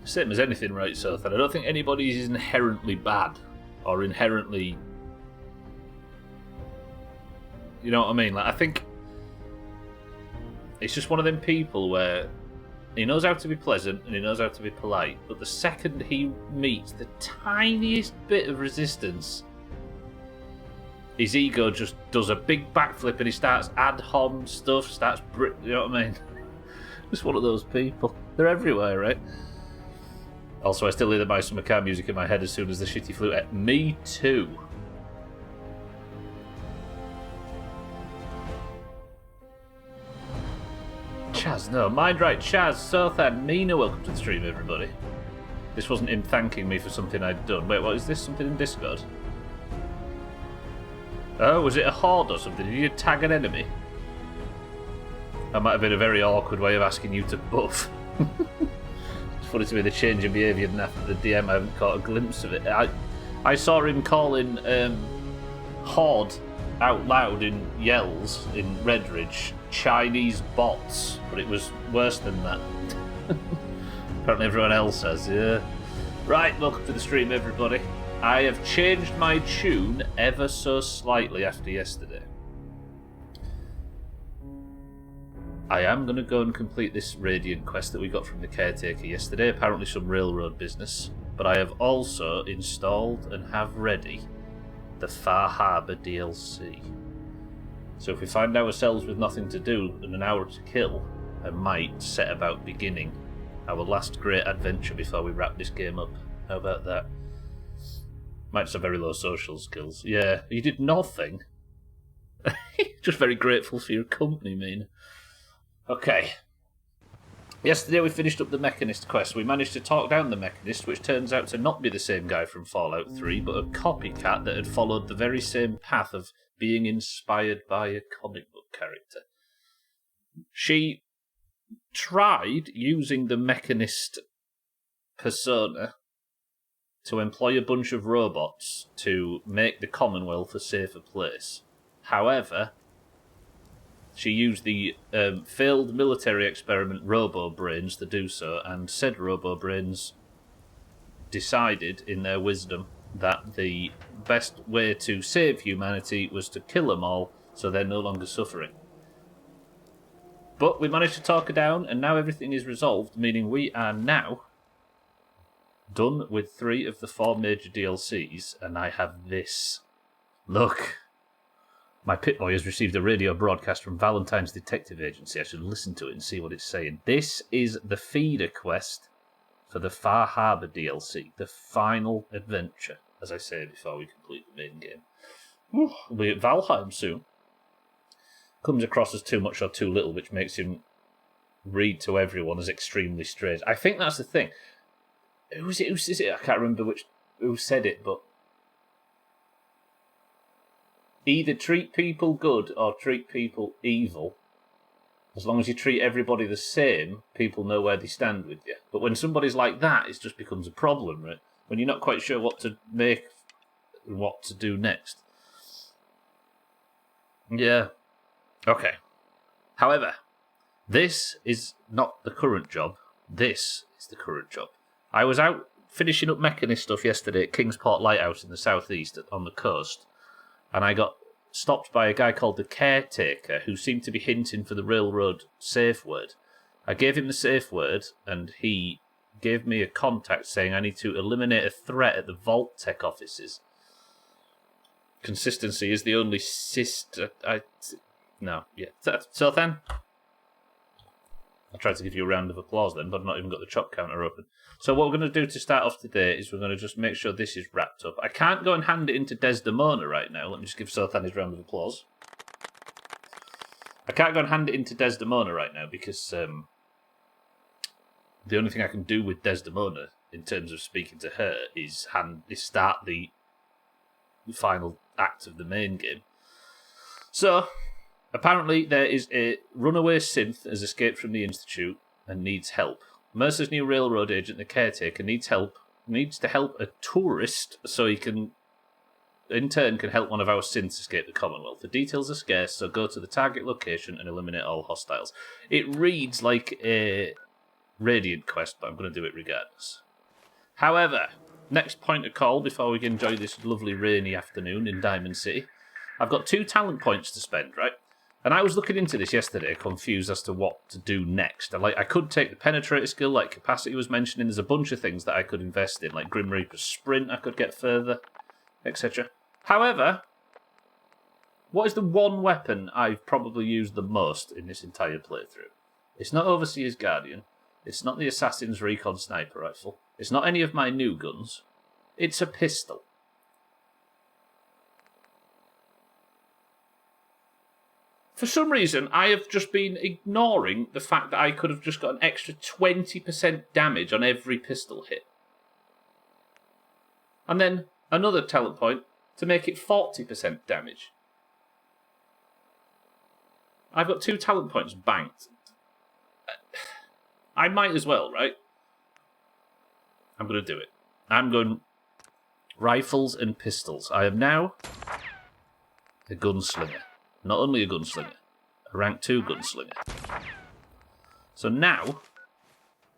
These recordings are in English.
Same as anything, right, Sothan? I don't think anybody is inherently bad or inherently... You know what I mean? Like, I think it's just one of them people where he knows how to be pleasant and he knows how to be polite, but the second he meets the tiniest bit of resistance, his ego just does a big backflip and he starts ad hom stuff, you know what I mean? Just one of those people. They're everywhere, right? Also, I still hear the My Summer Car music in my head as soon as the shitty flute. Me too. Chaz, no. Mind right, Chaz, Sothan, Mina, welcome to the stream, everybody. This wasn't him thanking me for something I'd done. Wait, what is this? Something in Discord? Oh, was it a horde or something? Did you tag an enemy? That might have been a very awkward way of asking you to buff. It's funny to me the change in behaviour after the DM. I haven't caught a glimpse of it. I saw him calling horde out loud in yells in Redridge Chinese bots, but it was worse than that. Apparently everyone else has, yeah. Right, welcome to the stream, everybody. I have changed my tune ever so slightly after yesterday. I am going to go and complete this Radiant quest that we got from the caretaker yesterday, apparently some railroad business, but I have also installed and have ready the Far Harbour DLC. So if we find ourselves with nothing to do and an hour to kill, I might set about beginning our last great adventure before we wrap this game up. How about that? Might just have very low social skills. Yeah, you did nothing. Just very grateful for your company, Mina. Okay. Yesterday we finished up the Mechanist quest. We managed to talk down the Mechanist, which turns out to not be the same guy from Fallout 3, but a copycat that had followed the very same path of being inspired by a comic book character. She tried using the Mechanist persona to employ a bunch of robots to make the Commonwealth a safer place. However, she used the failed military experiment Robo-Brains to do so, and said Robo-Brains decided, in their wisdom, that the best way to save humanity was to kill them all, so they're no longer suffering. But we managed to talk her down, and now everything is resolved, meaning we are now done with 3 of the 4 major DLCs, and I have this. Look. My Pip-Boy has received a radio broadcast from Valentine's Detective Agency. I should listen to it and see what it's saying. This is the feeder quest for the Far Harbour DLC, the final adventure, as I say, before we complete the main game. We'll be at Valheim soon. Comes across as too much or too little, which makes him read to everyone as extremely strange. I think that's the thing. Who is it? I can't remember who said it, but either treat people good or treat people evil. As long as you treat everybody the same, people know where they stand with you. But when somebody's like that, it just becomes a problem, right? When you're not quite sure what to make and what to do next. Yeah. Okay. However, this is not the current job. This is the current job. I was out finishing up Mechanist stuff yesterday at Kingsport Lighthouse in the southeast on the coast, and I got stopped by a guy called the Caretaker who seemed to be hinting for the railroad safe word. I gave him the safe word, and he gave me a contact saying I need to eliminate a threat at the Vault Tech offices. Consistency is the only No, yeah. So then, I tried to give you a round of applause then, but I've not even got the chop counter open. So what we're going to do to start off today is we're going to just make sure this is wrapped up. I can't go and hand it into Desdemona right now. Let me just give Sothan his round of applause. I can't go and hand it into Desdemona right now because the only thing I can do with Desdemona in terms of speaking to her is start the final act of the main game. So, apparently there is a runaway synth has escaped from the Institute and needs help. Mercer's new railroad agent, the Caretaker, needs to help a tourist so he can, in turn, can help one of our synths escape the Commonwealth. The details are scarce, so go to the target location and eliminate all hostiles. It reads like a Radiant quest, but I'm going to do it regardless. However, next point of call before we can enjoy this lovely rainy afternoon in Diamond City. I've got 2 talent points to spend, right? And I was looking into this yesterday, confused as to what to do next. I could take the Penetrator skill, like Capacity was mentioning. There's a bunch of things that I could invest in, like Grim Reaper's Sprint, I could get further, etc. However, what is the one weapon I've probably used the most in this entire playthrough? It's not Overseer's Guardian. It's not the Assassin's Recon Sniper Rifle. It's not any of my new guns. It's a pistol. For some reason, I have just been ignoring the fact that I could have just got an extra 20% damage on every pistol hit. And then another talent point to make it 40% damage. I've got 2 talent points banked. I might as well, right? I'm going to do it. I'm going rifles and pistols. I am now a gunslinger. Not only a gunslinger, a rank 2 gunslinger. So now,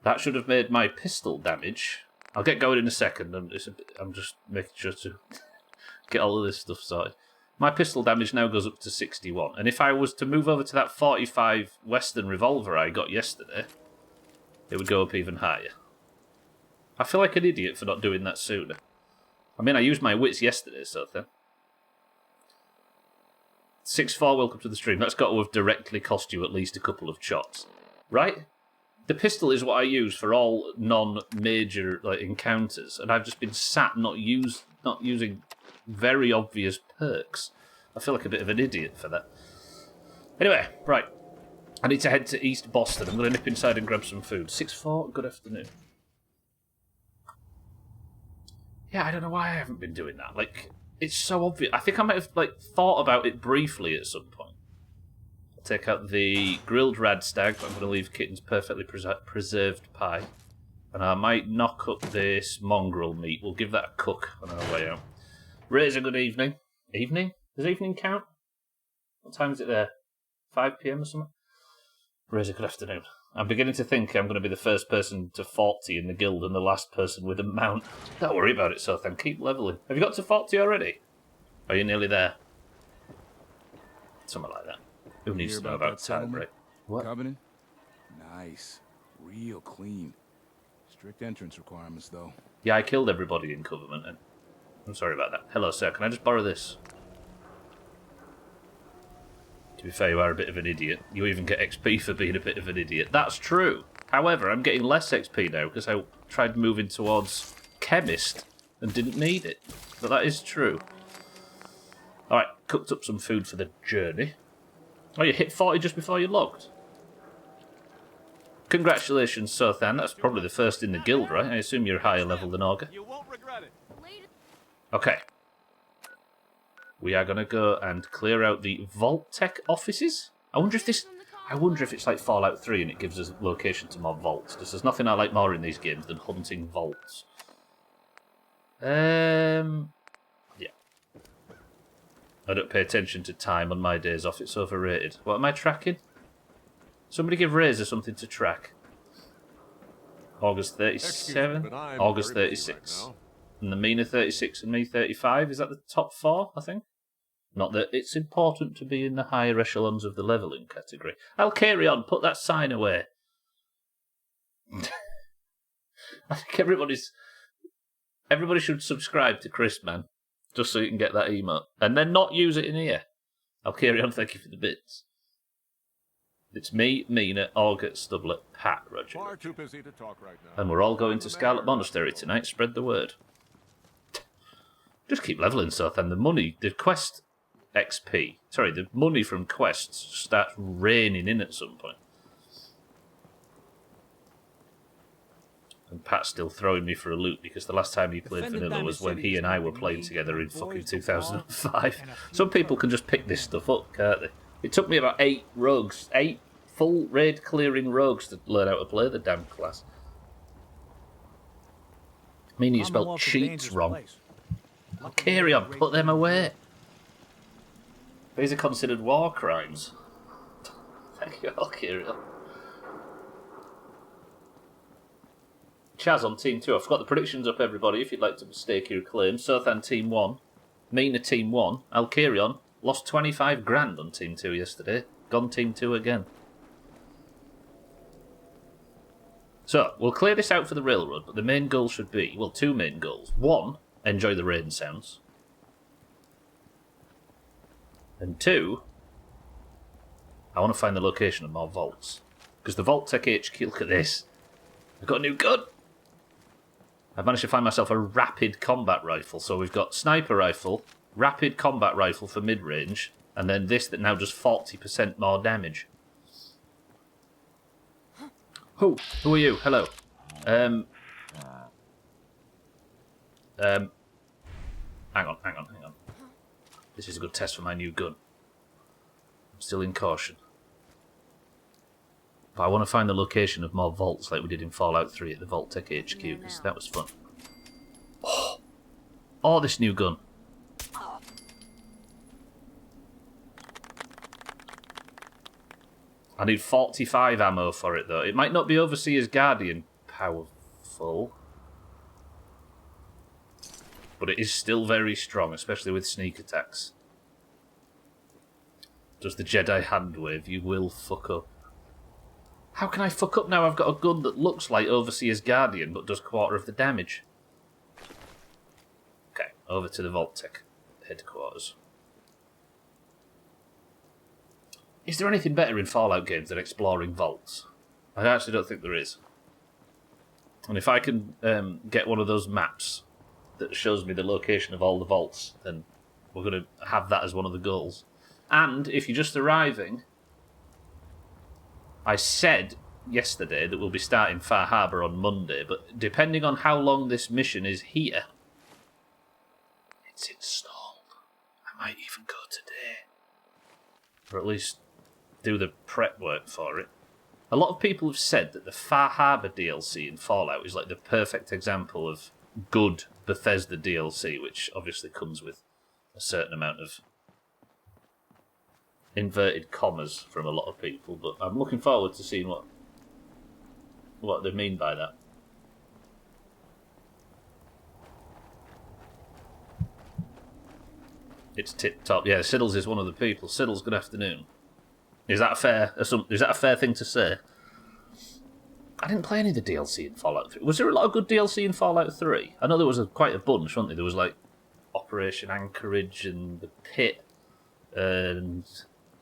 that should have made my pistol damage. I'll get going in a second. I'm just making sure to get all of this stuff sorted. My pistol damage now goes up to 61. And if I was to move over to that 45 Western revolver I got yesterday, it would go up even higher. I feel like an idiot for not doing that sooner. I mean, I used my wits yesterday, so then. 6-4, welcome to the stream. That's got to have directly cost you at least a couple of shots. Right? The pistol is what I use for all non-major encounters, and I've just been sat not using very obvious perks. I feel like a bit of an idiot for that. Anyway, right. I need to head to East Boston. I'm going to nip inside and grab some food. 6-4, good afternoon. Yeah, I don't know why I haven't been doing that. It's so obvious. I think I might have thought about it briefly at some point. I'll take out the grilled radstag, but I'm going to leave Kitten's perfectly preserved pie. And I might knock up this mongrel meat. We'll give that a cook on our way out. Razor, good evening. Evening? Does evening count? What time is it there? 5 PM or something? Razor, good afternoon. I'm beginning to think I'm going to be the first person to 40 in the guild and the last person with a mount. Don't worry about it, Sothan. Keep leveling. Have you got to 40 already? Are you nearly there? Something like that. Who needs to know about time break? What? Covenant? Nice. Real clean. Strict entrance requirements, though. Yeah, I killed everybody in Covenant. And I'm sorry about that. Hello, sir. Can I just borrow this? To be fair, you are a bit of an idiot. You even get XP for being a bit of an idiot. That's true. However, I'm getting less XP now because I tried moving towards Chemist and didn't need it. But that is true. Alright, cooked up some food for the journey. Oh, you hit 40 just before you logged. Congratulations, Sothan. That's probably the first in the guild, right? I assume you're higher level than Augur. You won't regret it. Okay. We are going to go and clear out the Vault Tech offices. I wonder if it's like Fallout 3 and it gives us location to more vaults. Because there's nothing I like more in these games than hunting vaults. Yeah. I don't pay attention to time on my days off. It's overrated. What am I tracking? Somebody give Razor something to track. August 37, August 36. And the Mina 36 and me 35. Is that the top 4, I think? Not that it's important to be in the higher echelons of the levelling category. I'll carry on. Put that sign away. I think everybody should subscribe to Chris, man. Just so you can get that emote. And then not use it in here. I'll carry on. Thank you for the bits. It's me, Mina, Augur, Stublet, Pat, Roger. Far too busy to talk right now. And we're all going to Scarlet Monastery tonight. Spread the word. Just keep levelling, Sothan. The money, the quest XP, sorry, the money from quests starts raining in at some point. And Pat's still throwing me for a loop because the last time he played Vanilla was when he and I were playing together in fucking 2005. Some people can just pick this stuff up, can't they? It took me about 8 full raid clearing rogues to learn how to play the damn class. I mean, you spelled cheats wrong. Oh, carry on, put them away. These are considered war crimes. Thank you, I'll carry on. Chaz on Team 2. I've got the predictions up, everybody, if you'd like to stake your claim. Sothan Team 1. Mina Team 1. Alkirion lost 25 grand on Team 2 yesterday. Gone Team 2 again. So, we'll clear this out for the railroad, but the main goal should be, well, two main goals. One, enjoy the rain sounds. And two, I want to find the location of more vaults. Because the Vault Tech HQ, look at this. I've got a new gun. I've managed to find myself a rapid combat rifle. So we've got sniper rifle, rapid combat rifle for mid-range, and then this that now does 40% more damage. Who are you? Hello. Hang on. This is a good test for my new gun. I'm still in caution. But I want to find the location of more vaults like we did in Fallout 3 at the Vault Tech HQ, because that was fun. Oh, this new gun. I need 45 ammo for it, though. It might not be Overseer's Guardian powerful, but it is still very strong, especially with sneak attacks. Does the Jedi hand wave? You will fuck up. How can I fuck up now? I've got a gun that looks like Overseer's Guardian, but does quarter of the damage. Okay, over to the Vault Tech headquarters. Is there anything better in Fallout games than exploring vaults? I actually don't think there is. And if I can get one of those maps that shows me the location of all the vaults, then we're going to have that as one of the goals. And if you're just arriving, I said yesterday that we'll be starting Far Harbour on Monday, but depending on how long this mission is here, it's installed. I might even go today. Or at least do the prep work for it. A lot of people have said that the Far Harbour DLC in Fallout is like the perfect example of good Bethesda DLC, which obviously comes with a certain amount of inverted commas from a lot of people, but I'm looking forward to seeing what they mean by that. It's tip top. Yeah, Siddles is one of the people. Siddles, good afternoon. Is that a fair thing to say? I didn't play any of the DLC in Fallout 3. Was there a lot of good DLC in Fallout 3? I know there was quite a bunch, wasn't there? There was like Operation Anchorage and the Pit and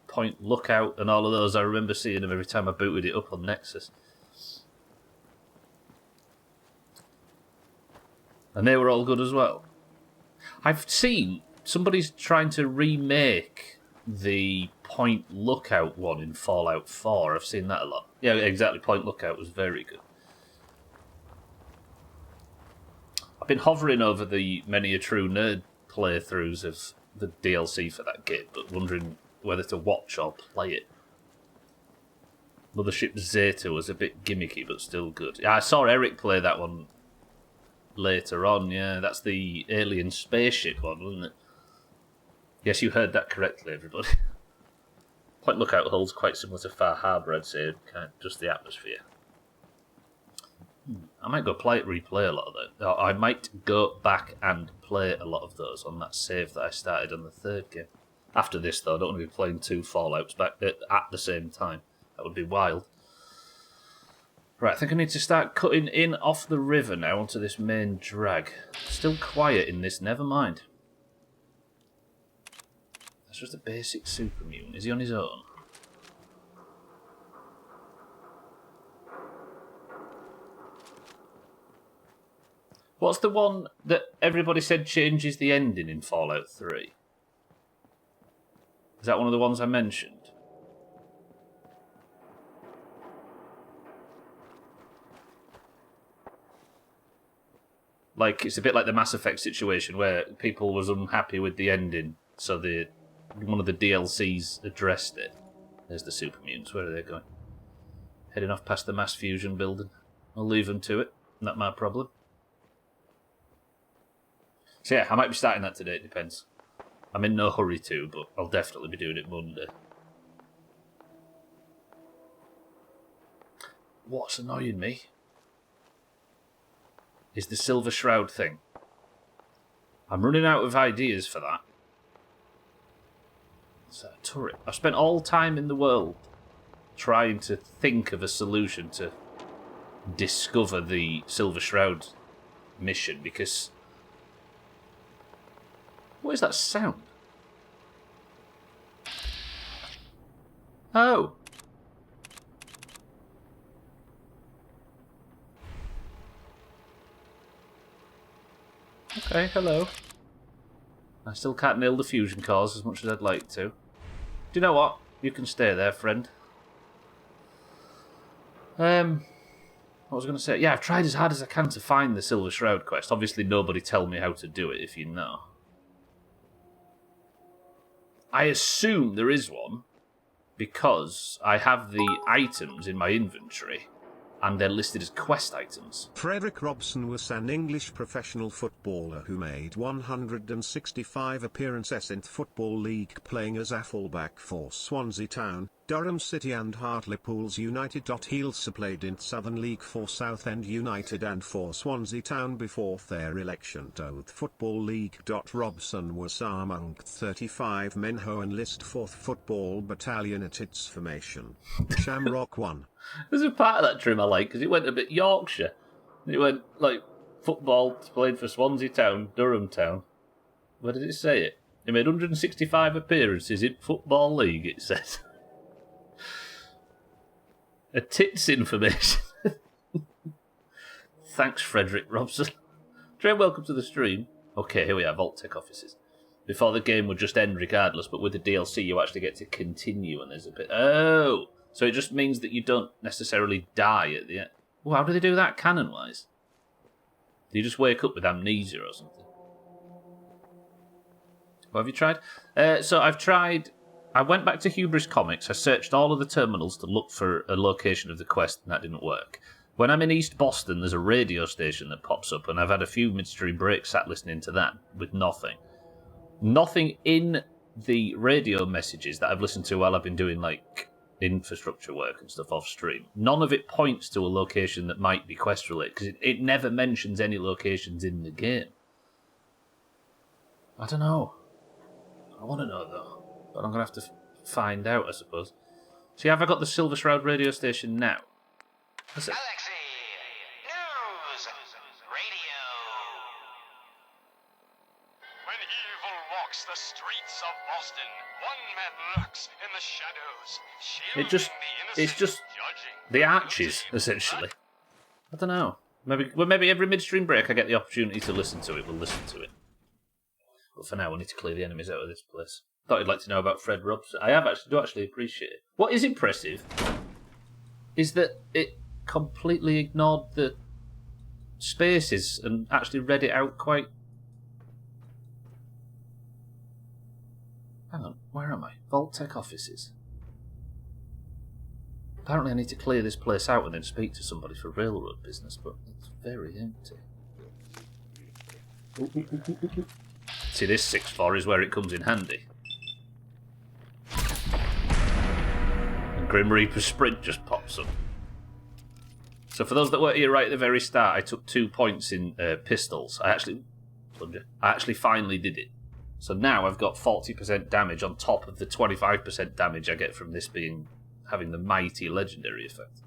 Point Lookout and all of those. I remember seeing them every time I booted it up on Nexus. And they were all good as well. I've seen somebody's trying to remake the Point Lookout one in Fallout 4. I've seen that a lot. Yeah, exactly. Point Lookout was very good. I've been hovering over the Many a True Nerd playthroughs of the DLC for that game, but wondering whether to watch or play it. Mothership Zeta was a bit gimmicky, but still good. Yeah, I saw Eric play that one later on, yeah. That's the alien spaceship one, wasn't it? Yes, you heard that correctly, everybody. Point Lookout holds quite similar to Far Harbour, I'd say, kind of just the atmosphere. I might go replay a lot of that. Or I might go back and play a lot of those on that save that I started on the third game. After this, though, I don't want to be playing two Fallouts back at the same time. That would be wild. Right, I think I need to start cutting in off the river now onto this main drag. Still quiet in this, never mind. That's just a basic super mutant. Is he on his own? What's the one that everybody said changes the ending in Fallout 3? Is that one of the ones I mentioned? Like, it's a bit like the Mass Effect situation where people was unhappy with the ending, so one of the DLCs addressed it. There's the super mutants. Where are they going? Heading off past the mass fusion building. I'll leave them to it. Not my problem. So yeah, I might be starting that today, it depends. I'm in no hurry to, but I'll definitely be doing it Monday. What's annoying me is the Silver Shroud thing. I'm running out of ideas for that. It's a turret. I've spent all time in the world trying to think of a solution to discover the Silver Shroud mission, because... What is that sound? Oh! Okay, hello. I still can't nail the fusion cores as much as I'd like to. Do you know what? You can stay there, friend. What was I going to say? Yeah, I've tried as hard as I can to find the Silver Shroud quest. Obviously, nobody tell me how to do it, if you know. I assume there is one, because I have the items in my inventory, and they're listed as quest items. Frederick Robson was an English professional footballer who made 165 appearances in the Football League, playing as a fullback for Swansea Town, Durham City and Hartlepool United. He also played in Southern League for Southend United and for Swansea Town before their election to the Football League. Robson was among 35 men who enlisted for the Football Battalion at its formation. Shamrock 1. There's a part of that trim I like, because it went a bit Yorkshire. It went, like, football played for Swansea Town, Durham Town. Where did it say it? He made 165 appearances in Football League, it says. A tits information. Thanks, Frederick Robson. Trey, welcome to the stream. Okay, here we are, Vault-Tec offices. Before the game would just end regardless, but with the DLC you actually get to continue, and there's a bit... Oh! So it just means that you don't necessarily die at the end. Oh, how do they do that canon-wise? Do you just wake up with amnesia or something? What have you tried? So I've tried... I went back to Hubris Comics. I searched all of the terminals to look for a location of the quest, and that didn't work. When I'm in East Boston, there's a radio station that pops up, and I've had a few midstream breaks sat listening to that with nothing. Nothing in the radio messages that I've listened to while I've been doing, like, infrastructure work and stuff off stream. None of it points to a location that might be quest related, because it never mentions any locations in the game. I don't know. I want to know, though. But I'm going to have to find out, I suppose. See, have I got the Silver Shroud radio station now? That's it. Galaxy News Radio. When evil walks the streets of Boston, one man lurks in the shadows, shielding It's just the arches, essentially. I don't know. Maybe every midstream break I get the opportunity to listen to it, we'll listen to it. But for now, we need to clear the enemies out of this place. Thought you'd like to know about Fred Robson. I do actually appreciate it. What is impressive is that it completely ignored the spaces and actually read it out quite... Hang on, where am I? Vault-Tec offices. Apparently I need to clear this place out and then speak to somebody for railroad business, but it's very empty. See, this 6-4 is where it comes in handy. And Grim Reaper Sprint just pops up. So for those that weren't here right at the very start, I took 2 points in pistols. I actually finally did it. So now I've got 40% damage on top of the 25% damage I get from this having the mighty legendary effect.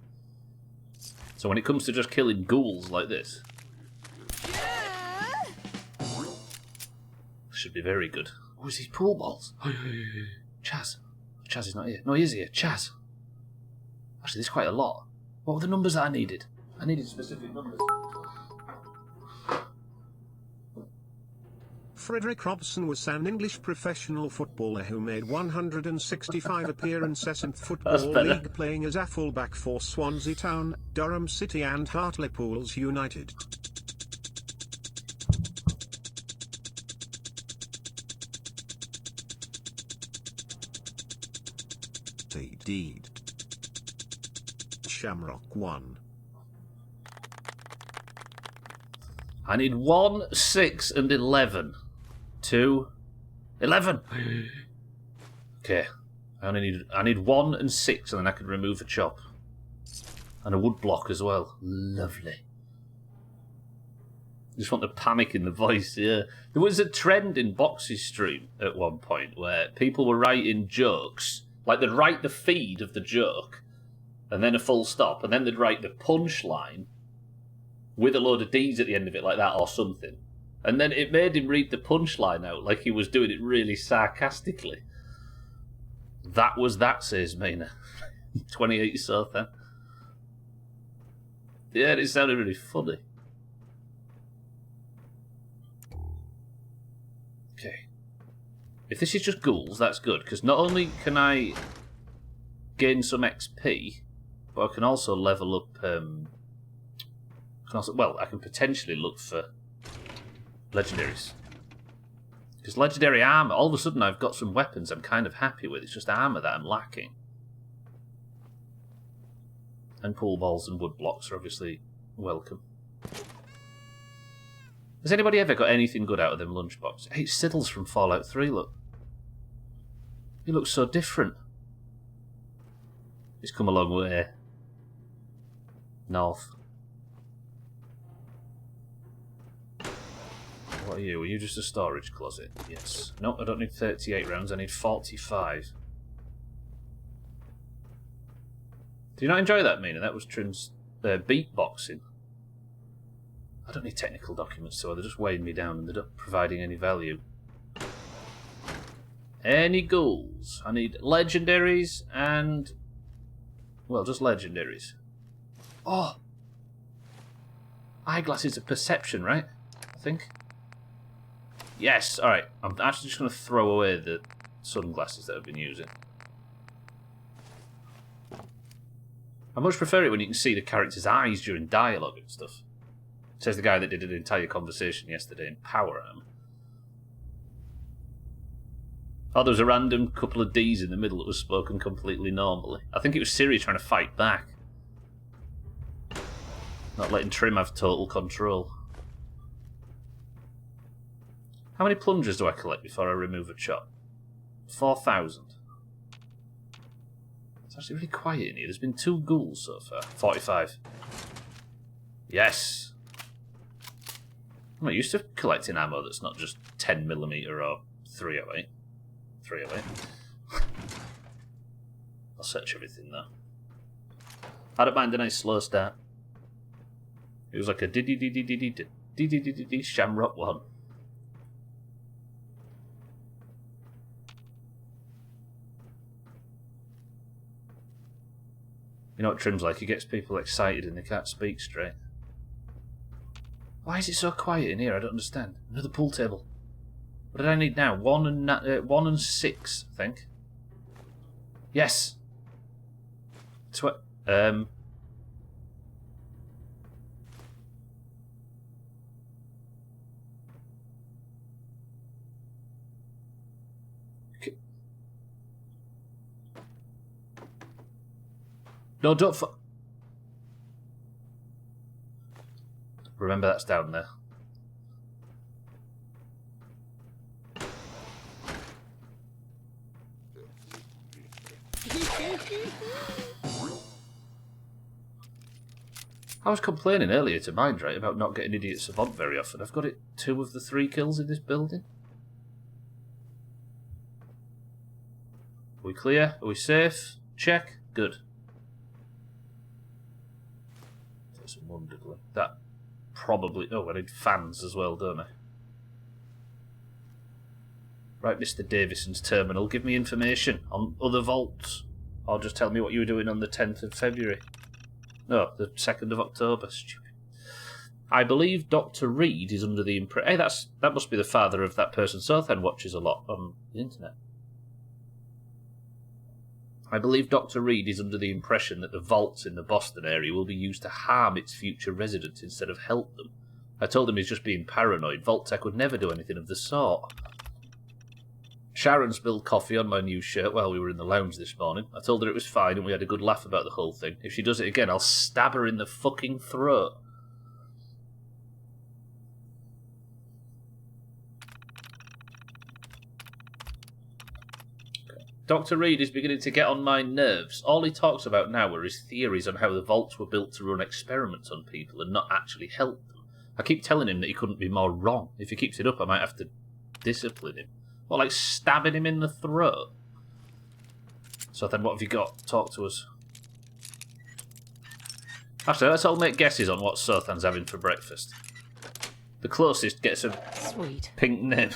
So when it comes to just killing ghouls like this, should be very good. Oh, is these pool balls? Chaz. Chaz is not here. No, he is here. Chaz. Actually, there's quite a lot. What were the numbers that I needed? I needed specific numbers. Frederick Robson was an English professional footballer who made 165 appearances in the Football League, playing as a fullback for Swansea Town, Durham City and Hartlepool United. Deed. Shamrock 1. I need 1, 6, and 11. 2, 11. Okay. I need 1 and 6, and then I can remove a chop. And a wood block as well. Lovely. Just want the panic in the voice, yeah. There was a trend in Box's stream at one point where people were writing jokes, like they'd write the feed of the joke, and then a full stop, and then they'd write the punchline with a load of D's at the end of it like that or something. And then it made him read the punchline out like he was doing it really sarcastically. That was that, says Mina. 28 South then. Yeah, it sounded really funny. Okay. If this is just ghouls, that's good, because not only can I gain some XP, but I can also level up... I can potentially look for legendaries. Because legendary armour, all of a sudden I've got some weapons I'm kind of happy with. It's just armour that I'm lacking. And pool balls and wood blocks are obviously welcome. Has anybody ever got anything good out of them lunchboxes? Hey, it's Siddles from Fallout 3, look. He looks so different. He's come a long way. North. What are you? Are you just a storage closet? Yes. No, I don't need 38 rounds, I need 45. Do you not enjoy that, Mina? That was Trim's beatboxing. I don't need technical documents, so they're just weighing me down and they're not providing any value. Any ghouls? I need legendaries and... well, just legendaries. Oh! Eyeglasses of perception, right? I think. Yes, alright. I'm actually just going to throw away the sunglasses that I've been using. I much prefer it when you can see the character's eyes during dialogue and stuff. Says the guy that did an entire conversation yesterday in Power Arm. Oh, there was a random couple of D's in the middle that was spoken completely normally. I think it was Siri trying to fight back. Not letting Trim have total control. How many plungers do I collect before I remove a chop? 4,000. It's actually really quiet in here. There's been 2 ghouls so far. 45. Yes! I'm not used to collecting ammo that's not just 10mm or 308. 308. I'll search everything though. I don't mind a nice slow start. It was like a dee shamrock one. You know what Trim's like? He gets people excited and they can't speak straight. Why is it so quiet in here? I don't understand. Another pool table. What did I need now? 1 and 6, I think. Yes. No, don't remember that's down there. I was complaining earlier to Mindrate about not getting Idiot Savant very often. I've got it 2 of the 3 kills in this building. Are we clear? Are we safe? Check. Good. Take some wonderfully. That probably... oh, I need fans as well, don't I? Right, Mr. Davison's terminal, give me information on other vaults. Or just tell me what you were doing on the 10th of February. No, the 2nd of October. Stupid. I believe Dr. Reed is under the impression... hey, that must be the father of that person Sothan watches a lot on the internet. I believe Dr. Reed is under the impression that the vaults in the Boston area will be used to harm its future residents instead of help them. I told him he's just being paranoid. Vault-Tec would never do anything of the sort. Sharon spilled coffee on my new shirt while we were in the lounge this morning. I told her it was fine and we had a good laugh about the whole thing. If she does it again, I'll stab her in the fucking throat. Dr. Reed is beginning to get on my nerves. All he talks about now are his theories on how the vaults were built to run experiments on people and not actually help them. I keep telling him that he couldn't be more wrong. If he keeps it up, I might have to discipline him. What, like stabbing him in the throat? So then what have you got? Talk to us. Actually, let's all make guesses on what Sothan's having for breakfast. The closest gets a Sweet. pink nib.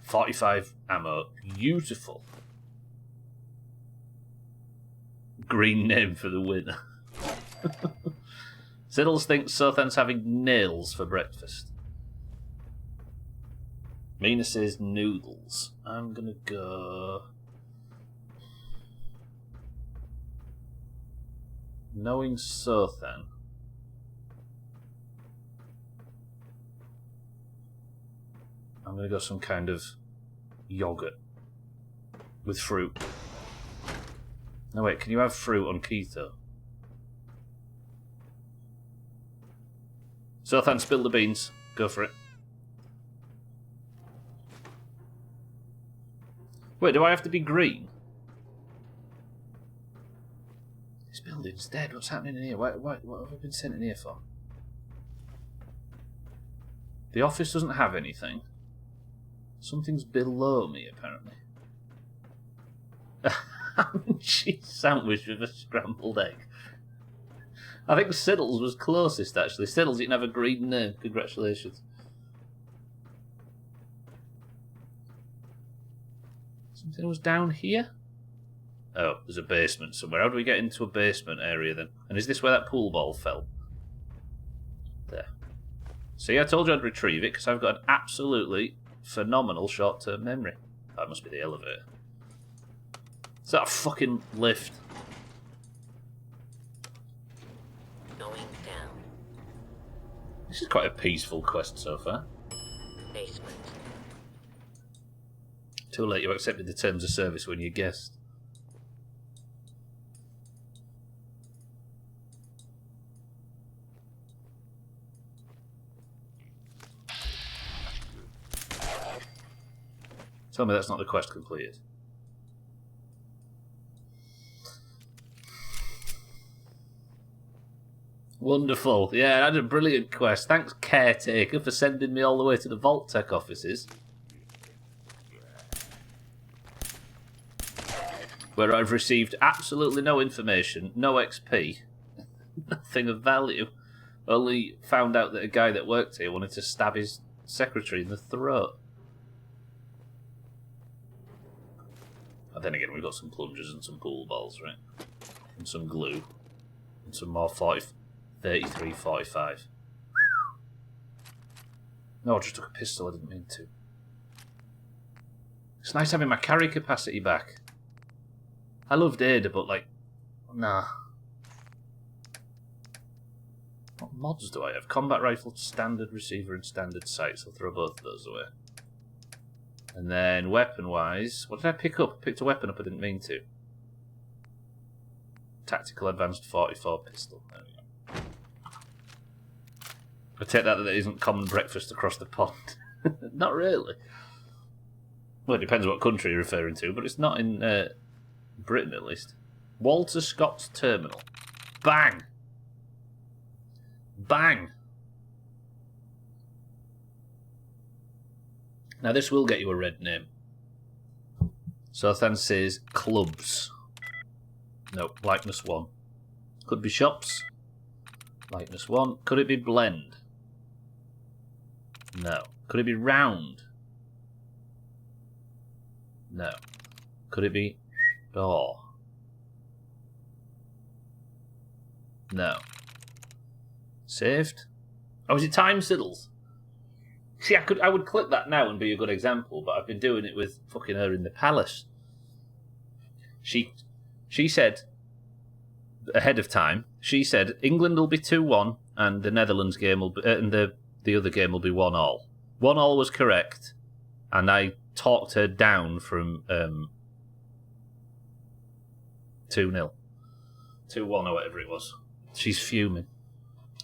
45 ammo. Beautiful. Green nib for the winner. Siddles thinks Sothan's having nails for breakfast. Mina says noodles. I'm gonna go... Knowing Sothan... I'm gonna go some kind of yogurt with fruit. No wait, can you have fruit on keto? Sothan, spill the beans. Go for it. Wait, do I have to be green? This building's dead. What's happening in here? What have I been sent in here for? The office doesn't have anything. Something's below me, apparently. Cheese sandwich with a scrambled egg. I think Siddles was closest, actually. Siddles, you can have a green name. Congratulations. Something was down here? Oh, there's a basement somewhere. How do we get into a basement area, then? And is this where that pool ball fell? There. See, I told you I'd retrieve it, because I've got an absolutely phenomenal short-term memory. That must be the elevator. Is that a fucking lift? Going down. This is quite a peaceful quest so far. Basement. Too late, you accepted the terms of service when you guessed. Tell me that's not the quest completed. Wonderful. Yeah, I had a brilliant quest. Thanks, Caretaker, for sending me all the way to the Vault Tech offices. Where I've received absolutely no information, no XP, nothing of value. Only found out that a guy that worked here wanted to stab his secretary in the throat. And then again, we've got some plungers and some pool balls, right? And some glue. And some more 33, 45. No, I just took a pistol, I didn't mean to. It's nice having my carry capacity back. I loved Ada, but like, nah. What mods do I have? Combat rifle, standard receiver, and standard sights. I'll throw both of those away. And then weapon-wise, what did I pick up? I picked a weapon up I didn't mean to. Tactical advanced 44 pistol. There we go. I take that isn't common breakfast across the pond. Not really. Well, it depends what country you're referring to, but it's not in Britain at least. Walter Scott's Terminal. Bang! Bang! Now this will get you a red name. Sothan says clubs. No, likeness 1. Could be shops. Likeness 1. Could it be blend? No. Could it be round? No. Could it be door? No. Saved? Oh, is it time Siddles? See, I would click that now and be a good example, but I've been doing it with fucking her in the palace. She said ahead of time. She said England will be 2-1 and the Netherlands game will be, and the other game will be 1-1. 1-1 was correct, and I talked her down from 2-0, 2-1 or whatever it was. She's fuming.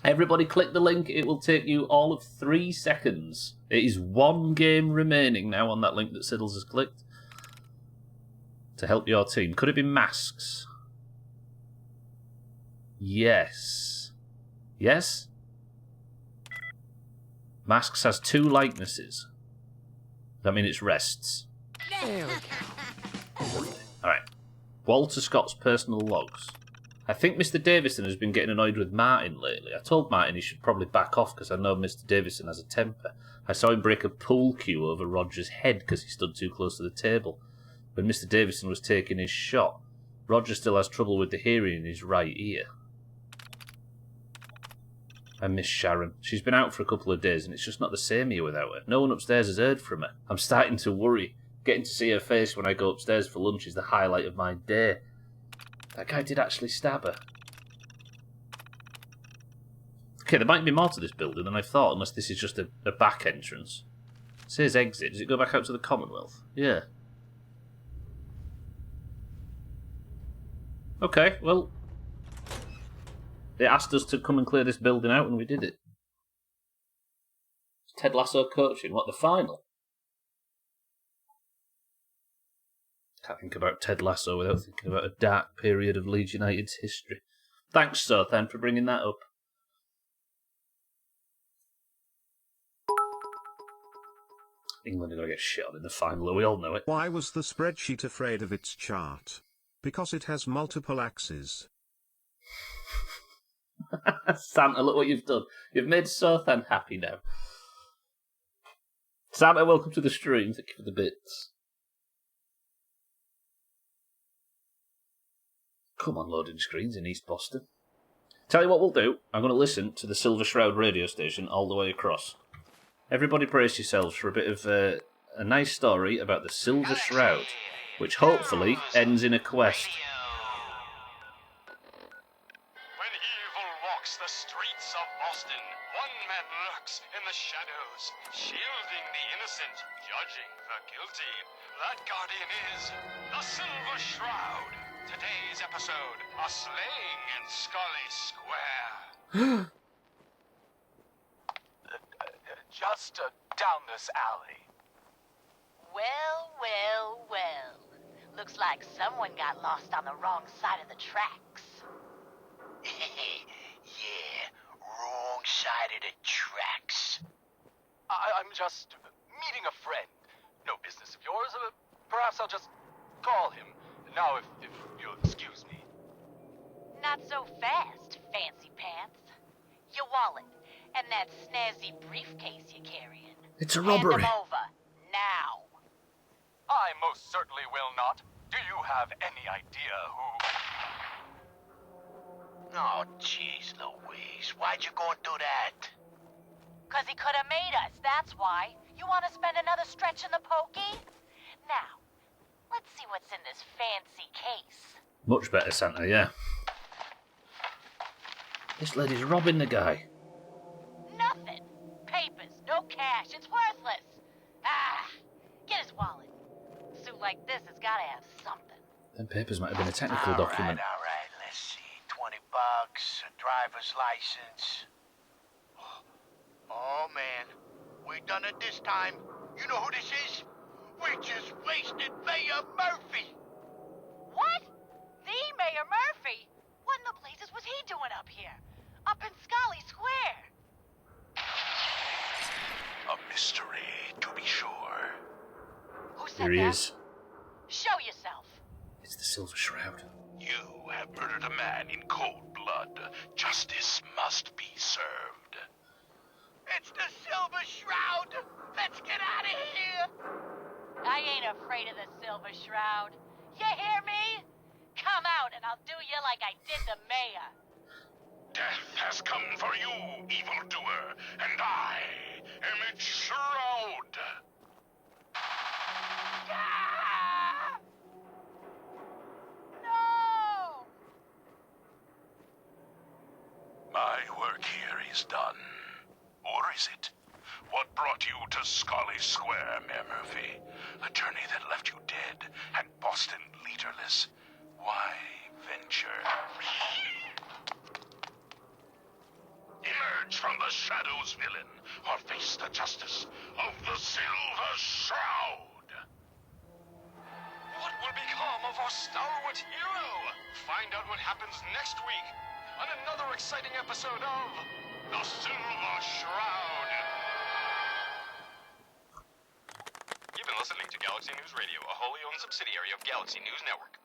Everybody click the link. It will take you all of 3 seconds. It is 1 game remaining now on that link that Siddles has clicked to help your team. Could it be masks? Yes. Yes? Masks has 2 likenesses. Does that mean it's rests? Alright. Walter Scott's personal logs. I think Mr. Davison has been getting annoyed with Martin lately. I told Martin he should probably back off because I know Mr. Davison has a temper. I saw him break a pool cue over Roger's head because he stood too close to the table. When Mr. Davison was taking his shot, Roger still has trouble with the hearing in his right ear. I miss Sharon. She's been out for a couple of days and it's just not the same here without her. No one upstairs has heard from her. I'm starting to worry. Getting to see her face when I go upstairs for lunch is the highlight of my day. That guy did actually stab her. Okay, there might be more to this building than I thought, unless this is just a back entrance. It says exit. Does it go back out to the Commonwealth? Yeah. Okay, well... They asked us to come and clear this building out, and we did it. Ted Lasso coaching. What, the final? Can't think about Ted Lasso without thinking about a dark period of Leeds United's history. Thanks, Sothan, for bringing that up. England are going to get shit on in the final, we all know it. Why was the spreadsheet afraid of its chart? Because it has multiple axes. Santa, look what you've done. You've made Sothan happy now. Santa, welcome to the stream. Thank you for the bits. Come on, loading screens in East Boston. Tell you what we'll do. I'm going to listen to the Silver Shroud radio station all the way across. Everybody brace yourselves for a bit of a nice story about the Silver Shroud, which hopefully ends in a quest. When evil walks the streets of Boston, one man lurks in the shadows, shielding the innocent, judging the guilty. That guardian is the Silver Shroud. Today's episode, a slaying in Scully Square. Just down this alley. Well, well, well. Looks like someone got lost on the wrong side of the tracks. Yeah, wrong side of the tracks. I'm just meeting a friend. No business of yours. Perhaps I'll just call him. Now, if you'll excuse me. Not so fast, fancy pants. Your wallet and that snazzy briefcase you're carrying. It's a robbery. Hand them over, now. I most certainly will not. Do you have any idea who... Oh, jeez Louise, why'd you go and do that? 'Cause he could have made us, that's why. You want to spend another stretch in the pokey? Now, let's see what's in this fancy case. Much better, Santa, yeah. This lady's robbing the guy. Nothing. Papers, no cash, it's worthless. Ah, get his wallet. A suit like this has got to have something. Them papers might have been a technical document. All right, let's see. $20, a driver's license. Oh, man. We done it this time. You know who this is? We just wasted Mayor Murphy. What? The Mayor Murphy? What in the blazes was he doing up here? Up in Scully Square? A mystery, to be sure. Who said Here he that? is. Show yourself. It's the Silver Shroud. You have murdered a man in cold blood. Justice must be served. It's the Silver Shroud! Let's get out of here! I ain't afraid of the Silver Shroud. You hear me? Come out and I'll do you like I did the mayor. Death has come for you, evildoer, and I am its shroud! Ah! No! My work here is done. Or is it? What brought you to Scully Square, Mayor Murphy? A journey that left you dead and Boston leaderless. Why venture? Emerge from the shadows, villain, or face the justice of the Silver Shroud! What will become of our stalwart hero? Find out what happens next week on another exciting episode of The Silver Shroud. Galaxy News Radio, a wholly owned subsidiary of Galaxy News Network.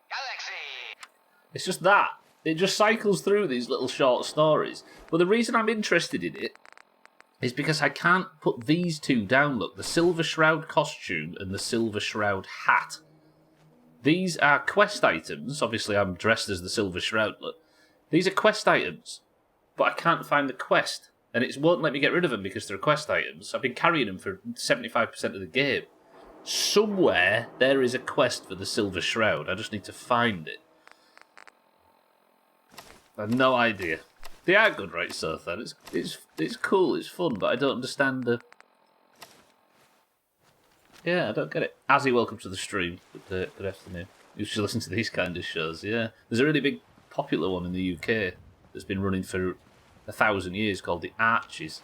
Galaxy! It's just that. It just cycles through these little short stories. But the reason I'm interested in it is because I can't put these two down, look. The Silver Shroud costume and the Silver Shroud hat. These are quest items. Obviously, I'm dressed as the Silver Shroud, look. These are quest items, but I can't find the quest. And it won't let me get rid of them because they're quest items. I've been carrying them for 75% of the game. Somewhere, there is a quest for the Silver Shroud. I just need to find it. I have no idea. They are good, right, so far. It's cool, it's fun, but I don't understand the... Yeah, I don't get it. Azzy, welcome to the stream. Good afternoon. You should listen to these kind of shows, yeah. There's a really big, popular one in the UK that's been running for 1,000 years called The Archies.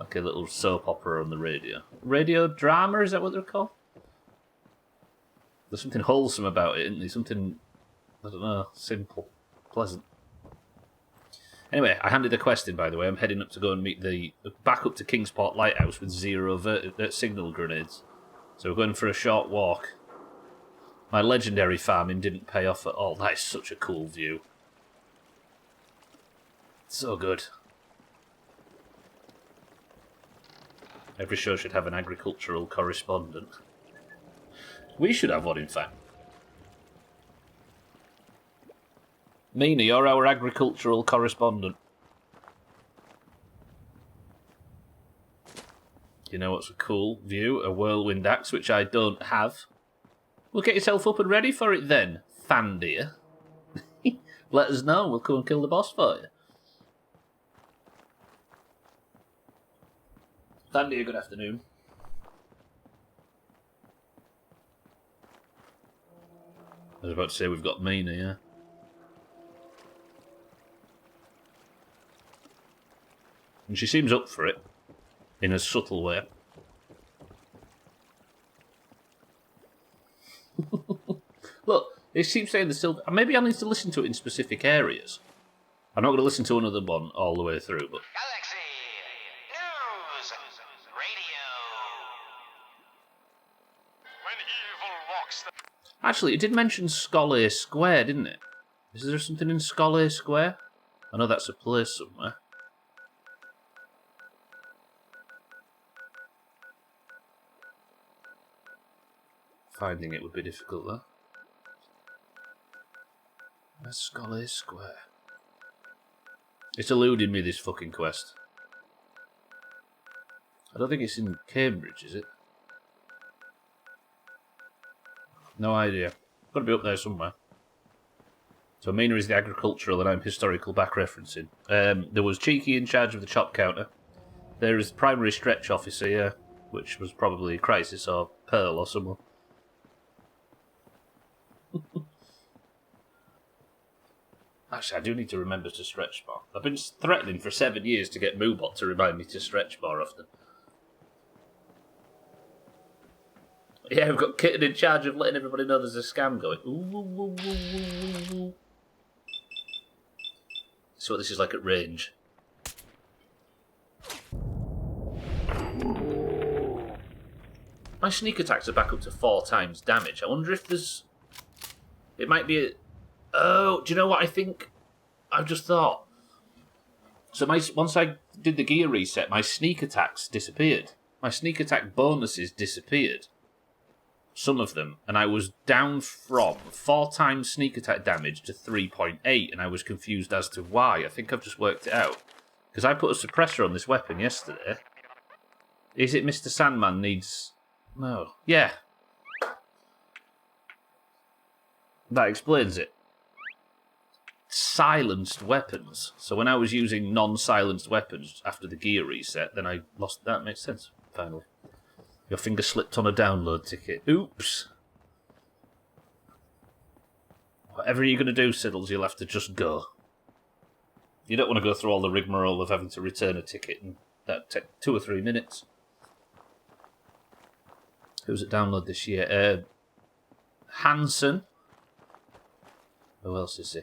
Like a little soap opera on the radio. Radio drama, is that what they're called? There's something wholesome about it, isn't there? Something, I don't know, simple, pleasant. Anyway, I handed a quest in, by the way. I'm heading up to go and meet back up to Kingsport Lighthouse with 0 signal grenades. So we're going for a short walk. My legendary farming didn't pay off at all. That is such a cool view. So good. Every show should have an agricultural correspondent. We should have one, in fact. Mina, you're our agricultural correspondent. You know what's a cool view? A whirlwind axe, which I don't have. Well, get yourself up and ready for it then, Thandir. Let us know, we'll come and kill the boss for you. Thandir, good afternoon. I was about to say we've got Mina, yeah. And she seems up for it, in a subtle way. Look, it keeps saying the silver... Maybe I need to listen to it in specific areas. I'm not going to listen to another one all the way through, but... Galaxy News Radio. When evil walks the... Actually, it did mention Scollay Square, didn't it? Is there something in Scollay Square? I know that's a place somewhere. Finding it would be difficult, though. Where's Scollay Square? It's eluding me, this fucking quest. I don't think it's in Cambridge, is it? No idea. Got to be up there somewhere. So Mina is the agricultural and I'm historical back referencing. There was Cheeky in charge of the chop counter. There is primary stretch officer, yeah, which was probably Crisis or Pearl or someone. Actually, I do need to remember to stretch more. I've been threatening for 7 years to get Moobot to remind me to stretch more often. Yeah, we've got Kitten in charge of letting everybody know there's a scam going. Ooh. See what this is like at range. My sneak attacks are back up to 4 times damage. I wonder if there's... It might be a... Oh, do you know what I think? I've just thought. So once I did the gear reset, my sneak attacks disappeared. My sneak attack bonuses disappeared. Some of them. And I was down from 4 times sneak attack damage to 3.8, and I was confused as to why. I think I've just worked it out. Because I put a suppressor on this weapon yesterday. Is it Mr. Sandman needs... No. Yeah. That explains it. Silenced weapons. So when I was using non-silenced weapons after the gear reset, then I lost... That makes sense, finally. Your finger slipped on a download ticket. Oops. Whatever you're going to do, Siddles, you'll have to just go. You don't want to go through all the rigmarole of having to return a ticket, and that take 2 or 3 minutes. Who's at download this year? Hanson. Who else is he?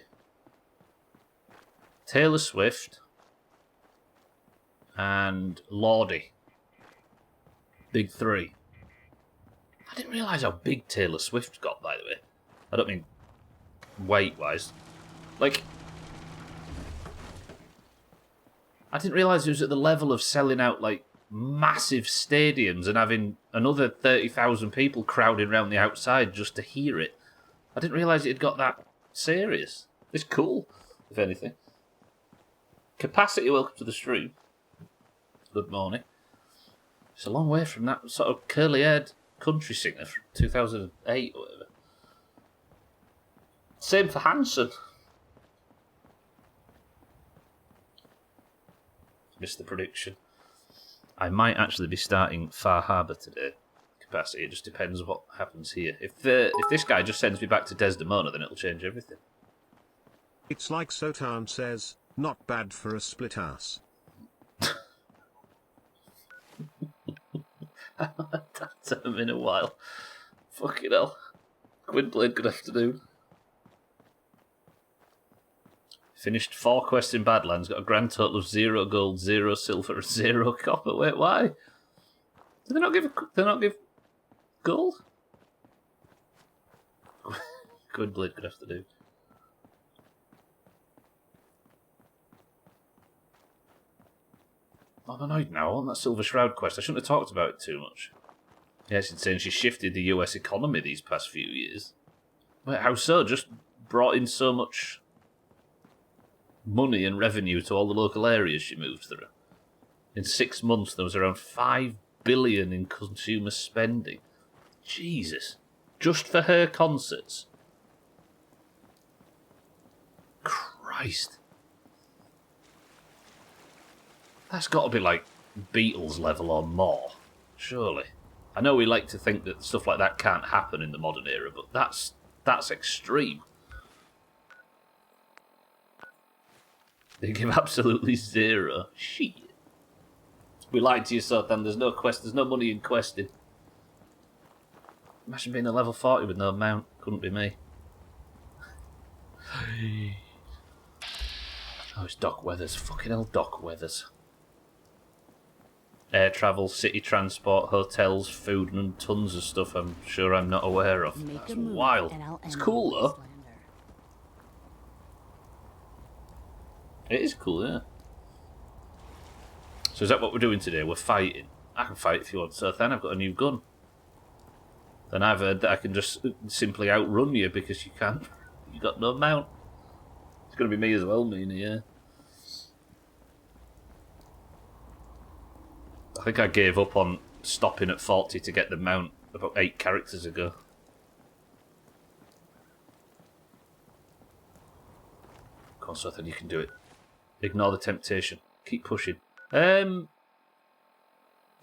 Taylor Swift. And Lordy. Big 3. I didn't realise how big Taylor Swift got, by the way. I don't mean weight-wise. Like, I didn't realise it was at the level of selling out, like, massive stadiums and having another 30,000 people crowding around the outside just to hear it. I didn't realise it had got that serious. It's cool, if anything. Capacity, welcome to the stream. Good morning. It's a long way from that sort of curly-haired country singer from 2008 or whatever. Same for Hanson. Missed the prediction. I might actually be starting Far Harbour today. Capacity, it just depends what happens here. If this guy just sends me back to Desdemona, then it'll change everything. It's like Sotan says, not bad for a split ass. I haven't had that term in a while. Fucking hell. Gwynplaine, good afternoon. Finished 4 quests in Badlands, got a grand total of 0 gold, 0 silver, and 0 copper. Wait, why? Do they not give gold? Gwynplaine, good afternoon. I'm annoyed now on that Silver Shroud quest. I shouldn't have talked about it too much. Yeah, it's insane. She shifted the US economy these past few years. Wait, how so? Just brought in so much money and revenue to all the local areas she moved through. In 6 months, there was around 5 billion in consumer spending. Jesus. Just for her concerts. Christ. That's got to be like Beatles level or more, surely. I know we like to think that stuff like that can't happen in the modern era, but that's extreme. They give absolutely 0. Shit. We lied to you, Sotan. There's no quest. There's no money in questing. Imagine being a level 40 with no mount. Couldn't be me. Oh, it's Doc Weathers. Fucking hell, Doc Weathers. Air travel, city transport, hotels, food, and tons of stuff I'm sure I'm not aware of. That's wild. It's cool, though. It is cool, yeah. So is that what we're doing today? We're fighting. I can fight if you want. So then I've got a new gun. Then I've heard that I can just simply outrun you because you can't. You got no mount. It's going to be me as well, Mina, yeah. I think I gave up on stopping at 40 to get the mount about 8 characters ago. Come on, Sothan, you can do it. Ignore the temptation. Keep pushing. Do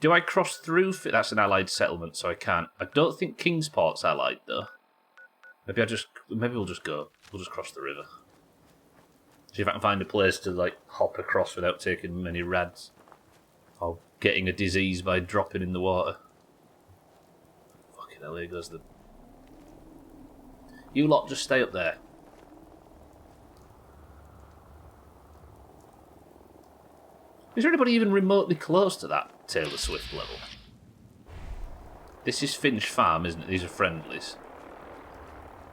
I cross through? That's an allied settlement, so I can't. I don't think Kingsport's allied, though. Maybe we'll just go. We'll just cross the river. See if I can find a place to, like, hop across without taking many rads. Or getting a disease by dropping in the water. Fucking hell, here goes the... You lot just stay up there. Is there anybody even remotely close to that Taylor Swift level? This is Finch Farm, isn't it? These are friendlies.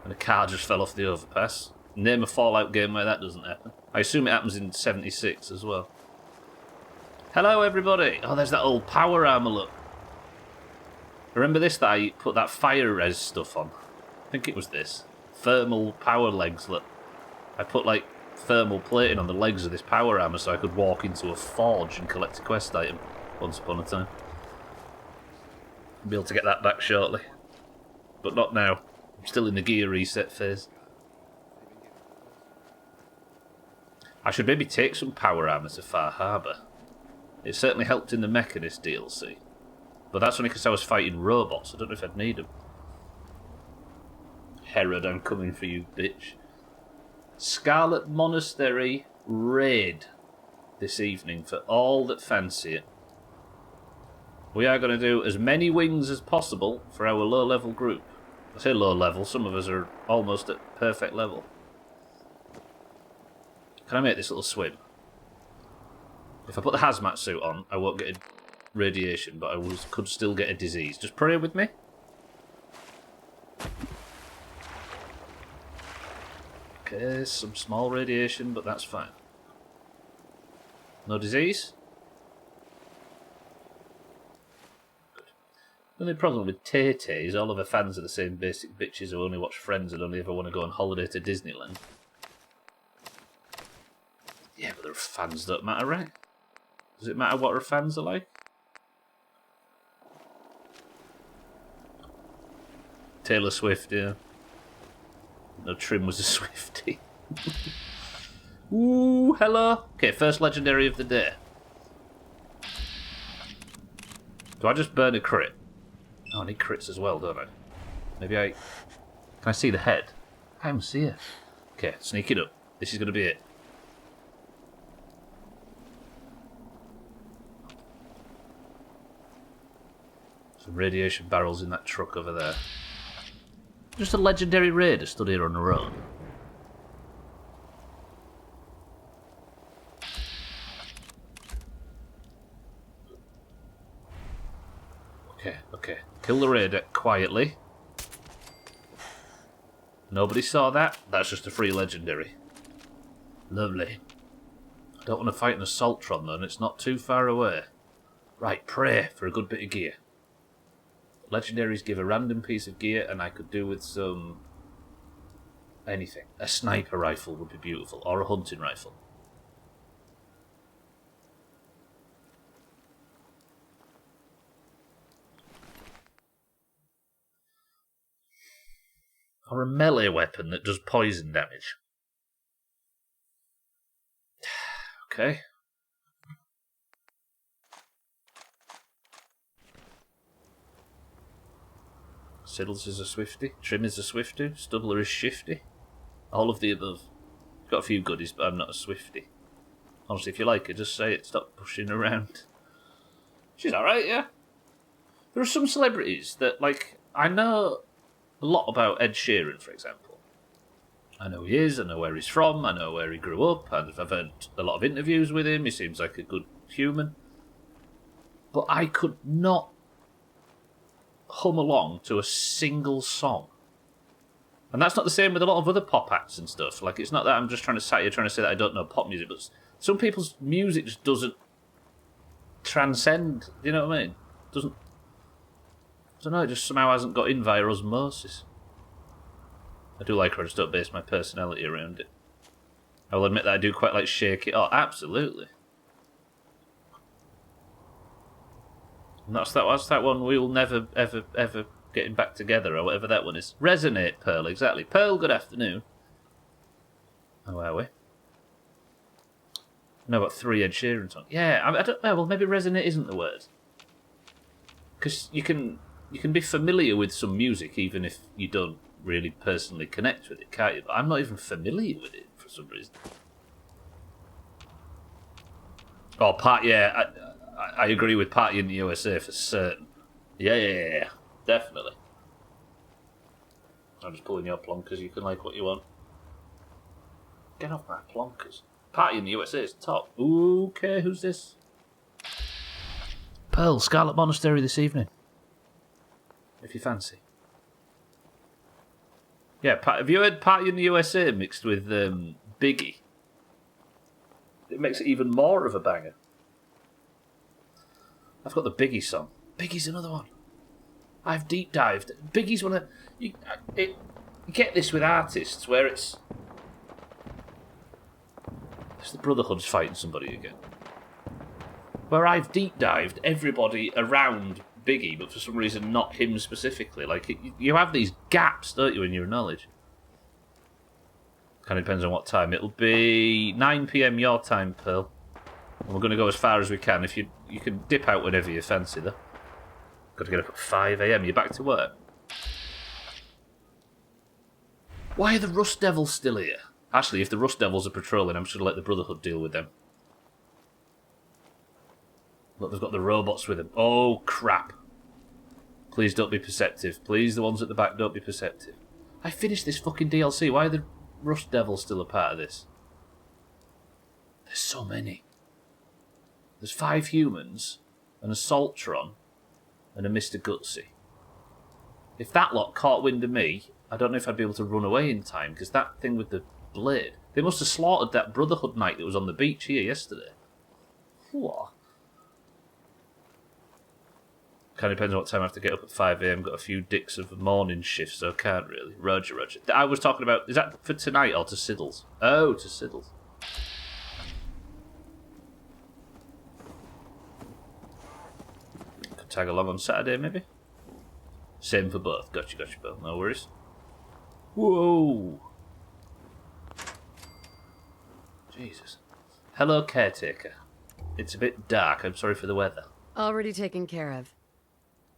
And a car just fell off the overpass. Name a Fallout game where that doesn't happen. I assume it happens in 76 as well. Hello, everybody. Oh, there's that old power armor, look. Remember this that I put that fire res stuff on? I think it was this. Thermal power legs, look. I put, like, thermal plating on the legs of this power armor so I could walk into a forge and collect a quest item once upon a time. I'll be able to get that back shortly. But not now. I'm still in the gear reset phase. I should maybe take some power armor to Far Harbour. It certainly helped in the Mechanist DLC. But that's only because I was fighting robots. I don't know if I'd need them. Herod, I'm coming for you, bitch. Scarlet Monastery raid this evening for all that fancy it. We are going to do as many wings as possible for our low-level group. I say low-level, some of us are almost at perfect level. Can I make this little swim? If I put the hazmat suit on, I won't get a radiation, but I could still get a disease. Just pray with me. Okay, some small radiation, but that's fine. No disease? Good. The only problem with Tay-Tay is all of her fans are the same basic bitches who only watch Friends and only ever want to go on holiday to Disneyland. Yeah, but their fans don't matter, right? Does it matter what her fans are like? Taylor Swift, yeah. No, Trim was a Swiftie. Ooh, hello. Okay, first legendary of the day. Do I just burn a crit? Oh, I need crits as well, don't I? Maybe I... Can I see the head? I can't even see it. Okay, sneak it up. This is going to be it. Some radiation barrels in that truck over there. Just a legendary raider stood here on her own. Okay. Kill the raider quietly. Nobody saw that. That's just a free legendary. Lovely. I don't want to fight an Assaultron though, and it's not too far away. Right, pray for a good bit of gear. Legendaries give a random piece of gear, and I could do with some... anything. A sniper rifle would be beautiful, or a hunting rifle. Or a melee weapon that does poison damage. Okay. Siddles is a Swiftie. Trim is a Swiftie. Stubbler is shifty. All of the above. Got a few goodies, but I'm not a Swiftie. Honestly, if you like her, just say it. Stop pushing around. She's alright, yeah. There are some celebrities that, like, I know a lot about Ed Sheeran, for example. I know who he is, I know where he's from, I know where he grew up, and I've heard a lot of interviews with him. He seems like a good human. But I could not hum along to a single song. And that's not the same with a lot of other pop acts and stuff. Like, it's not that I'm just trying to say that I don't know pop music, but some people's music just doesn't transcend, you know what I mean? Doesn't... I don't know, it just somehow hasn't got in via osmosis. I do like her, I just don't base my personality around it. I will admit that I do quite like Shake It Off. Absolutely. And that's that one, we will never, ever, ever getting back together, or whatever that one is. Resonate, Pearl, exactly. Pearl, good afternoon. How are we? I know about 3 Ed Sheeran songs. Yeah, I don't know, well, maybe resonate isn't the word. Because you can be familiar with some music even if you don't really personally connect with it, can't you? But I'm not even familiar with it for some reason. Oh, I agree with Party in the USA for certain. Yeah, definitely. I'm just pulling your plonkers, you can like what you want. Get off my plonkers. Party in the USA is top. Okay, who's this? Pearl, Scarlet Monastery this evening. If you fancy. Yeah, have you heard Party in the USA mixed with Biggie? It makes it even more of a banger. I've got the Biggie song. Biggie's another one. I've deep dived. Biggie's one of... You get this with artists where it's the Brotherhood's fighting somebody again. Where I've deep dived everybody around Biggie, but for some reason not him specifically. Like, you have these gaps, don't you, in your knowledge? Kind of depends on what time. It'll be 9 PM your time, Pearl. And we're going to go as far as we can. If you can dip out whenever you fancy, though. Got to get up at 5 AM. You're back to work. Why are the Rust Devils still here? Actually, if the Rust Devils are patrolling, I'm just going to let the Brotherhood deal with them. Look, they've got the robots with them. Oh, crap. Please don't be perceptive. Please, the ones at the back, don't be perceptive. I finished this fucking DLC. Why are the Rust Devils still a part of this? There's so many. There's 5 humans, an Assaultron, and a Mr. Gutsy. If that lot caught wind of me, I don't know if I'd be able to run away in time, because that thing with the blade. They must have slaughtered that Brotherhood knight that was on the beach here yesterday. What? Kind of depends on what time I have to get up at 5 a.m. Got a few dicks of morning shifts, so I can't really. Roger. I was talking about... Is that for tonight or to Siddles? Oh, to Siddles. Could tag along on Saturday, maybe? Same for both. Gotcha, Bill. No worries. Whoa! Jesus. Hello, caretaker. It's a bit dark. I'm sorry for the weather. Already taken care of.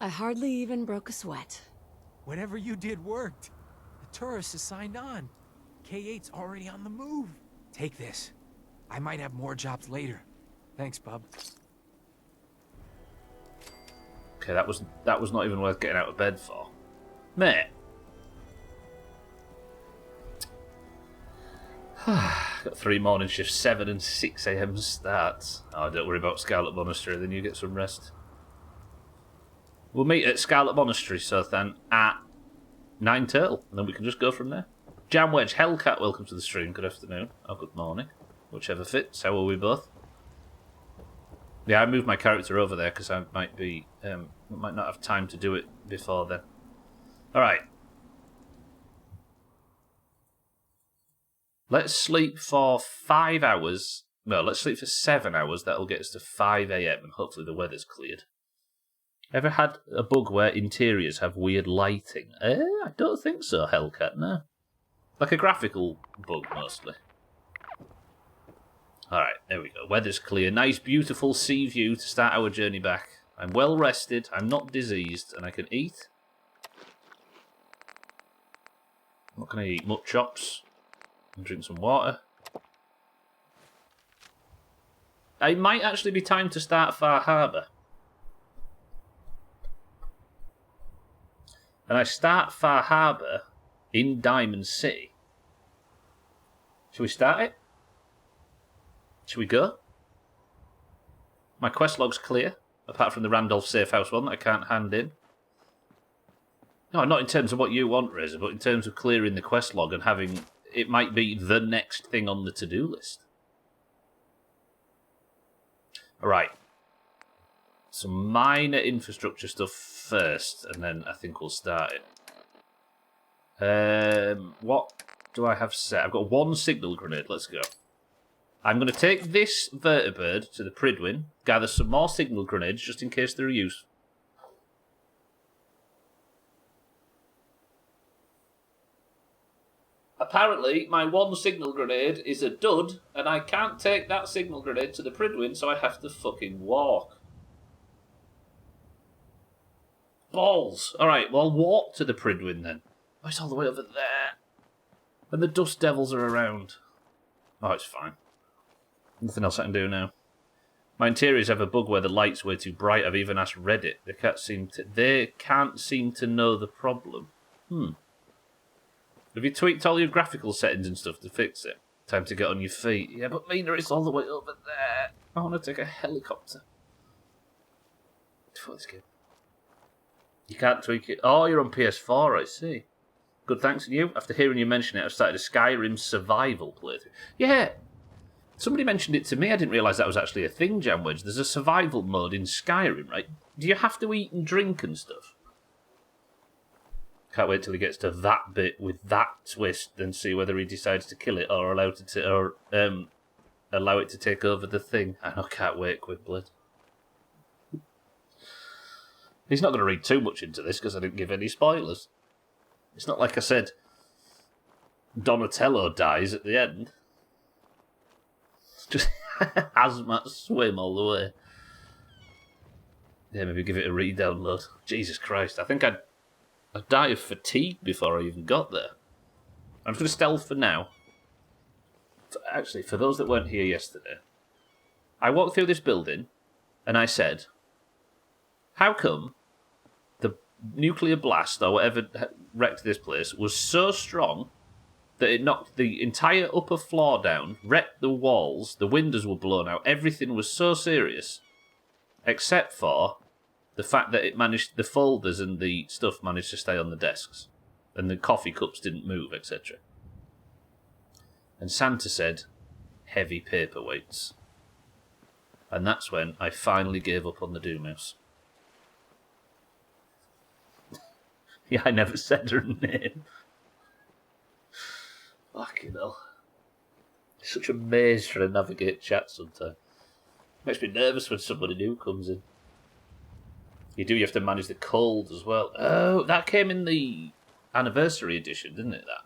I hardly even broke a sweat. Whatever you did worked. The tourist is signed on. K8's already on the move. Take this. I might have more jobs later. Thanks, bub. Okay, that was not even worth getting out of bed for. Mate. Got 3 morning shifts, 7 and 6 a.m. starts. Oh, don't worry about Scarlet Monastery, then you get some rest. We'll meet at Scarlet Monastery, Sothan, at 9 till, and then we can just go from there. Jam Wedge, Hellcat, welcome to the stream. Good afternoon. Oh, good morning. Whichever fits. How are we both? Yeah, I moved my character over there because I might be, might not have time to do it before then. All right. Let's sleep for 5 hours. No, let's sleep for 7 hours. That'll get us to 5 a.m. and hopefully the weather's cleared. Ever had a bug where interiors have weird lighting? I don't think so, Hellcat, no. Like a graphical bug, mostly. Alright, there we go. Weather's clear. Nice, beautiful sea view to start our journey back. I'm well rested, I'm not diseased, and I can eat. What can I eat? Mutt chops. And drink some water. It might actually be time to start Far Harbour. And I start Far Harbour in Diamond City. Shall we start it? Shall we go? My quest log's clear, apart from the Randolph Safe House one that I can't hand in. No, not in terms of what you want, Razor, but in terms of clearing the quest log and having... It might be the next thing on the to-do list. Alright. Some minor infrastructure stuff first, and then I think we'll start it. What do I have set? I've got 1 signal grenade. Let's go. I'm going to take this vertibird to the Pridwin, gather some more signal grenades just in case they're used. Apparently, my 1 signal grenade is a dud, and I can't take that signal grenade to the Pridwin, so I have to fucking walk. Balls. Alright, well, I'll walk to the Pridwin then. Oh, it's all the way over there. And the Dust Devils are around. Oh, it's fine. Nothing else I can do now. My interiors have a bug where the light's way too bright. I've even asked Reddit. They can't seem to know the problem. Have you tweaked all your graphical settings and stuff to fix it? Time to get on your feet. Yeah, but Mina, it's all the way over there. I want to take a helicopter. Fuck this game. You can't tweak it. Oh, you're on PS4, I see. Good, thanks. And you? After hearing you mention it, I've started a Skyrim survival playthrough. Yeah! Somebody mentioned it to me. I didn't realise that was actually a thing, Jamwedge. There's a survival mode in Skyrim, right? Do you have to eat and drink and stuff? Can't wait till he gets to that bit with that twist and see whether he decides to kill it or allow it to take over the thing. I can't wait, Quickblade. He's not going to read too much into this because I didn't give any spoilers. It's not like I said Donatello dies at the end. It's just hazmat swim all the way. Yeah, maybe give it a re-download. Jesus Christ, I think I'd die of fatigue before I even got there. I'm just going to stealth for now. Actually, for those that weren't here yesterday, I walked through this building and I said, how come the nuclear blast or whatever wrecked this place was so strong that it knocked the entire upper floor down, wrecked the walls, the windows were blown out, everything was so serious, except for the fact that the folders and the stuff managed to stay on the desks, and the coffee cups didn't move, etc. And Santa said, heavy paperweights. And that's when I finally gave up on the Doomhaus. Yeah, I never said her name. Fucking hell. It's such a maze trying to navigate chat sometimes. Makes me nervous when somebody new comes in. You have to manage the cold as well. Oh, that came in the anniversary edition, didn't it, that?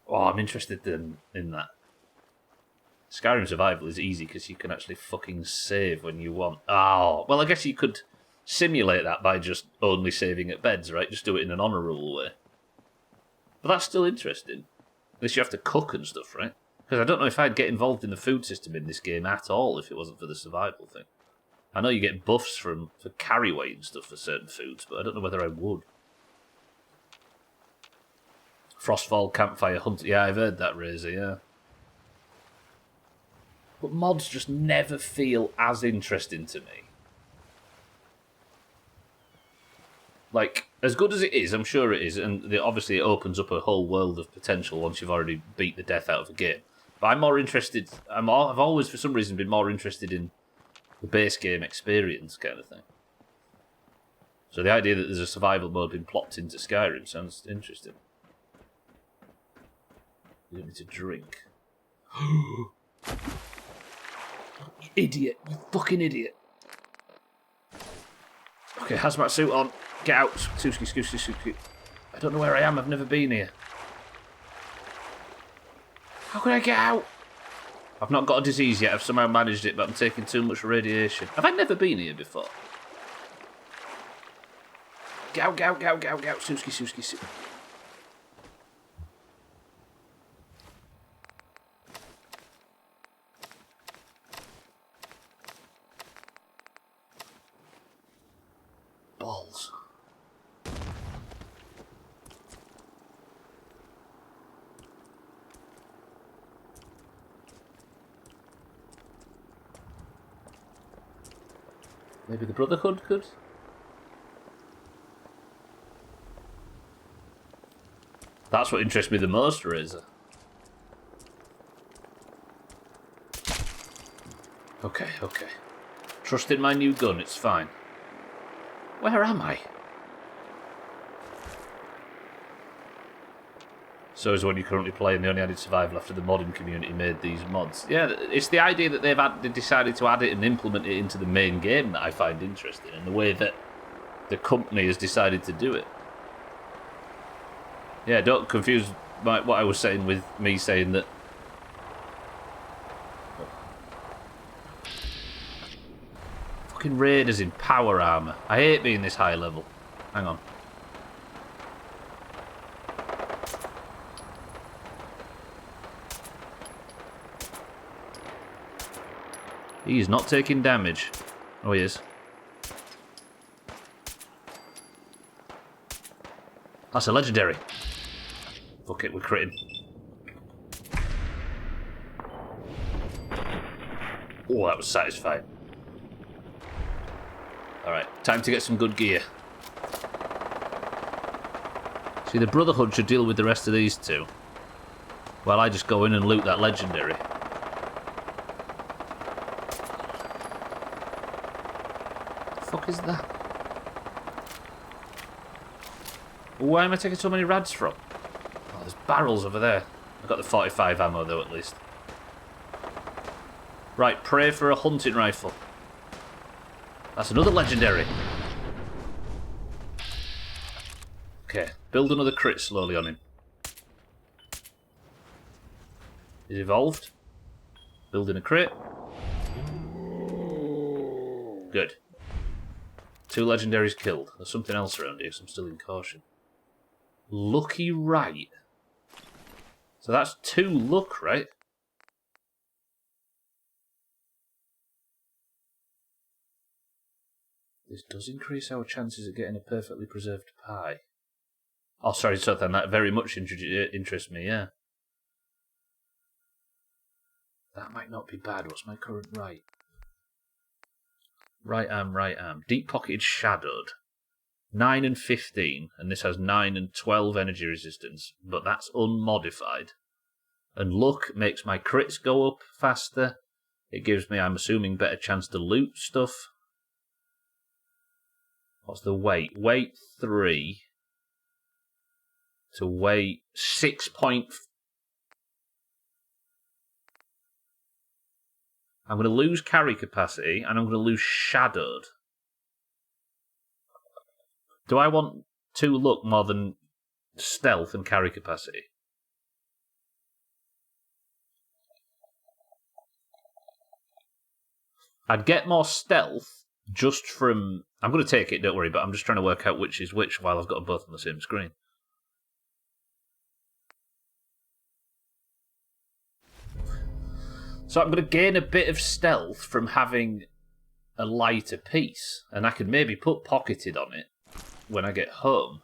Oh, I'm interested in that. Skyrim Survival is easy because you can actually fucking save when you want. Oh, well, I guess you could simulate that by just only saving at beds, right? Just do it in an honourable way. But that's still interesting. Unless you have to cook and stuff, right? Because I don't know if I'd get involved in the food system in this game at all if it wasn't for the survival thing. I know you get buffs for carry weight and stuff for certain foods, but I don't know whether I would. Frostfall, Campfire, Hunt. Yeah, I've heard that, Razor, yeah. But mods just never feel as interesting to me. Like, as good as it is, I'm sure it is, and obviously it opens up a whole world of potential once you've already beat the death out of a game. But I'm more interested... I've always, for some reason, been more interested in the base game experience kind of thing. So the idea that there's a survival mode being plopped into Skyrim sounds interesting. You don't need to drink. You idiot. You fucking idiot. Okay, hazmat suit on. Get out. Suski. I don't know where I am. I've never been here. How can I get out? I've not got a disease yet. I've somehow managed it, but I'm taking too much radiation. Have I never been here before? Get out. Suski. Balls. Maybe the Brotherhood could? That's what interests me the most, Razor. Okay. Trust in my new gun, it's fine. Where am I? So is the one you're currently playing, the only added survival after the modding community made these mods. Yeah, it's the idea that they decided to add it and implement it into the main game that I find interesting, and the way that the company has decided to do it. Yeah, don't confuse what I was saying with me saying that... Fucking raiders in power armour. I hate being this high level. Hang on. He's not taking damage. Oh, he is. That's a legendary. Fuck it, we're critting. Oh, that was satisfying. Alright, time to get some good gear. See, the Brotherhood should deal with the rest of these two. While I just go in and loot that legendary. Fuck is that? Why am I taking so many rads from? Oh, there's barrels over there. I've got the 45 ammo though, at least. Right, pray for a hunting rifle. That's another legendary. Okay, build another crit slowly on him. He's evolved. Building a crit. Good. 2 legendaries killed. There's something else around here, so I'm still in caution. Lucky right. So that's 2 luck, right? This does increase our chances of getting a perfectly preserved pie. Oh, sorry, Sothan, that very much interests me, yeah. That might not be bad. What's my current right? Right arm. Deep-pocketed shadowed. 9 and 15, and this has 9 and 12 energy resistance, but that's unmodified. And luck makes my crits go up faster. It gives me, I'm assuming, better chance to loot stuff. What's the weight? Weight 3 to weight 6. I'm going to lose carry capacity and I'm going to lose shadowed. Do I want 2 luck more than stealth and carry capacity? I'd get more stealth just from... I'm going to take it, don't worry, but I'm just trying to work out which is which while I've got them both on the same screen. So I'm going to gain a bit of stealth from having a lighter piece, and I could maybe put pocketed on it when I get home.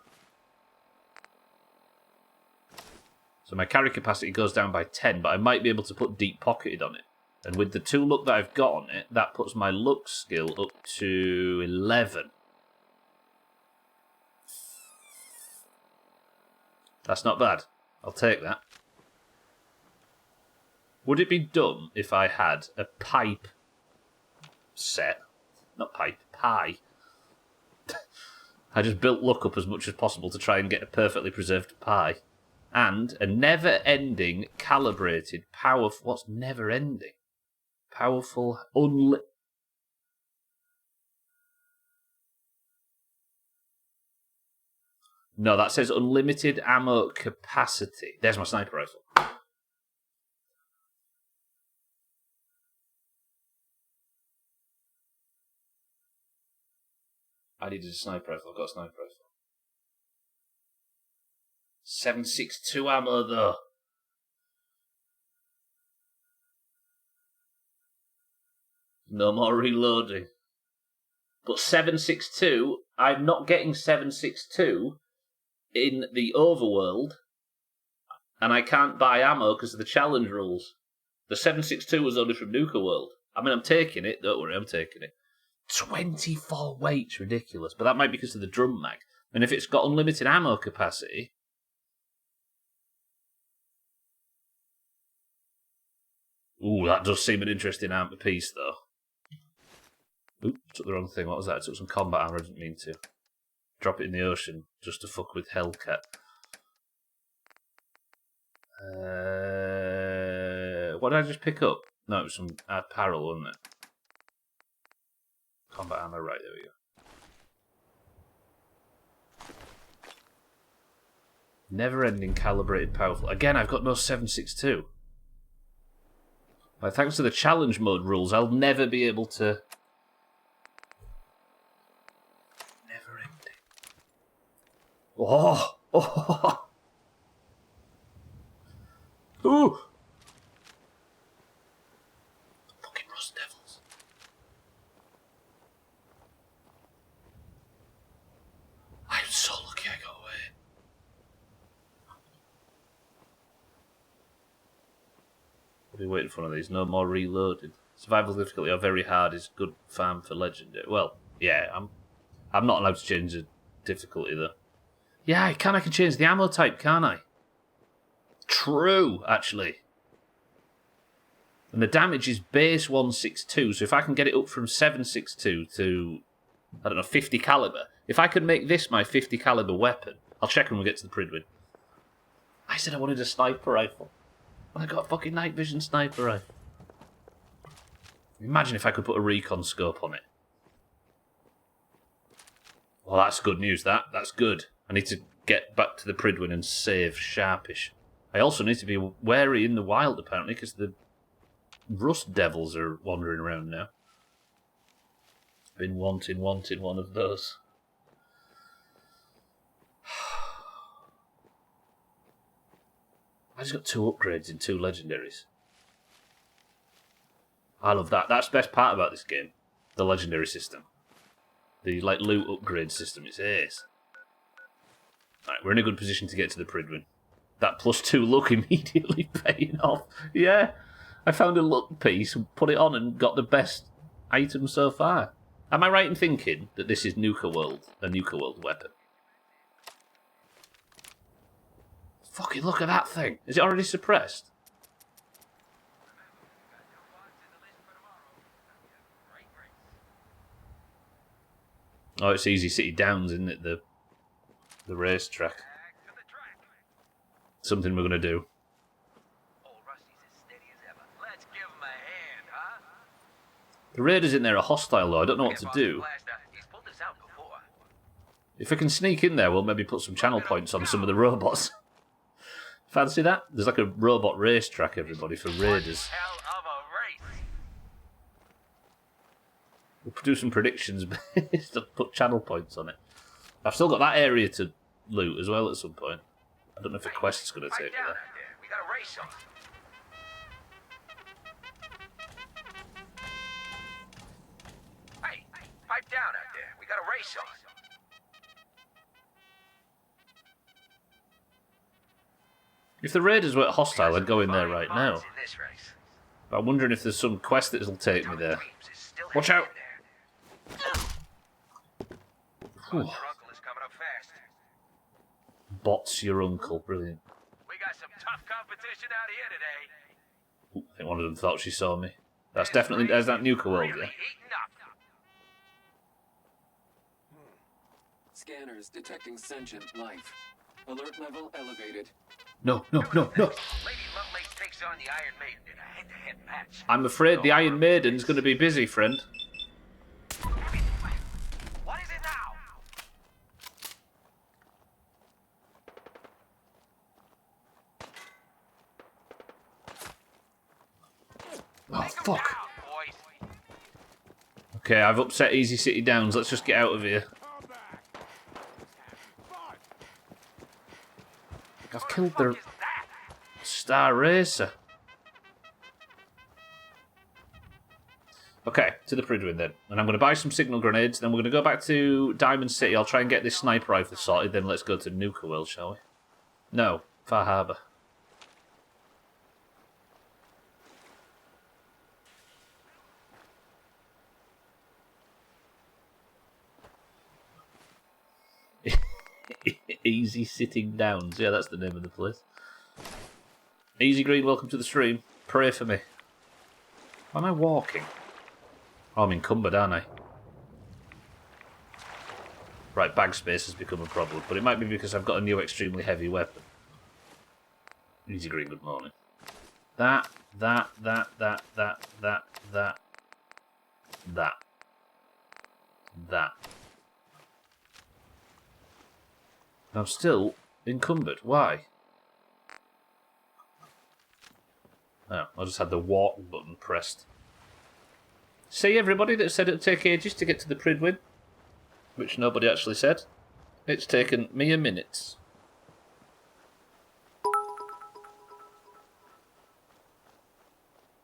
So my carry capacity goes down by 10, but I might be able to put deep pocketed on it. And with the 2 luck that I've got on it, that puts my luck skill up to 11. That's not bad. I'll take that. Would it be dumb if I had a pipe set? Not pipe, pie. I just built luck up as much as possible to try and get a perfectly preserved pie. And a never-ending, calibrated, powerful... What's never-ending? Powerful, No, that says unlimited ammo capacity. There's my sniper rifle. I needed a sniper rifle. I've got a sniper rifle. 7.62 ammo, though. No more reloading. But 7.62, I'm not getting 7.62 in the overworld, and I can't buy ammo because of the challenge rules. The 7.62 was only from Nuka World. I mean, I'm taking it. Don't worry, I'm taking it. 24 weight's ridiculous, but that might be because of the drum mag. And if it's got unlimited ammo capacity... Ooh, that does seem an interesting ammo piece, though. Oop, took the wrong thing. What was that? I took some combat armor. I didn't mean to. Drop it in the ocean just to fuck with Hellcat. What did I just pick up? No, it was some apparel, wasn't it? Combat armor, right, there we go. Never-ending, calibrated, powerful. Again, I've got no 7.62. Like, thanks to the challenge mode rules, I'll never be able to... Never-ending. Oh! Oh! Ooh! Fucking Rust Devils. I'm so lucky I got away. What are we waiting for one of these? No more reloading. Survival difficulty or very hard is good farm for legendary. Well, yeah, I'm not allowed to change the difficulty though. Yeah, I can change the ammo type, can't I? True, actually. And the damage is base 162, so if I can get it up from 762 to, I don't know, 50 caliber. If I could make this my 50 caliber weapon, I'll check when we get to the Pridwin. I said I wanted a sniper rifle. I got a fucking night vision sniper rifle. Imagine if I could put a recon scope on it. Well, that's good news, that. That's good. I need to get back to the Pridwin and save sharpish. I also need to be wary in the wild, apparently, because the Rust Devils are wandering around now. Been wanting one of those. I just got 2 upgrades in 2 legendaries. I love that. That's the best part about this game. The legendary system. The loot upgrade system. It's ace. Right, we're in a good position to get to the Pridwin. That +2 luck immediately paying off. Yeah, I found a luck piece, put it on, and got the best item so far. Am I right in thinking that this is Nuka World, a Nuka World weapon? Fucking look at that thing. Is it already suppressed? Oh, it's Easy City Downs, isn't it? The racetrack. Something we're going to do. The raiders in there are hostile, though. I don't know what to do. If I can sneak in there, we'll maybe put some channel points on some of the robots. Fancy that? There's like a robot racetrack, everybody, for raiders. We'll do some predictions based on put channel points on it. I've still got that area to loot as well at some point. I don't know if a quest's going to take me there. We got a race on. Hey, pipe down out there. We got a race on. If the raiders weren't hostile, I'd go in there right now. But I'm wondering if there's some quest that'll take me there. Watch out! Bots your uncle, brilliant. We got some tough competition out here today. Ooh, I think one of them thought she saw me. That's definitely, there's that Nuka World, yeah? Scanners detecting sentient life. Alert level elevated. No. Lady Lovelace takes on the Iron Maiden in a head-to-head match. I'm afraid the Iron Maiden's going to be busy, friend. What is it now? Oh, fuck. Okay, I've upset Easy City Downs. Let's just get out of here. I've killed the Star Racer. Okay, to the Pridwin then. And I'm going to buy some signal grenades, then we're going to go back to Diamond City. I'll try and get this sniper rifle sorted, then let's go to Nuka World, shall we? No, Far Harbour. Easy Sitting Downs. Yeah, that's the name of the place. Easy Green, welcome to the stream. Pray for me. Why am I walking? Oh, I'm encumbered, aren't I? Right, bag space has become a problem, but it might be because I've got a new extremely heavy weapon. Easy Green, good morning. That. I'm still encumbered. Why? Oh, I just had the walk button pressed. See everybody that said it'd take ages to get to the Pridwin? Which nobody actually said. It's taken mere minutes.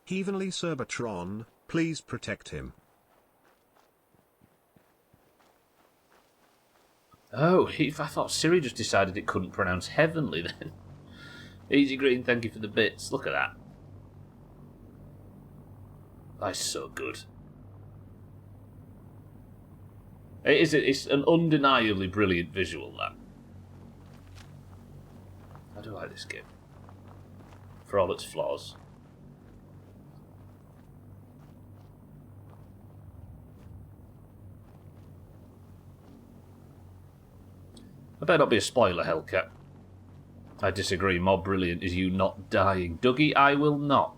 Heavenly Cerbatron, please protect him. Oh, I thought Siri just decided it couldn't pronounce heavenly then. Easy Green, thank you for the bits. Look at that. That's so good. It's an undeniably brilliant visual, that. I do like this game. For all its flaws. I better not be a spoiler, Hellcat. I disagree. More brilliant is you not dying. Dougie, I will not.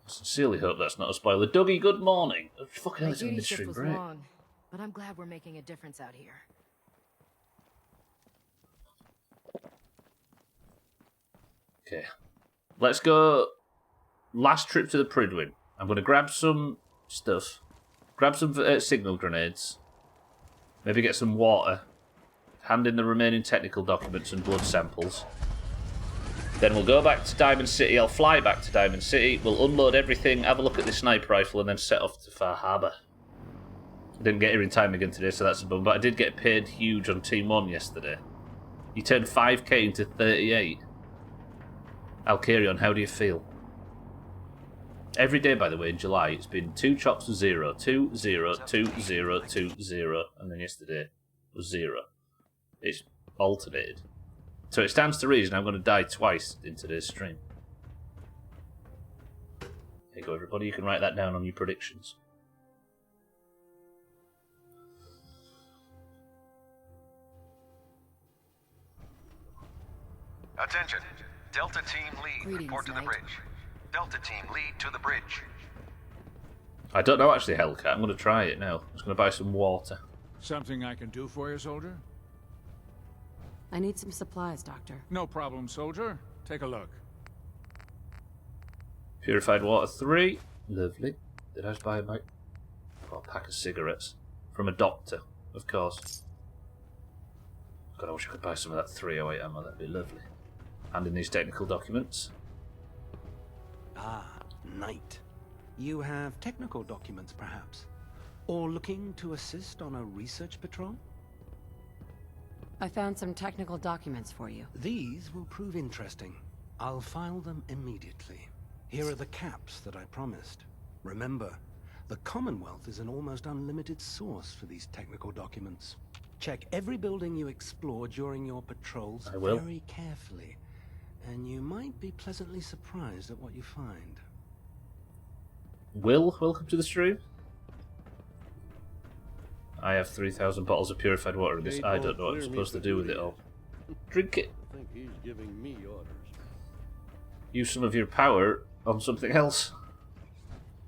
I sincerely hope that's not a spoiler. Dougie, good morning. Fucking hell, it's a midstream break. Long, but I'm glad we're making a difference out here. Okay. Let's go. Last trip to the Pridwin. I'm going to grab some stuff. Grab some signal grenades. Maybe get some water. Hand in the remaining technical documents and blood samples. Then we'll go back to Diamond City. I'll fly back to Diamond City. We'll unload everything, have a look at the sniper rifle, and then set off to Far Harbour. I didn't get here in time again today, so that's a bum. But I did get paid huge on Team 1 yesterday. You turned 5k into 38. Alcarion, how do you feel? Every day, by the way, in July, it's been 2 chops of 0, 2, 0, 2, 0, 2, 0, and then yesterday was 0. It's alternated. So it stands to reason I'm going to die twice in today's stream. you go, everybody. You can write that down on your predictions. Attention. Delta Team lead. Greetings, Report to the Knight. bridge. Delta Team lead to the bridge. I don't know, actually, Hellcat. I'm going to try it now. I'm just going to buy some water. Something I can do for you, soldier? I need some supplies, Doctor. No problem, soldier. Take a look. Purified water 3. Lovely. Did I just buy a pack of cigarettes? From a doctor, of course. God, I wish I could buy some of that 308 ammo. That'd be lovely. And in these technical documents. Ah, Knight. You have technical documents, perhaps? Or looking to assist on a research patrol? I found some technical documents for you. These will prove interesting. I'll file them immediately. Here are the caps that I promised. Remember, the Commonwealth is an almost unlimited source for these technical documents. Check every building you explore during your patrols very carefully, and you might be pleasantly surprised at what you find. Will, welcome to the stream. I have 3,000 bottles of purified water in this. I don't know what I'm supposed to do with it all. Drink it. I think he's giving me orders. Use some of your power on something else.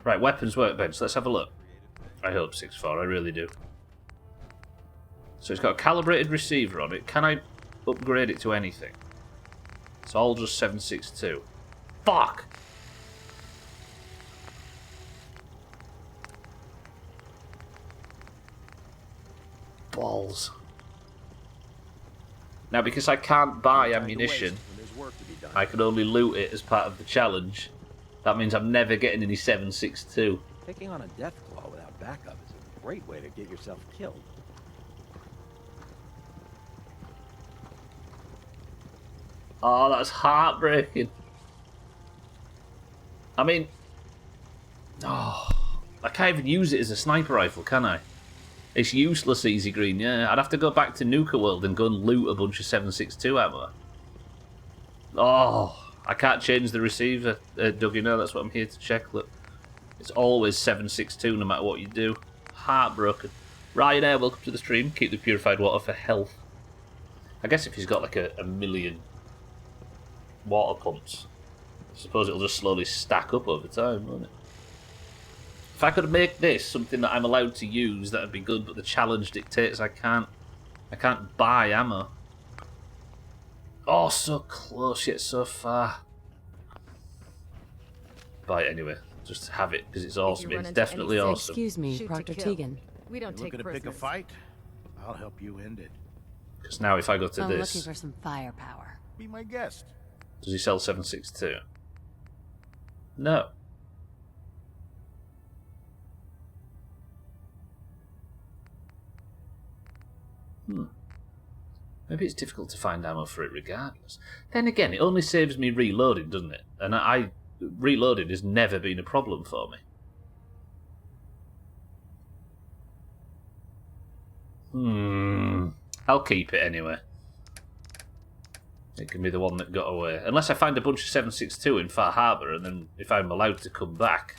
Right, weapons workbench. Let's have a look. I hope 6.4. I really do. So it's got a calibrated receiver on it. Can I upgrade it to anything? It's all just 7.62. Fuck! Balls. Now, because I can't buy ammunition, I can only loot it as part of the challenge. That means I'm never getting any 7.62. Taking on a death claw without backup is a great way to get yourself killed. Oh, that's heartbreaking. I mean, I can't even use it as a sniper rifle, can I? It's useless, Easy Green, yeah. I'd have to go back to Nuka World and go and loot a bunch of 7.62 ammo. Oh, I can't change the receiver, Doug, you know, that's what I'm here to check. Look, it's always 7.62 no matter what you do. Heartbroken. Ryanair, welcome to the stream. Keep the purified water for health. I guess if he's got like a million water pumps, I suppose it'll just slowly stack up over time, won't it? If I could make this something that I'm allowed to use, that'd be good, but the challenge dictates I can't buy ammo. Oh, so close yet so far. Buy it anyway. Just have it, because it's awesome. It's definitely awesome. Excuse me, Proctor Tegan. We don't take prisoners. Pick a fight? I'll help you end it. Because now if I go to I'm this... looking for some firepower. Be my guest. Does he sell 7.62? No. Maybe it's difficult to find ammo for it regardless. Then again, it only saves me reloading, doesn't it? And reloading has never been a problem for me. I'll keep it anyway. It can be the one that got away. Unless I find a bunch of 7.62 in Far Harbour, and then if I'm allowed to come back,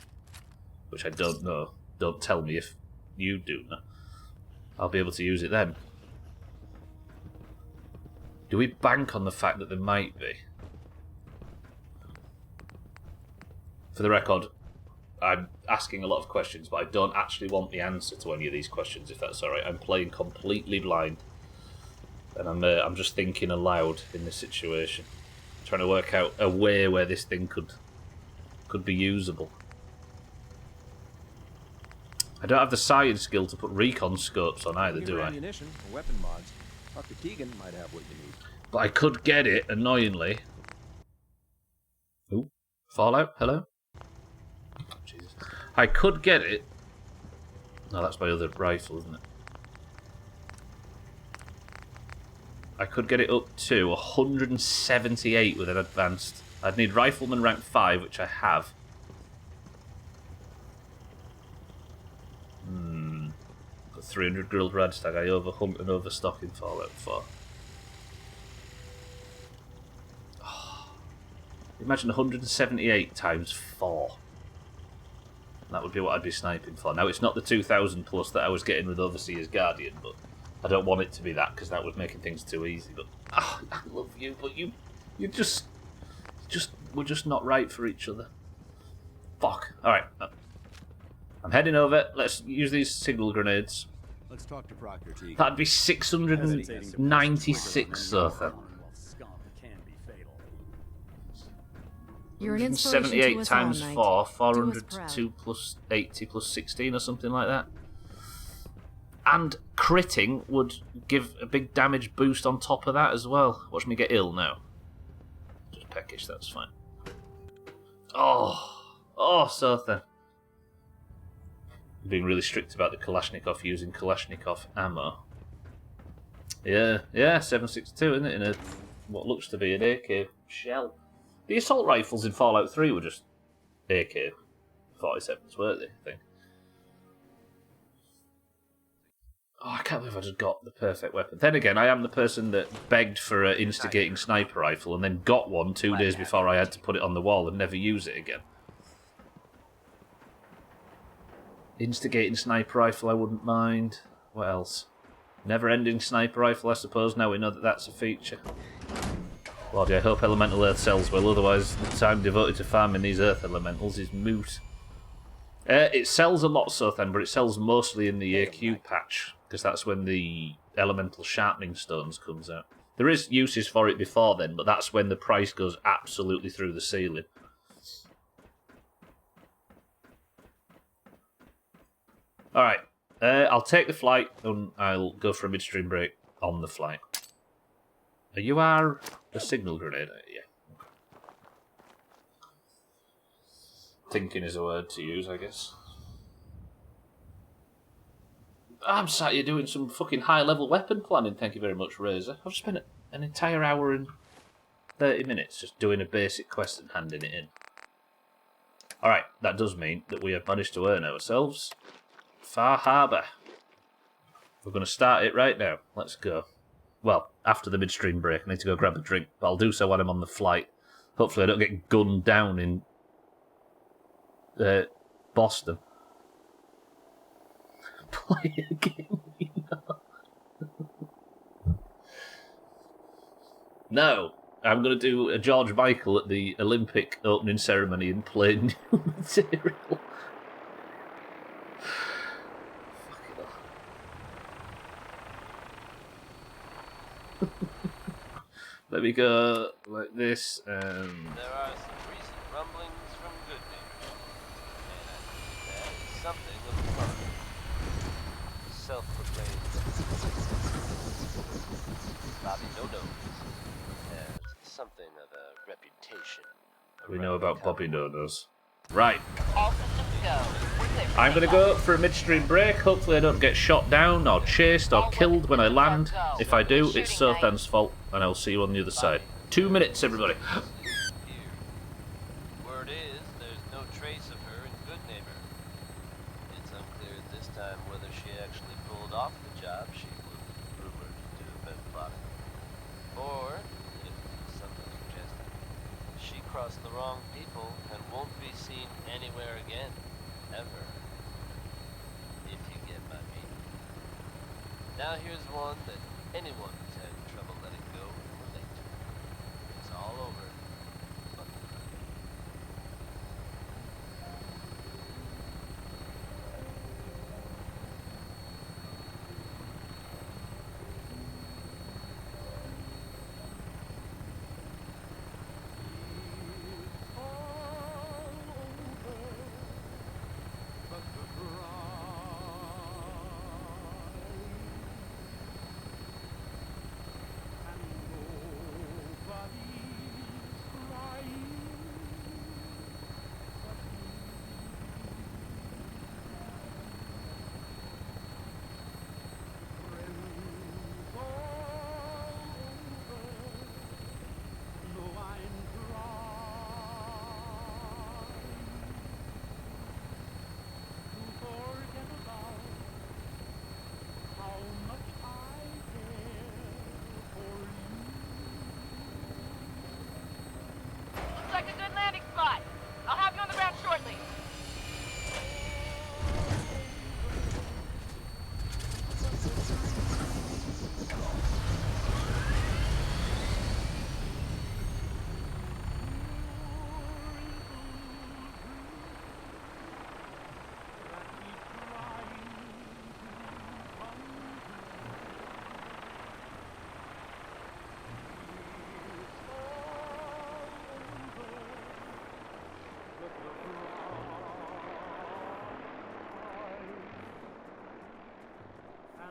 which I don't know, don't tell me if you do know, I'll be able to use it then. Do we bank on the fact that there might be? For the record, I'm asking a lot of questions, but I don't actually want the answer to any of these questions, if that's alright. I'm playing completely blind. And I'm just thinking aloud in this situation. Trying to work out a way where this thing could be usable. I don't have the science skill to put recon scopes on either, do I? Ammunition or weapon mods. Dr. Tegan might have what you need. But I could get it, annoyingly. Ooh, Fallout, hello? Jesus. I could get it. No, that's my other rifle, isn't it? I could get it up to 178 with an advanced. I'd need Rifleman rank 5, which I have. Got 300 grilled radstag. I overhunt and overstock in Fallout 4. Oh, imagine 178 times 4. That would be what I'd be sniping for. Now, it's not the 2,000 plus that I was getting with Overseer's Guardian, but I don't want it to be that because that was making things too easy. But I love you, but you just we're just not right for each other. Fuck. All right, I'm heading over. Let's use these signal grenades. Let's talk to Proctor T. That'd be 696 so then. You're an inspiration 78 to us times all, 4, Knight. 402 plus 80 plus 16 or something like that. And critting would give a big damage boost on top of that as well. Watch me get ill now. Just peckish, that's fine. Oh, so then. Being really strict about the Kalashnikov using Kalashnikov ammo. Yeah, 7.62, isn't it? In a what looks to be an AK shell. The assault rifles in Fallout 3 were just AK-47s, weren't they, I think? Oh, I can't believe I just got the perfect weapon. Then again, I am the person that begged for an instigating sniper rifle and then got one 2 days before I had to put it on the wall and never use it again. Instigating sniper rifle, I wouldn't mind. What else? Never-ending sniper rifle, I suppose. Now we know that that's a feature. Lordy, I hope Elemental Earth sells well, otherwise the time devoted to farming these Earth Elementals is moot. It sells a lot, so then, but it sells mostly in the AQ patch, because that's when the Elemental Sharpening Stones comes out. There is uses for it before then, but that's when the price goes absolutely through the ceiling. Alright, I'll take the flight, and I'll go for a midstream break on the flight. You are a signal grenade, yeah. Thinking is a word to use, I guess. I'm sat here doing some fucking high-level weapon planning, thank you very much, Razor. I've spent an entire hour and 30 minutes just doing a basic quest and handing it in. Alright, that does mean that we have managed to earn ourselves Far Harbour. We're going to start it right now. Let's go. Well, after the midstream break, I need to go grab a drink, but I'll do so when I'm on the flight. Hopefully I don't get gunned down in Boston. Play a game, you know. No, I'm going to do a George Michael at the Olympic opening ceremony and play new material. Let me go like this. There are some recent rumblings from good neighbors, and I think that is something of a fun. Self-proclaimed Bobby No-Nos has something of a reputation. We know about Bobby No-Nos. Right. All systems go. We're clear for I'm going to go for a midstream break. Hopefully I don't get shot down or chased or killed when I land. If I do, it's Sothan's fault, and I'll see you on the other side. 2 minutes, everybody. Word is, there's no trace of her in Good Neighbor. It's unclear at this time whether she actually pulled off the job she was rumored to have been plotting. Or, if something suggested, she crossed the wrong people and won't be seen anywhere again. Ever. If you get my meaning. Now here's one that anyone who's had trouble letting go can relate to. It's all over. But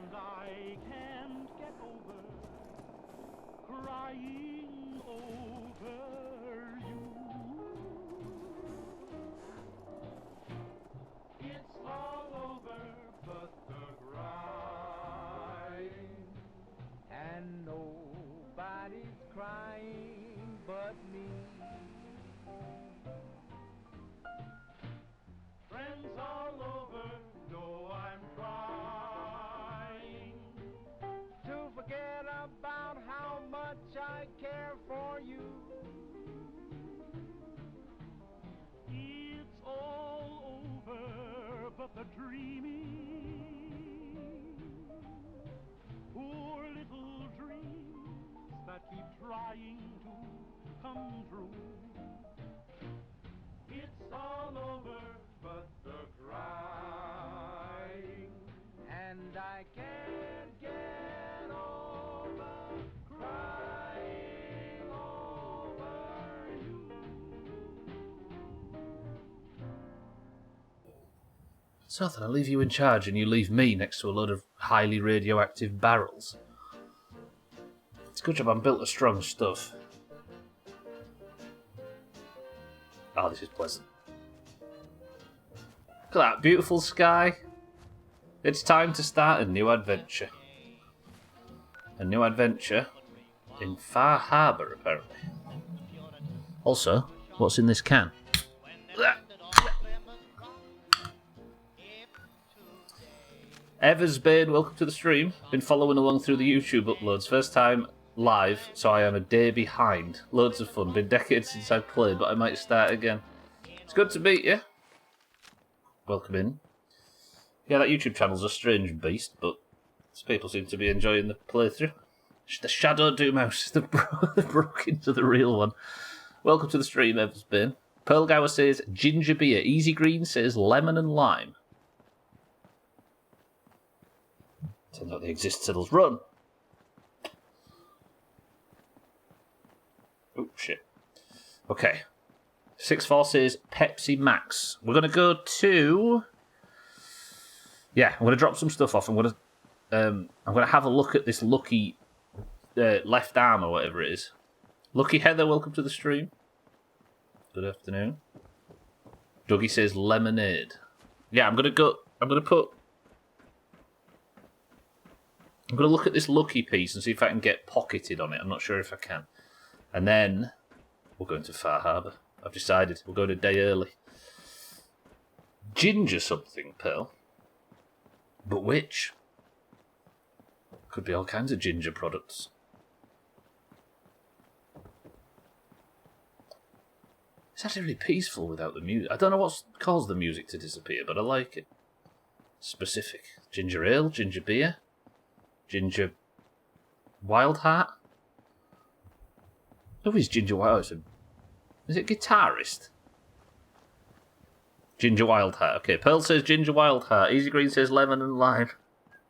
And I can't get over crying over you. It's all over but the crying, and nobody's crying but me. Friends all over know I'm trying to forget about how much I care for you. It's all over but the dreaming, poor little dreams that keep trying to come true. It's all over but the crying, and I can't get over crying over you. So then I leave you in charge and you leave me next to a load of highly radioactive barrels. It's a good job I'm built of strong stuff. Oh, this is pleasant. Look at that beautiful sky. It's time to start a new adventure. A new adventure in Far Harbour, apparently. Also, what's in this can? Eversbane, welcome to the stream. Been following along through the YouTube uploads. First time live, so I am a day behind. Loads of fun. Been decades since I've played, but I might start again. It's good to meet you. Welcome in. Yeah, that YouTube channel's a strange beast, but people seem to be enjoying the playthrough. The Shadow Doomhaus. They've broke into the real one. Welcome to the stream, Eversbane. Pearlgower says ginger beer. Easy Green says lemon and lime. Turns out they exist, Siddles. Run! Oh, shit. Okay. 6-4 says Pepsi Max. We're going to go to... Yeah, I'm going to drop some stuff off. I'm going to have a look at this Lucky left arm or whatever it is. Lucky Heather, welcome to the stream. Good afternoon. Dougie says lemonade. Yeah, I'm going to look at this Lucky piece and see if I can get pocketed on it. I'm not sure if I can. And then we're going to Far Harbour. I've decided we're going a day early. Ginger something, Pearl. But which? Could be all kinds of ginger products. It's actually really peaceful without the music. I don't know what's caused the music to disappear, but I like it. Specific. Ginger ale, ginger beer. Ginger Wild Heart? Who is Ginger Wild Heart? Is it guitarist? Ginger Wild Heart. Okay, Pearl says Ginger Wild Heart. Easy Green says lemon and lime.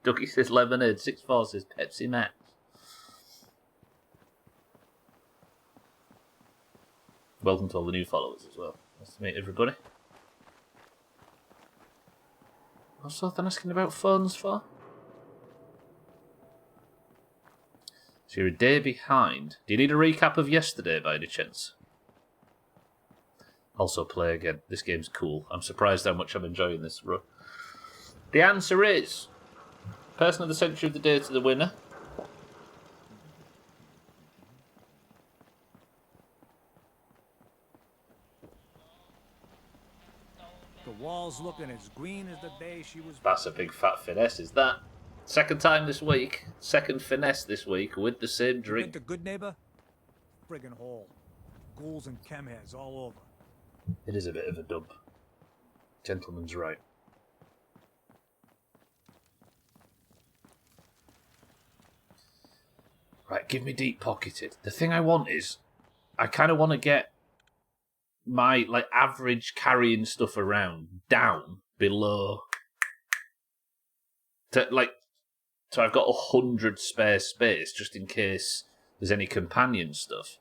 Ducky says lemonade. 6-4 says Pepsi Max. Welcome to all the new followers as well. Nice to meet everybody. What's Southern asking about phones for? So you're a day behind. Do you need a recap of yesterday by any chance? Also play again. This game's cool. I'm surprised how much I'm enjoying this run. The answer is... Person of the Century of the Day to the winner. The wall's looking as green as the day she was... That's a big fat finesse, is that? Second time this week. Second finesse this week with the same drink. The good neighbor? Friggin' hole. Ghouls and chemheads all over. It is a bit of a dump. Gentleman's right. Right, give me deep pocketed. The thing I want is, I kind of want to get my average carrying stuff around down below. So I've got 100 spare space just in case there's any companion stuff.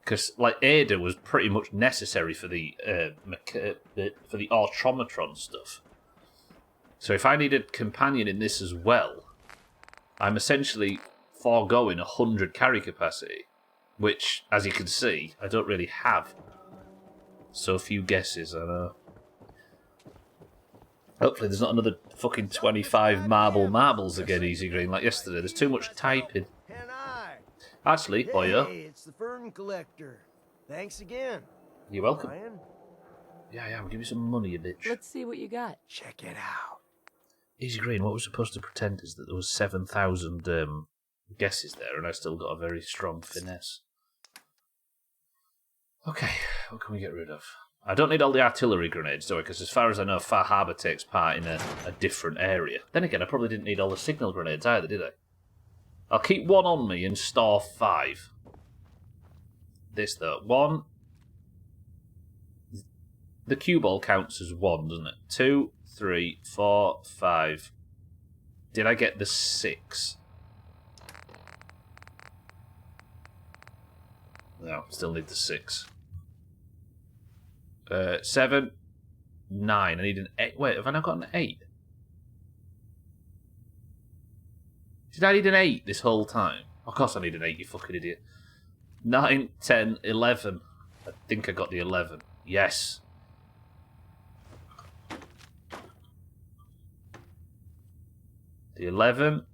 Because Ada was pretty much necessary for the Artromatron stuff. So if I need a companion in this as well, I'm essentially foregoing 100 carry capacity, which, as you can see, I don't really have. So few guesses, I know. Hopefully there's not another fucking 25 marbles again, Easy Green, like yesterday. There's too much typing. Actually, boyo. Hey, it's the Fern Collector. Thanks again. You're welcome. Ryan? Yeah, I'll give you some money, you bitch. Let's see what you got. Check it out. Easy Green, what we're supposed to pretend is that there was 7,000 guesses there, and I still got a very strong finesse. Okay, what can we get rid of? I don't need all the artillery grenades, do I? Because as far as I know, Far Harbour takes part in a different area. Then again, I probably didn't need all the signal grenades either, did I? I'll keep one on me and store 5. This, though. 1. The cue ball counts as 1, doesn't it? 2, 3, 4, 5. Did I get the 6? No, still need the 6. 7, 9. I need an 8. Wait, have I now got an 8? Did I need an 8 this whole time? Of course I need an 8, you fucking idiot. 9, 10, 11. I think I got the 11. Yes. The 11,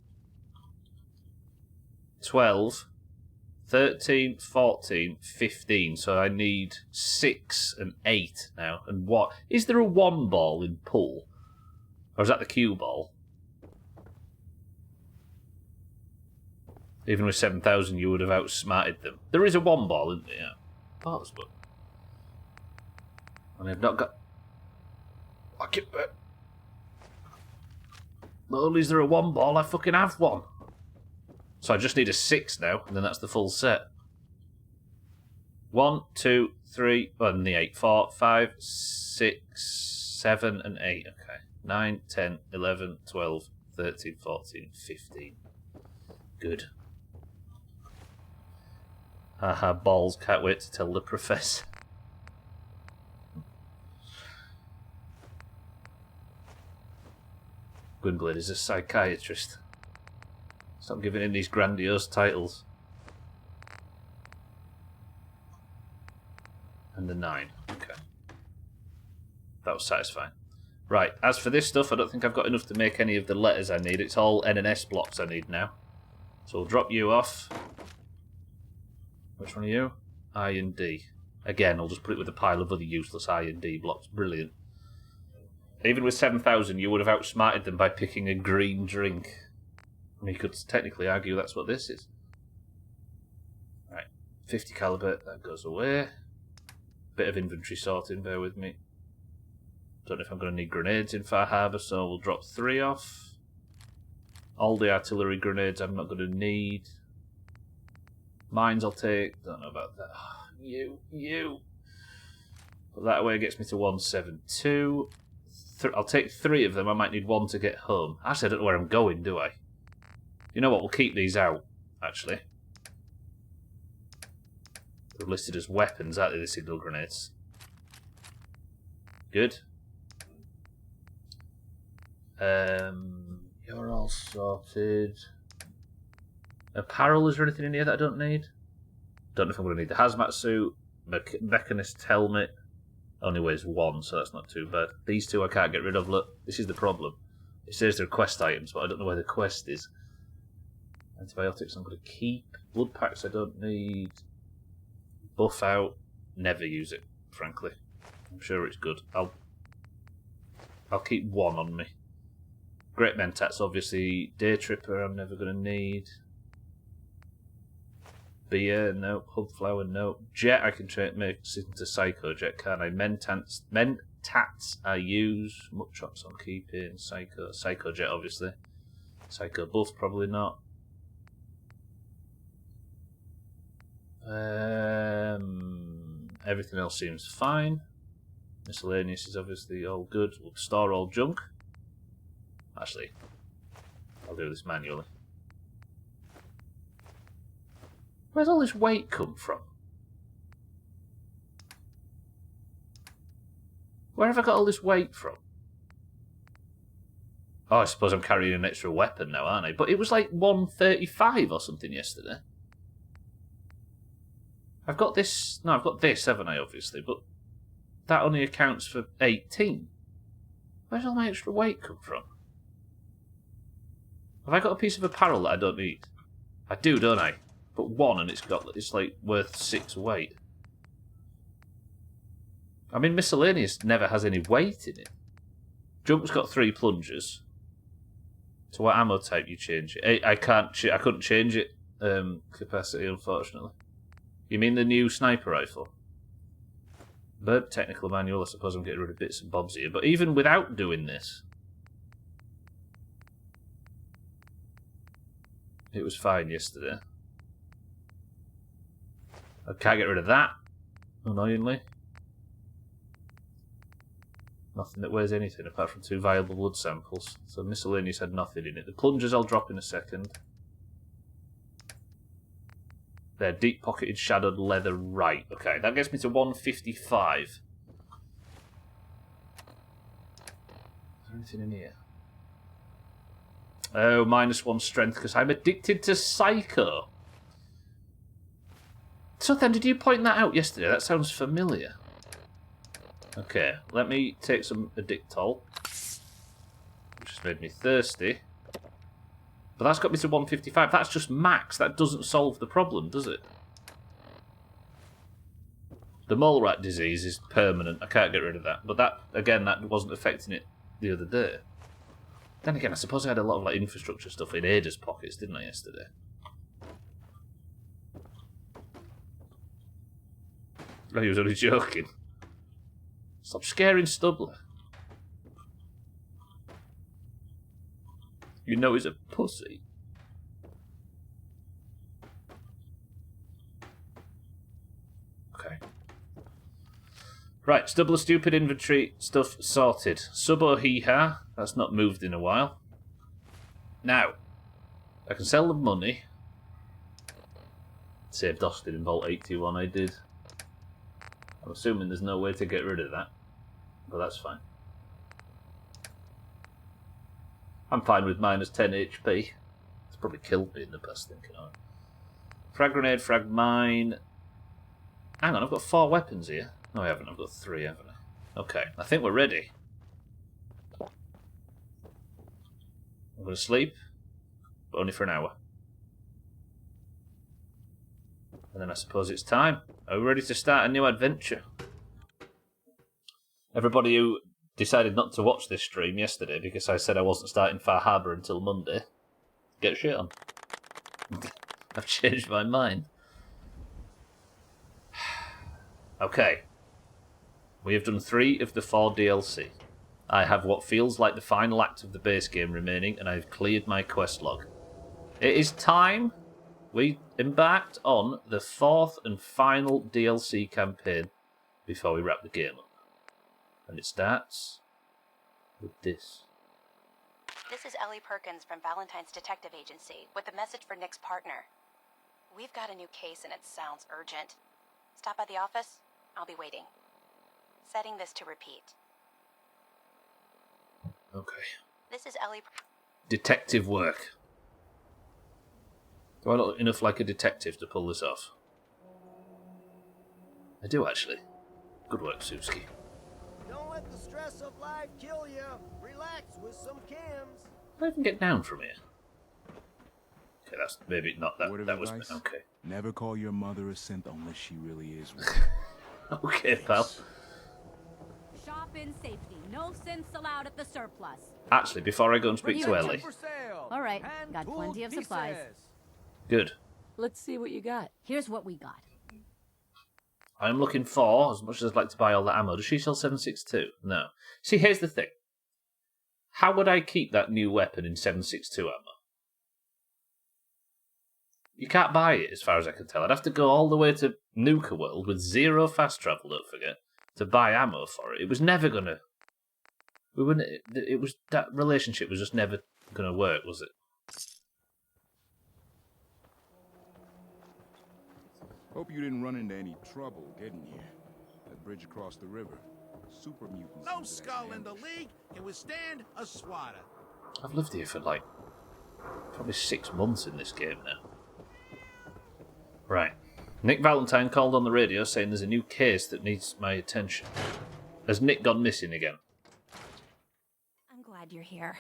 12, 13, 14, 15. So I need 6 and 8 now. And what? Is there a 1 ball in pool? Or is that the cue ball? Even with 7,000, you would have outsmarted them. There is a 1 ball, isn't there? Yeah. Parts, but. And I've not got. I get back. Not only is there a 1 ball, I fucking have 1. So I just need a 6 now, and then that's the full set. 1, 2, 3, and the 8. 4, 5, 6, 7, and 8. Okay. 9, 10, 11, 12, 13, 14, 15. Good. Haha, balls. Can't wait to tell the professor. Gwynblade is a psychiatrist. Stop giving him these grandiose titles. And the 9. Okay. That was satisfying. Right, as for this stuff, I don't think I've got enough to make any of the letters I need. It's all N and S blocks I need now. So we'll drop you off. Which one are you? I and D. Again, I'll just put it with a pile of other useless I and D blocks. Brilliant. Even with 7,000, you would have outsmarted them by picking a green drink. I mean, you could technically argue that's what this is. Right, 50 caliber, that goes away. Bit of inventory sorting, bear with me. Don't know if I'm going to need grenades in Far Harbour, so we'll drop 3 off. All the artillery grenades I'm not going to need. Mines I'll take, don't know about that. You. But that way gets me to 172. I'll take 3 of them, I might need 1 to get home. Actually, I don't know where I'm going, do I? You know what, we'll keep these out, actually. They're listed as weapons, aren't they, the signal grenades? Good. You're all sorted. Apparel, is there anything in here that I don't need? Don't know if I'm going to need the hazmat suit. Mechanist helmet. Only weighs 1, so that's not too bad. These 2 I can't get rid of, look. This is the problem. It says they're quest items, but I don't know where the quest is. Antibiotics I'm going to keep. Blood packs I don't need. Buff out. Never use it, frankly. I'm sure it's good. I'll keep 1 on me. Great Mentats, obviously. Day Tripper I'm never going to need. Beer, no. Hub Flower, no. Jet I can make into Psycho Jet, can't I? Mentats I use. Muckshots I'm keeping. Psycho Jet, obviously. Psycho Buff, probably not. Everything else seems fine. Miscellaneous is obviously all good. We'll store all junk. Actually, I'll do this manually. Where's all this weight come from? Where have I got all this weight from? Oh, I suppose I'm carrying an extra weapon now, aren't I? But it was like 135 or something yesterday. I've got this... No, I've got this, haven't I, obviously? But that only accounts for 18. Where's all my extra weight come from? Have I got a piece of apparel that I don't need? I do, don't I? But 1 and it's like worth 6 weight. I mean, miscellaneous never has any weight in it. Jump's got 3 plungers. So what ammo type you change it? I couldn't change it capacity, unfortunately. You mean the new sniper rifle? Bird technical manual, I suppose I'm getting rid of bits and bobs here. But even without doing this, it was fine yesterday. I can't get rid of that, annoyingly. Nothing that weighs anything apart from 2 viable blood samples. So miscellaneous had nothing in it. The plungers I'll drop in a second. They're deep-pocketed shadowed leather, right. Okay, that gets me to 155. Is there anything in here? Oh, -1 strength because I'm addicted to Psycho. So then, did you point that out yesterday? That sounds familiar. Okay, let me take some Addictol, which has made me thirsty. But that's got me to 155. That's just max. That doesn't solve the problem, does it? The mole rat disease is permanent. I can't get rid of that. But that, again, that wasn't affecting it the other day. Then again, I suppose I had a lot of like infrastructure stuff in Ada's pockets, didn't I, yesterday? Oh, he was only joking. Stop scaring Stubbler. You know he's a pussy. Okay. Right, Stubbler stupid inventory stuff sorted. Subo hee-ha. That's not moved in a while. Now, I can sell the money. Saved Austin in Vault 81, I did. I'm assuming there's no way to get rid of that. But that's fine. I'm fine with -10 HP. It's probably killed me in the past, thinking of it. Frag grenade, frag mine. Hang on, I've got 4 weapons here. No, I haven't. I've got 3, haven't I? Okay, I think we're ready. I'm going to sleep, but only for an hour. And then I suppose it's time. Are we ready to start a new adventure? Everybody who decided not to watch this stream yesterday because I said I wasn't starting Far Harbour until Monday, get shit on. I've changed my mind. Okay. We have done 3 of the 4 DLC. I have what feels like the final act of the base game remaining, and I have cleared my quest log. It is time we embarked on the 4th and final DLC campaign before we wrap the game up. And it starts with this. This is Ellie Perkins from Valentine's Detective Agency with a message for Nick's partner. We've got a new case and it sounds urgent. Stop by the office. I'll be waiting. Setting this to repeat. Okay. This is Ellie. Detective work. Do I look enough like a detective to pull this off? I do, actually. Good work, Suski. Don't let the stress of life kill you. Relax with some cams. How do I even get down from here? Okay, that's maybe not that. Word of That was advice, okay. Never call your mother a synth unless she really is one. Okay, pal. Shop in safety. No synths allowed at the surplus. Actually, before I go and speak to Ellie. All right, got plenty of supplies. Good. Let's see what you got. Here's what we got. I'm looking for, as much as I'd like to buy all that ammo, does she sell 7.62? No. See, here's the thing. How would I keep that new weapon in 7.62 ammo? You can't buy it, as far as I can tell. I'd have to go all the way to Nuka World with 0 fast travel, don't forget, to buy ammo for it. It was never gonna... We wouldn't... It was... That relationship was just never gonna work, was it? Hope you didn't run into any trouble getting here. That bridge across the river. Super mutants. No skull in the league can withstand a swatter. I've lived here for like probably 6 months in this game now. Right. Nick Valentine called on the radio saying there's a new case that needs my attention. Has Nick gone missing again? I'm glad you're here.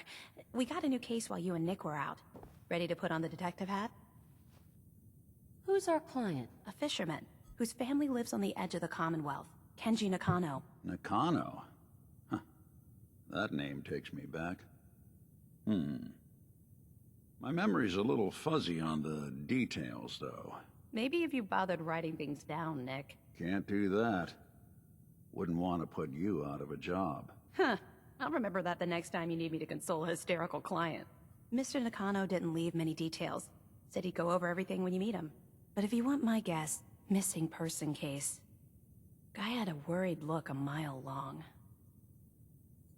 We got a new case while you and Nick were out. Ready to put on the detective hat? Who's our client? A fisherman, whose family lives on the edge of the Commonwealth. Kenji Nakano. Nakano? Huh. That name takes me back. My memory's a little fuzzy on the details, though. Maybe if you bothered writing things down, Nick. Can't do that. Wouldn't want to put you out of a job. Huh. I'll remember that the next time you need me to console a hysterical client. Mr. Nakano didn't leave many details. Said he'd go over everything when you meet him. But if you want my guess, missing person case. Guy had a worried look a mile long.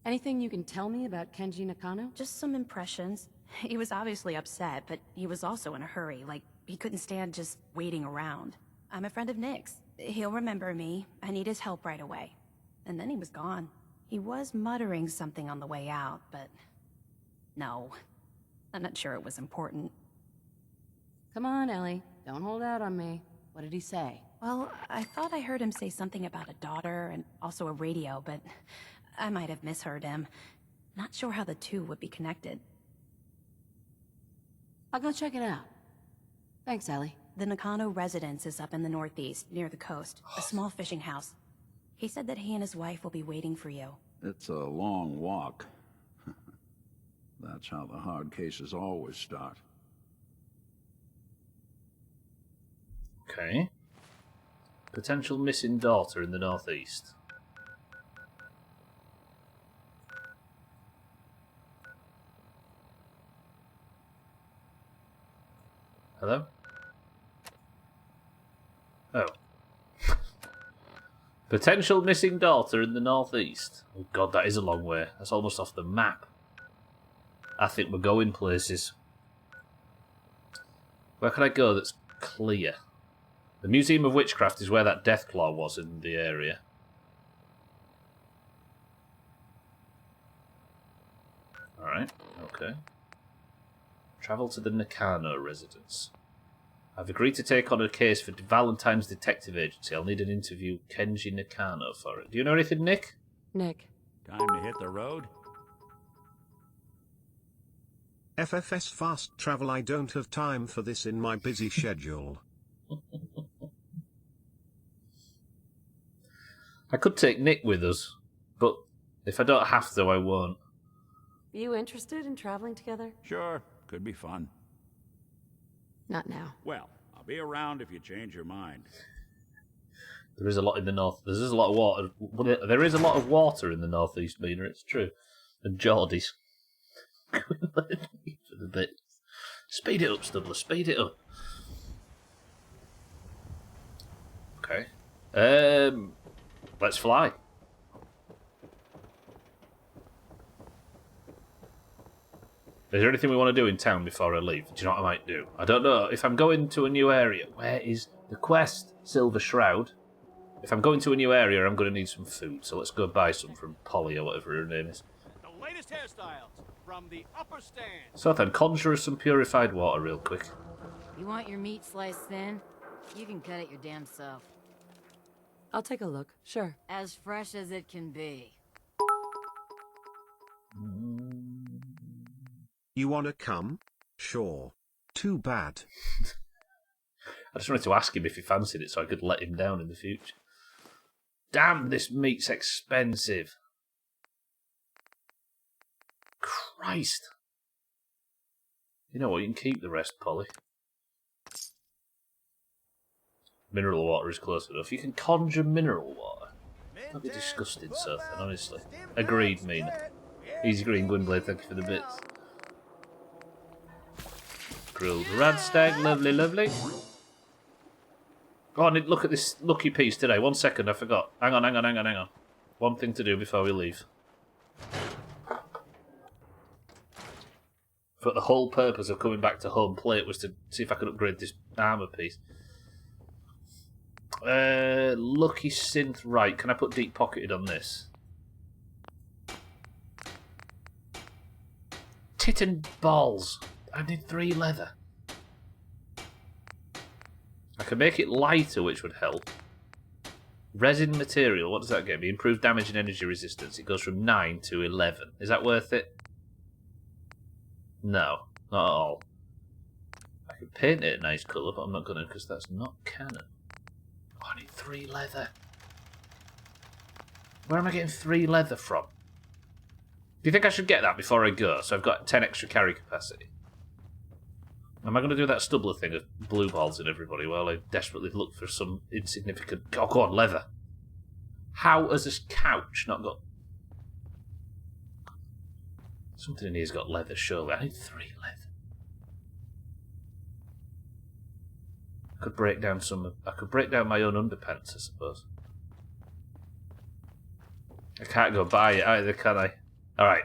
Anything you can tell me about Kenji Nakano? Just some impressions. He was obviously upset, but he was also in a hurry, like he couldn't stand just waiting around. I'm a friend of Nick's. He'll remember me. I need his help right away. And then he was gone. He was muttering something on the way out, but... no. I'm not sure it was important. Come on, Ellie. Don't hold out on me. What did he say? Well, I thought I heard him say something about a daughter and also a radio, but I might have misheard him. Not sure how the two would be connected. I'll go check it out. Thanks, Ellie. The Nakano residence is up in the northeast, near the coast. A small fishing house. He said that he and his wife will be waiting for you. It's a long walk. That's how the hard cases always start. Okay. Potential missing daughter in the northeast. Hello? Oh. Potential missing daughter in the northeast. Oh god, that is a long way. That's almost off the map. I think we're going places. Where can I go that's clear? The Museum of Witchcraft is where that Deathclaw was in the area. Alright, okay. Travel to the Nakano residence. I've agreed to take on a case for Valentine's Detective Agency. I'll need an interview with Kenji Nakano for it. Do you know anything, Nick? Nick. Time to hit the road? FFS fast travel. I don't have time for this in my busy schedule. I could take Nick with us, but if I don't have to, I won't. You interested in traveling together? Sure, could be fun. Not now. Well, I'll be around if you change your mind. There is a lot in the north. There's a lot of water. There is a lot of water in the northeast, Mina. It's true. And Geordies. For the bit. Speed it up, Stubbler. Speed it up. Okay. Let's fly. Is there anything we want to do in town before I leave? Do you know what I might do? I don't know. If I'm going to a new area, where is the quest? Silver Shroud. If I'm going to a new area, I'm going to need some food. So let's go buy some from Polly or whatever her name is. The latest hairstyles from the upper stand. So then, conjure us some purified water real quick. You want your meat sliced thin? You can cut it your damn self. I'll take a look, sure. As fresh as it can be. You wanna come? Sure. Too bad. I just wanted to ask him if he fancied it so I could let him down in the future. Damn, this meat's expensive. Christ. You know what, you can keep the rest, Polly. Mineral water is close enough. You can conjure mineral water. That'd be disgusting, Sothan, honestly. Agreed, Mina. Easy green, Gwynblade, thank you for the bits. Grilled radstag, lovely, lovely. Oh, I need to look at this lucky piece today. 1 second, I forgot. Hang on. One thing to do before we leave. But the whole purpose of coming back to home plate was to see if I could upgrade this armour piece. Lucky synth, right. Can I put deep pocketed on this? tit and balls. I need 3 leather. I can make it lighter, which would help. Resin material, what does that get me? Improved damage and energy resistance. It goes from 9 to 11. Is that worth it? No, not at all. I could paint it a nice colour, but I'm not going to because that's not canon. Oh, I need 3 leather. Where am I getting 3 leather from? Do you think I should get that before I go? So I've got 10 extra carry capacity. Am I going to do that Stubbler thing of blue balls in everybody while I desperately look for some insignificant... Oh, go on, leather. How has this couch not got... Something in here's got leather, surely. I need 3 leather. I could break down my own underpants, I suppose. I can't go buy it either, can I? Alright.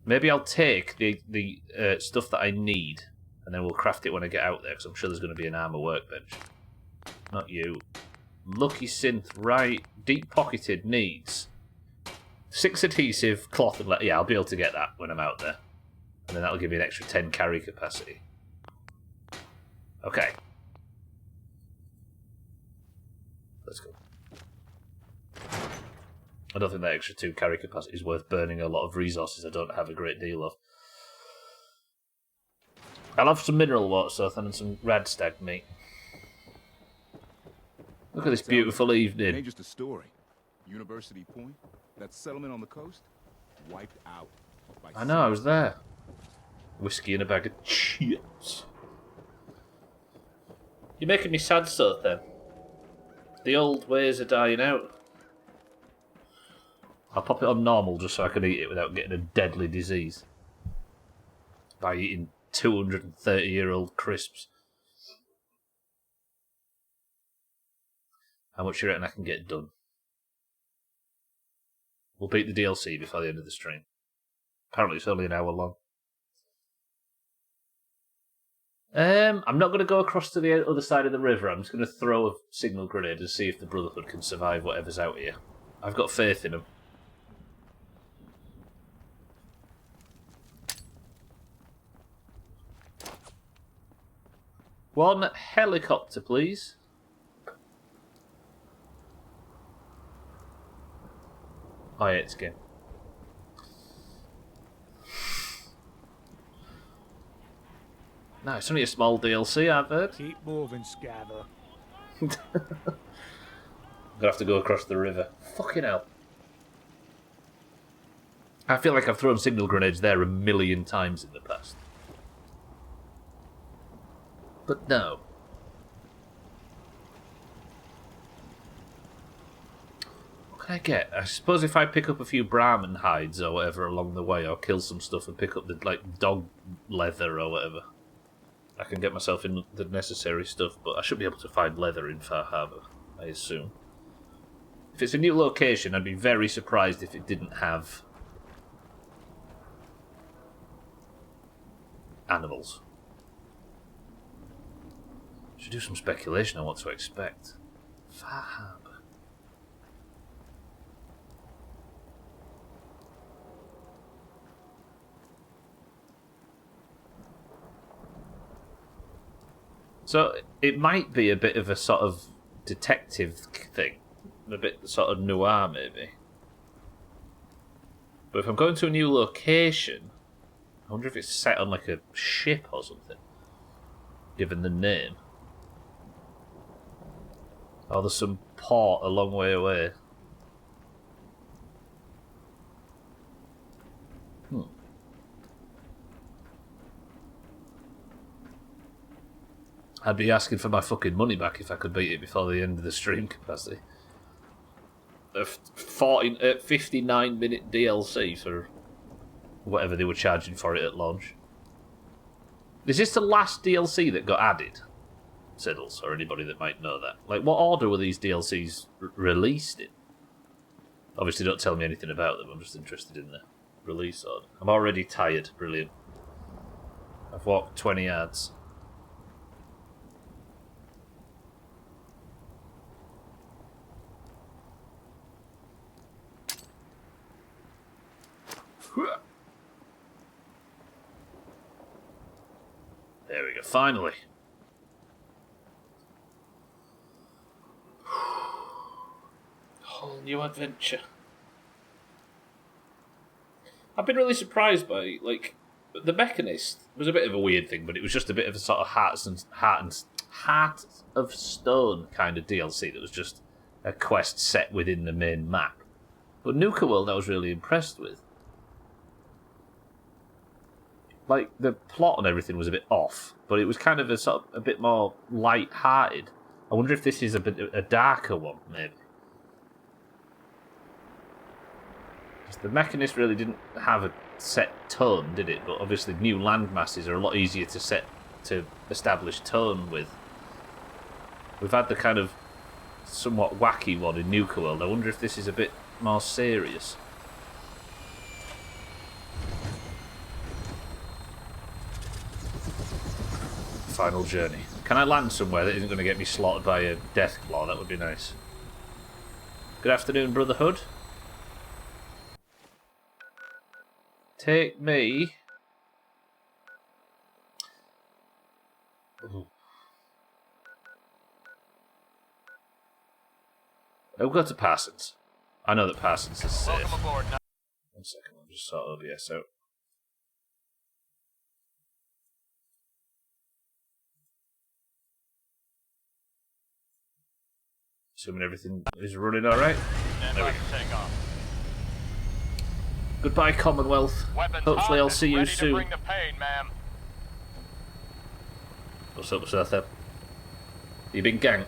Maybe I'll take the stuff that I need, and then we'll craft it when I get out there, because I'm sure there's going to be an armour workbench. Not you. Lucky synth, right. Deep pocketed needs 6 adhesive, cloth and leather. Yeah, I'll be able to get that when I'm out there. And then that'll give me an extra 10 carry capacity. Okay. Let's go. I don't think that extra 2 carry capacity is worth burning a lot of resources I don't have a great deal of. I'll have some mineral water, so and some rad stag meat. Look at this beautiful evening. It ain't just a story. University Point, that settlement on the coast, wiped out. I know, I was there. Whiskey and a bag of chips. You're making me sad, so then. The old ways are dying out. I'll pop it on normal just so I can eat it without getting a deadly disease. By eating 230-year-old crisps. How much do you reckon I can get done? We'll beat the DLC before the end of the stream. Apparently it's only an hour long. I'm not going to go across to the other side of the river. I'm just going to throw a signal grenade and see if the Brotherhood can survive whatever's out here. I've got faith in them. One helicopter, please. Oh yeah, it's game. No, it's only a small DLC, I've heard. Keep moving, Scabber. I'm gonna have to go across the river. Fucking hell. I feel like I've thrown signal grenades there 1,000,000 times in the past. But no. What can I get? I suppose if I pick up a few Brahmin hides or whatever along the way, or kill some stuff and pick up the dog leather or whatever, I can get myself in the necessary stuff, but I should be able to find leather in Far Harbour, I assume. If it's a new location, I'd be very surprised if it didn't have animals. Should do some speculation on what to expect. Far Harbour. So it might be a bit of a sort of detective thing. A bit sort of noir, maybe. But if I'm going to a new location, I wonder if it's set on like a ship or something, given the name. Oh, there's some port a long way away. I'd be asking for my fucking money back if I could beat it before the end of the stream capacity. A 59-minute DLC for whatever they were charging for it at launch. Is this the last DLC that got added? Siddles, or anybody that might know that. Like, what order were these DLCs released in? Obviously, don't tell me anything about them. I'm just interested in the release order. I'm already tired. Brilliant. I've walked 20 yards. go, finally. Whole new adventure. I've been really surprised by, like, the Mechanist was a bit of a weird thing, but it was just a bit of a sort of Heart of Stone kind of DLC that was just a quest set within the main map. But Nuka World I was really impressed with. Like, the plot and everything was a bit off, but it was kind of a bit more light-hearted. I wonder if this is a darker one, maybe. The Mechanist really didn't have a set tone, did it? But obviously new landmasses are a lot easier to establish tone with. We've had the kind of somewhat wacky one in Nuka World. I wonder if this is a bit more serious. Final journey. Can I land somewhere that isn't going to get me slaughtered by a Deathclaw? That would be nice. Good afternoon, Brotherhood. Take me. I'll go to Parsons. I know that Parsons is safe. Welcome aboard. 1 second, I'll just sort OBS out. Assuming everything is running alright. There we go. Goodbye, Commonwealth. Hopefully I'll see you soon. Bring the pain, ma'am. What's up, Seth? You been ganked?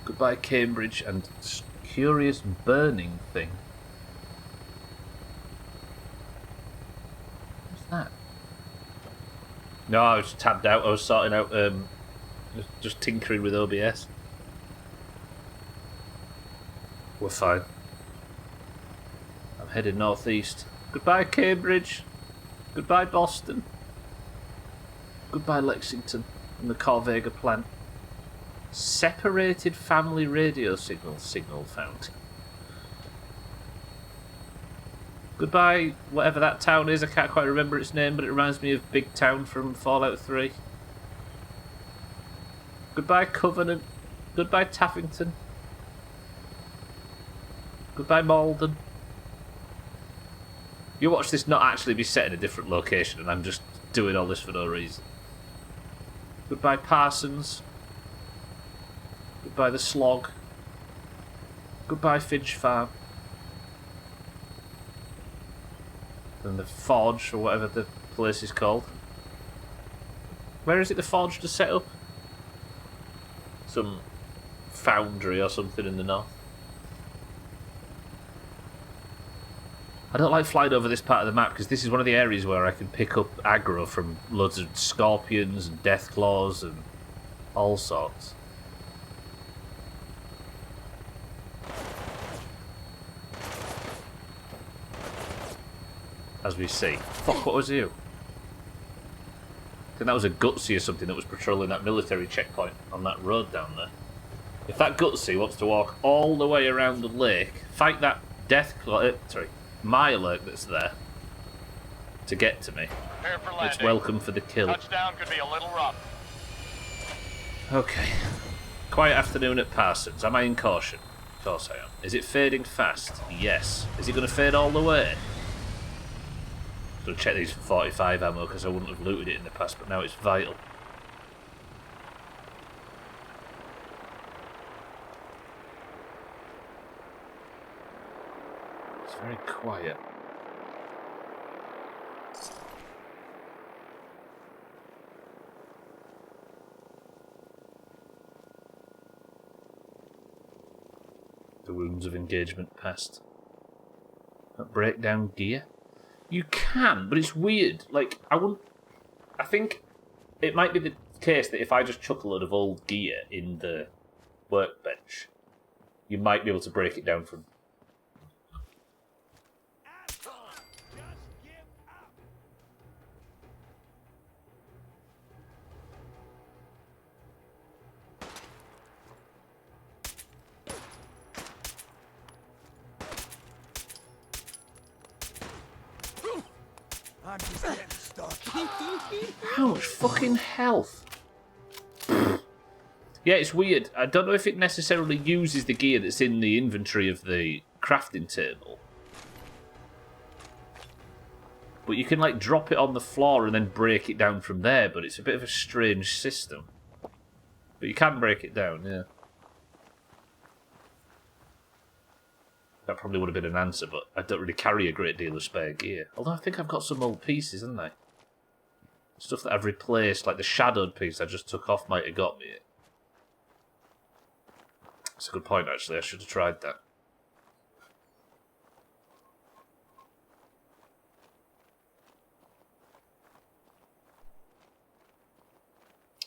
Goodbye, Cambridge, and curious burning thing. What's that? No, I was tabbed out. I was sorting out, just tinkering with OBS. We're fine. I'm heading northeast. Goodbye, Cambridge. Goodbye, Boston. Goodbye, Lexington and the Corvega plant. Separated family radio signal found. Goodbye, whatever that town is. I can't quite remember its name, but it reminds me of Big Town from Fallout 3. Goodbye, Covenant. Goodbye, Taffington. Goodbye, Malden. You watch this not actually be set in a different location, and I'm just doing all this for no reason. Goodbye, Parsons. Goodbye, the Slog. Goodbye, Finch Farm. And the Forge, or whatever the place is called. Where is it the Forge to set up? Some foundry or something in the north. I don't like flying over this part of the map because this is one of the areas where I can pick up aggro from loads of scorpions and deathclaws and all sorts. As we see. Fuck, what was you? I think that was a Gutsy or something that was patrolling that military checkpoint on that road down there. If that Gutsy wants to walk all the way around the lake, fight that Mirelurk that's there to get to me, it's welcome for the kill. Touchdown could be a little rough. Okay. Quiet afternoon at Parsons. Am I in caution? Of course I am. Is it fading fast? Yes. Is it going to fade all the way? I'm going to check these for 45 ammo because I wouldn't have looted it in the past, but now it's vital. It's very quiet. The wounds of engagement past. That breakdown gear? You can, but it's weird. Like, I think it might be the case that if I just chuck a load of old gear in the workbench, you might be able to break it down from. How much fucking health? Yeah, it's weird. I don't know if it necessarily uses the gear that's in the inventory of the crafting table. But you can, like, drop it on the floor and then break it down from there, but it's a bit of a strange system. But you can break it down, yeah. That probably would have been an answer, but I don't really carry a great deal of spare gear. Although I think I've got some old pieces, haven't I? Stuff that I've replaced, like the shadowed piece I just took off might have got me it. That's a good point, actually. I should have tried that.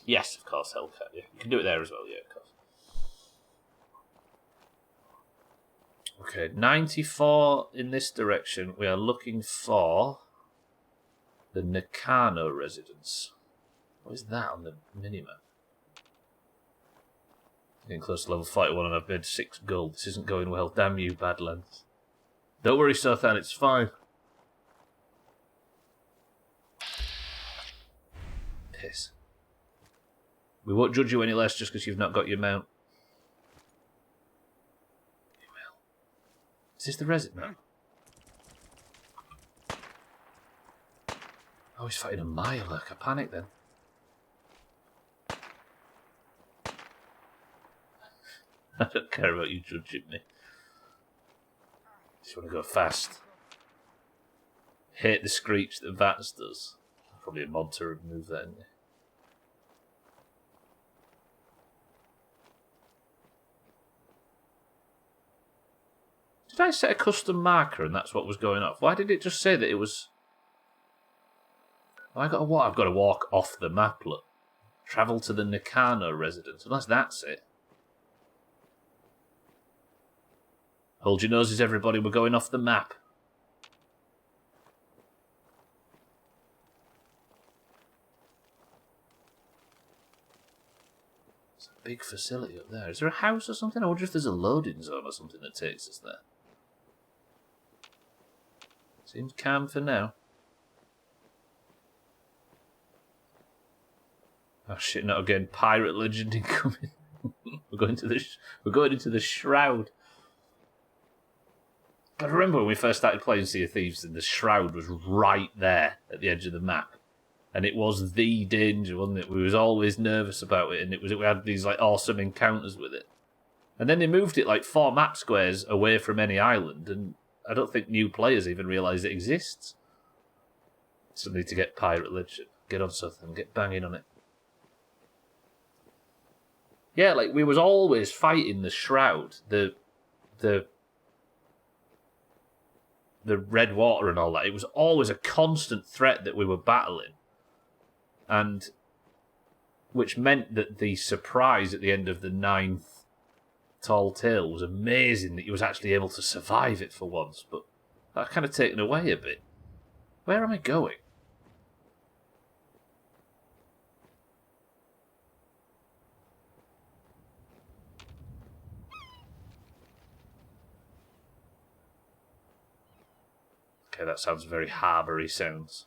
Yes, of course, Hellcat. Yeah, you can do it there as well, yeah, of course. Okay, 94 in this direction. We are looking for the Nakano residence. What is that on the minimap? Getting close to level 41 and I've made 6 gold. This isn't going well. Damn you, Badlands. Don't worry, Sothan, it's fine. Piss. We won't judge you any less just because you've not got your mount. You will. Is this the resident? Oh, he's fighting a Mirelurk. I panicked then. I don't care about you judging me. Just want to go fast. Hate the screech that Vats does. Probably a mod to remove that, isn't it? Did I set a custom marker and that's what was going off? Why did it just say that it was... Oh, I've got to walk off the map, look. Travel to the Nakano residence. Unless that's it. Hold your noses, everybody. We're going off the map. It's a big facility up there. Is there a house or something? I wonder if there's a loading zone or something that takes us there. Seems calm for now. Oh shit! Not again. Pirate legend incoming. We're going into the shroud. I remember when we first started playing Sea of Thieves, and the shroud was right there at the edge of the map, and it was the danger, wasn't it? We was always nervous about it, and we had these like awesome encounters with it. And then they moved it like 4 map squares away from any island, and I don't think new players even realise it exists. So need to get Pirate Legend. Get on something, get banging on it. Yeah, like we was always fighting the shroud, the red water and all that. It was always a constant threat that we were battling. And which meant that the surprise at the end of the 9th Tall Tale was amazing that you was actually able to survive it for once, but that kind of taken away a bit. Where am I going? Okay, that sounds very harbour-y sounds.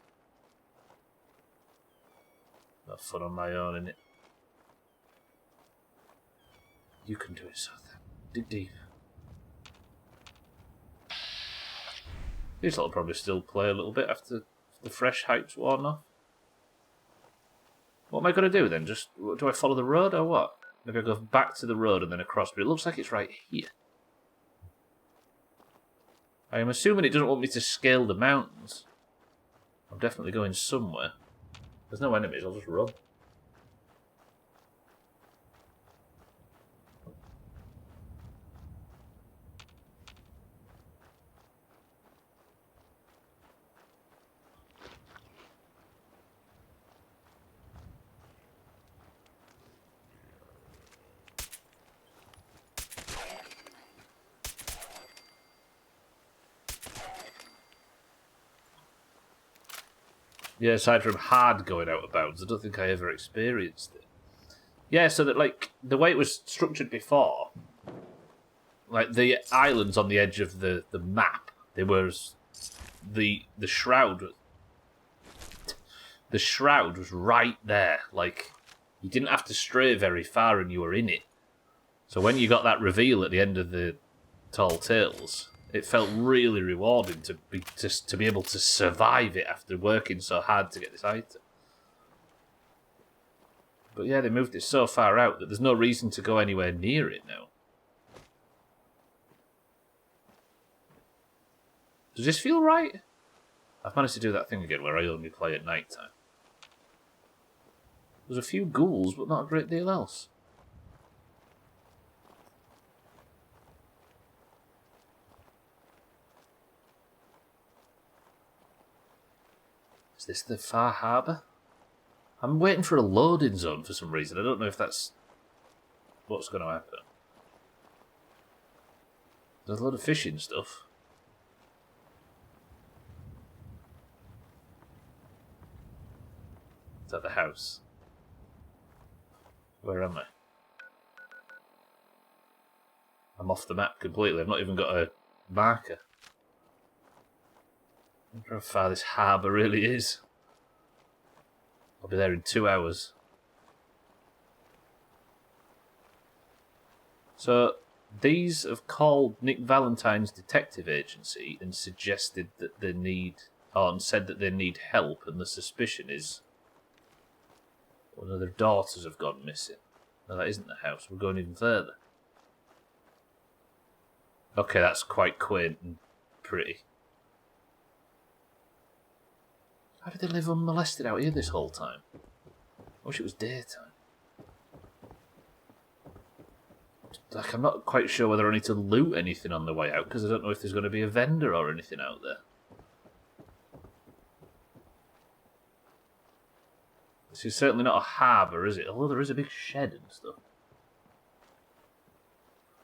Not fun on my own, innit? You can do it, Sothan. Dig deep. This will probably still play a little bit after the fresh hype's worn off. What am I going to do then? Just, do I follow the road or what? Maybe I go back to the road and then across, but it looks like it's right here. I am assuming it doesn't want me to scale the mountains. I'm definitely going somewhere. There's no enemies, I'll just run. Yeah, aside from hard going out of bounds, I don't think I ever experienced it. Yeah, so that, like, the way it was structured before, like, the islands on the edge of the map, there was the shroud the shroud was right there. Like, you didn't have to stray very far and you were in it. So when you got that reveal at the end of the Tall Tales, it felt really rewarding to be able to survive it after working so hard to get this item. But yeah, they moved it so far out that there's no reason to go anywhere near it now. Does this feel right? I've managed to do that thing again where I only play at night time. There's a few ghouls, but not a great deal else. Is this the Far Harbour? I'm waiting for a loading zone for some reason. I don't know if that's what's going to happen. There's a lot of fishing stuff. Is that the house? Where am I? I'm off the map completely. I've not even got a marker. I wonder how far this harbour really is. I'll be there in 2 hours. So, these have called Nick Valentine's detective agency and suggested that they need, and said that they need help, and the suspicion is one of their daughters have gone missing. No, that isn't the house. We're going even further. Okay, that's quite quaint and pretty. How did they live unmolested out here this whole time? I wish it was daytime. Like, I'm not quite sure whether I need to loot anything on the way out, because I don't know if there's going to be a vendor or anything out there. This is certainly not a harbour, is it? Although there is a big shed and stuff.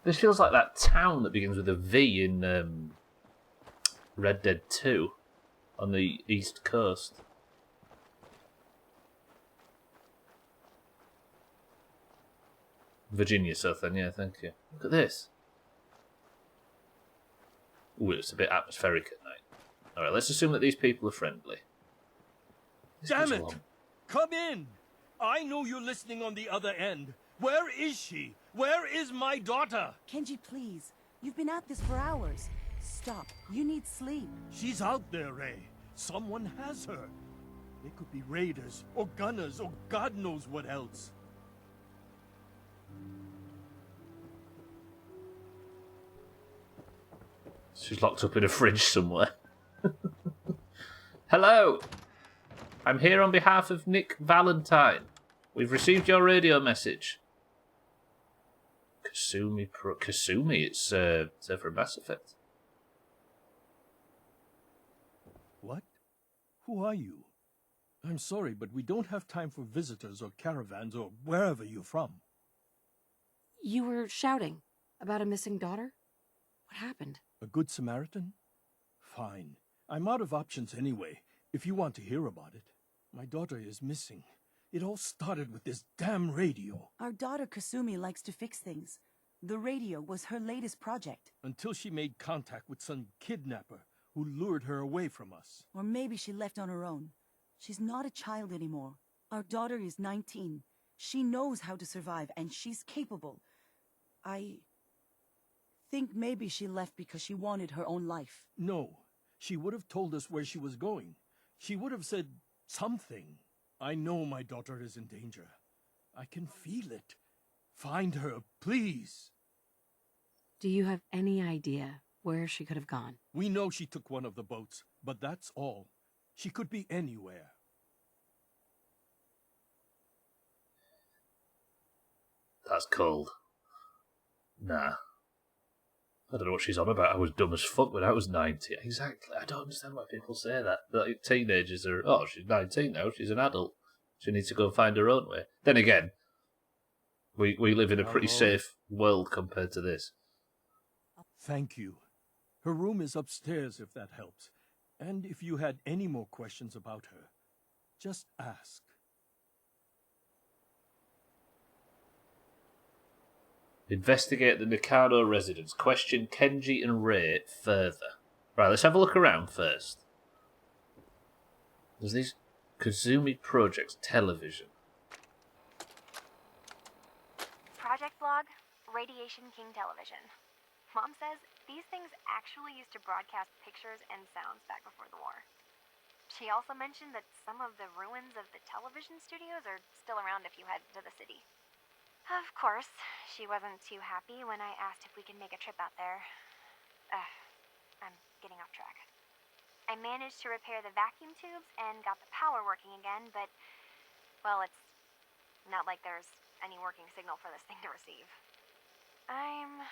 This feels like that town that begins with a V in Red Dead 2 on the east coast. Virginia Southern, yeah, thank you. Look at this. Ooh, it's a bit atmospheric at night. Alright, let's assume that these people are friendly. Damn it! Come in! I know you're listening on the other end. Where is she? Where is my daughter? Kenji, please. You've been at this for hours. Stop. You need sleep. She's out there, Ray. Someone has her. They could be raiders, or gunners, or God knows what else. She's locked up in a fridge somewhere. Hello! I'm here on behalf of Nick Valentine. We've received your radio message. Kasumi, it's for Mass Effect. What? Who are you? I'm sorry, but we don't have time for visitors or caravans or wherever you're from. You were shouting about a missing daughter? What happened? A good Samaritan? Fine. I'm out of options anyway, if you want to hear about it. My daughter is missing. It all started with this damn radio. Our daughter Kasumi likes to fix things. The radio was her latest project. Until she made contact with some kidnapper who lured her away from us. Or maybe she left on her own. She's not a child anymore. Our daughter is 19. She knows how to survive, and she's capable. I think maybe she left because she wanted her own life. No. She would have told us where she was going. She would have said something. I know my daughter is in danger. I can feel it. Find her, please. Do you have any idea where she could have gone? We know she took one of the boats, but that's all. She could be anywhere. That's cold. Nah. I don't know what she's on about. I was dumb as fuck when I was 19. Exactly. I don't understand why people say that. Like, teenagers are, oh, she's 19 now. She's an adult. She needs to go and find her own way. Then again, we live in a pretty safe world compared to this. Thank you. Her room is upstairs if that helps. And if you had any more questions about her, just ask. Investigate the Mikado residence. Question Kenji and Ray further. Right, let's have a look around first. There's these Kazumi Projects Television. Project Log, Radiation King Television. Mom says these things actually used to broadcast pictures and sounds back before the war. She also mentioned that some of the ruins of the television studios are still around if you head to the city. Of course, she wasn't too happy when I asked if we could make a trip out there. I'm getting off track. I managed to repair the vacuum tubes and got the power working again, but, well, it's not like there's any working signal for this thing to receive. I'm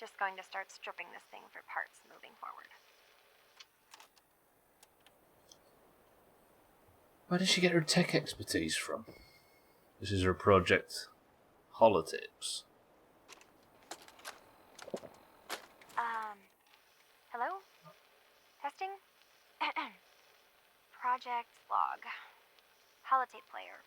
just going to start stripping this thing for parts moving forward. Where did she get her tech expertise from? This is her project Holotips. Hello? Testing? Project Log. Holotape player.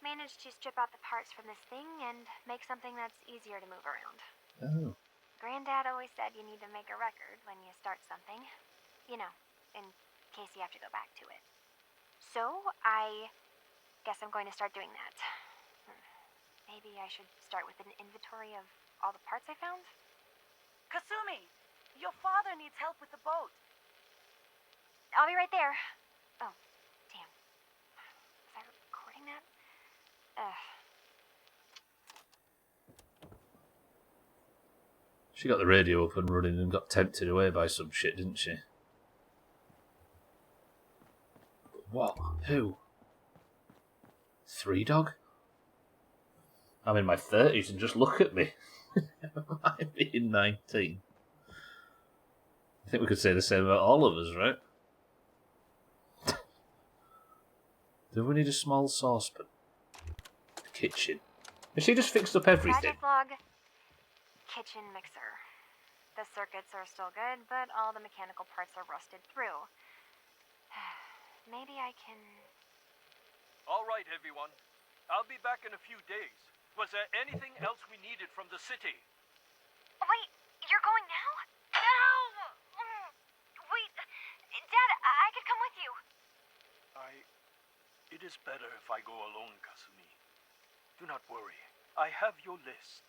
Managed to strip out the parts from this thing and make something that's easier to move around. Oh. Granddad always said you need to make a record when you start something. You know, in case you have to go back to it. So, I guess I'm going to start doing that. Maybe I should start with an inventory of all the parts I found? Kasumi! Your father needs help with the boat. I'll be right there. Oh, damn. Was I recording that? She got the radio up and running and got tempted away by some shit, didn't she? What? Who? 3 Dog? I'm in my 30s and just look at me. I'm being 19. I think we could say the same about all of us, right? Do we need a small saucepan? Kitchen. Has she just fixed up everything? Project Log. Kitchen mixer. The circuits are still good, but all the mechanical parts are rusted through. Maybe I can... All right, everyone. I'll be back in a few days. Was there anything else we needed from the city? Wait, you're going now? No! Wait, Dad, I could come with you. It is better if I go alone, Kasumi. Do not worry. I have your list.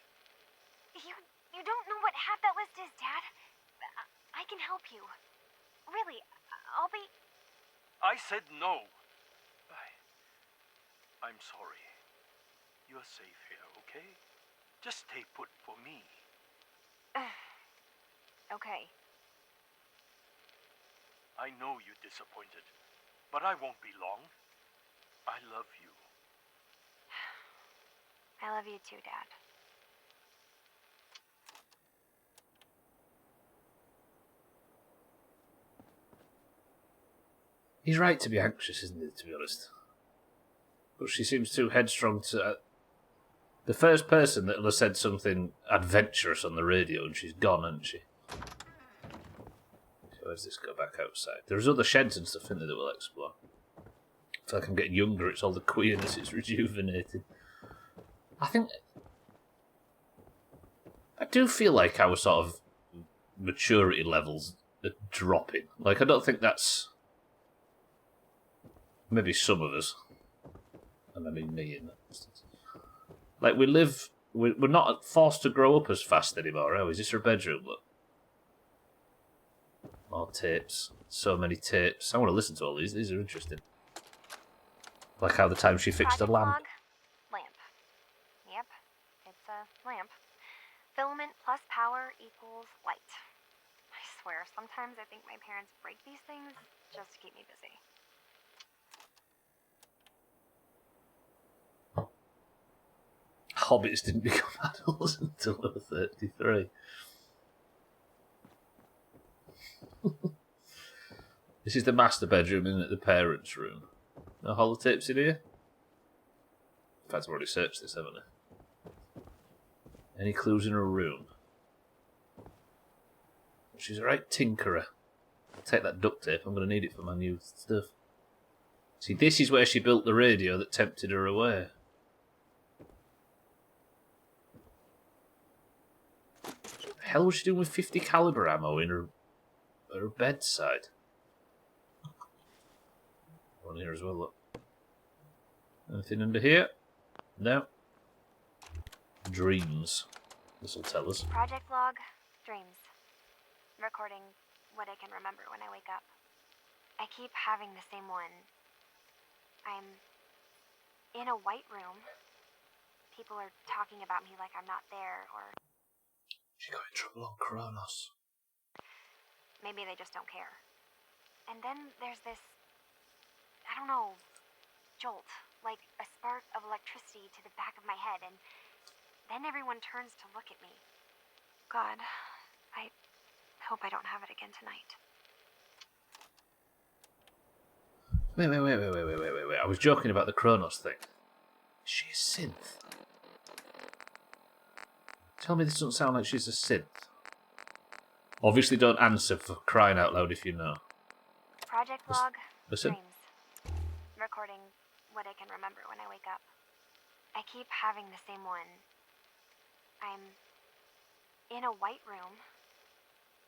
You don't know what half that list is, Dad. I can help you. Really, I'll be... I said no. I'm sorry. You're safe here, okay? Just stay put for me. Okay. I know you're disappointed, but I won't be long. I love you. I love you too, Dad. He's right to be anxious, isn't he, to be honest? But she seems too headstrong to... the first person that will have said something adventurous on the radio and she's gone, hasn't she? So where's this go back outside? There's other sheds and stuff in there that we'll explore. So I can get younger, it's all the queerness, it's rejuvenated. I think... I do feel like our sort of maturity levels are dropping. Like, I don't think that's... maybe some of us. And I mean me in that instance. Like, we're not forced to grow up as fast anymore, are we? Is this her bedroom? Look. More tapes. So many tapes. I want to listen to all these. These are interesting. Like how the time she fixed the lamp. Lamp. Yep, it's a lamp. Filament plus power equals light. I swear, sometimes I think my parents break these things just to keep me busy. Hobbits didn't become adults until they were 33. This is the master bedroom, isn't it? The parents' room. No holotapes in here? In fact, I've already searched this, haven't I? Any clues in her room? She's a right tinkerer. I'll take that duct tape, I'm going to need it for my new stuff. See, this is where she built the radio that tempted her away. What the hell was she doing with 50 caliber ammo in her bedside? on here as well, look. Anything under here? No. Dreams. This will tell us. Project log, dreams. Recording what I can remember when I wake up. I keep having the same one. I'm in a white room. People are talking about me like I'm not there, or She got in trouble on Kronos. maybe they just don't care. And then there's this, I don't know, jolt, like a spark of electricity to the back of my head, and then everyone turns to look at me. God, I hope I don't have it again tonight. Wait. I was joking about the Kronos thing. Is she a synth? Tell me this doesn't sound like she's a synth. Obviously don't answer, for crying out loud, if you know. Project log, Listen. dreams. Recording what I can remember when I wake up. I keep having the same one. I'm in a white room.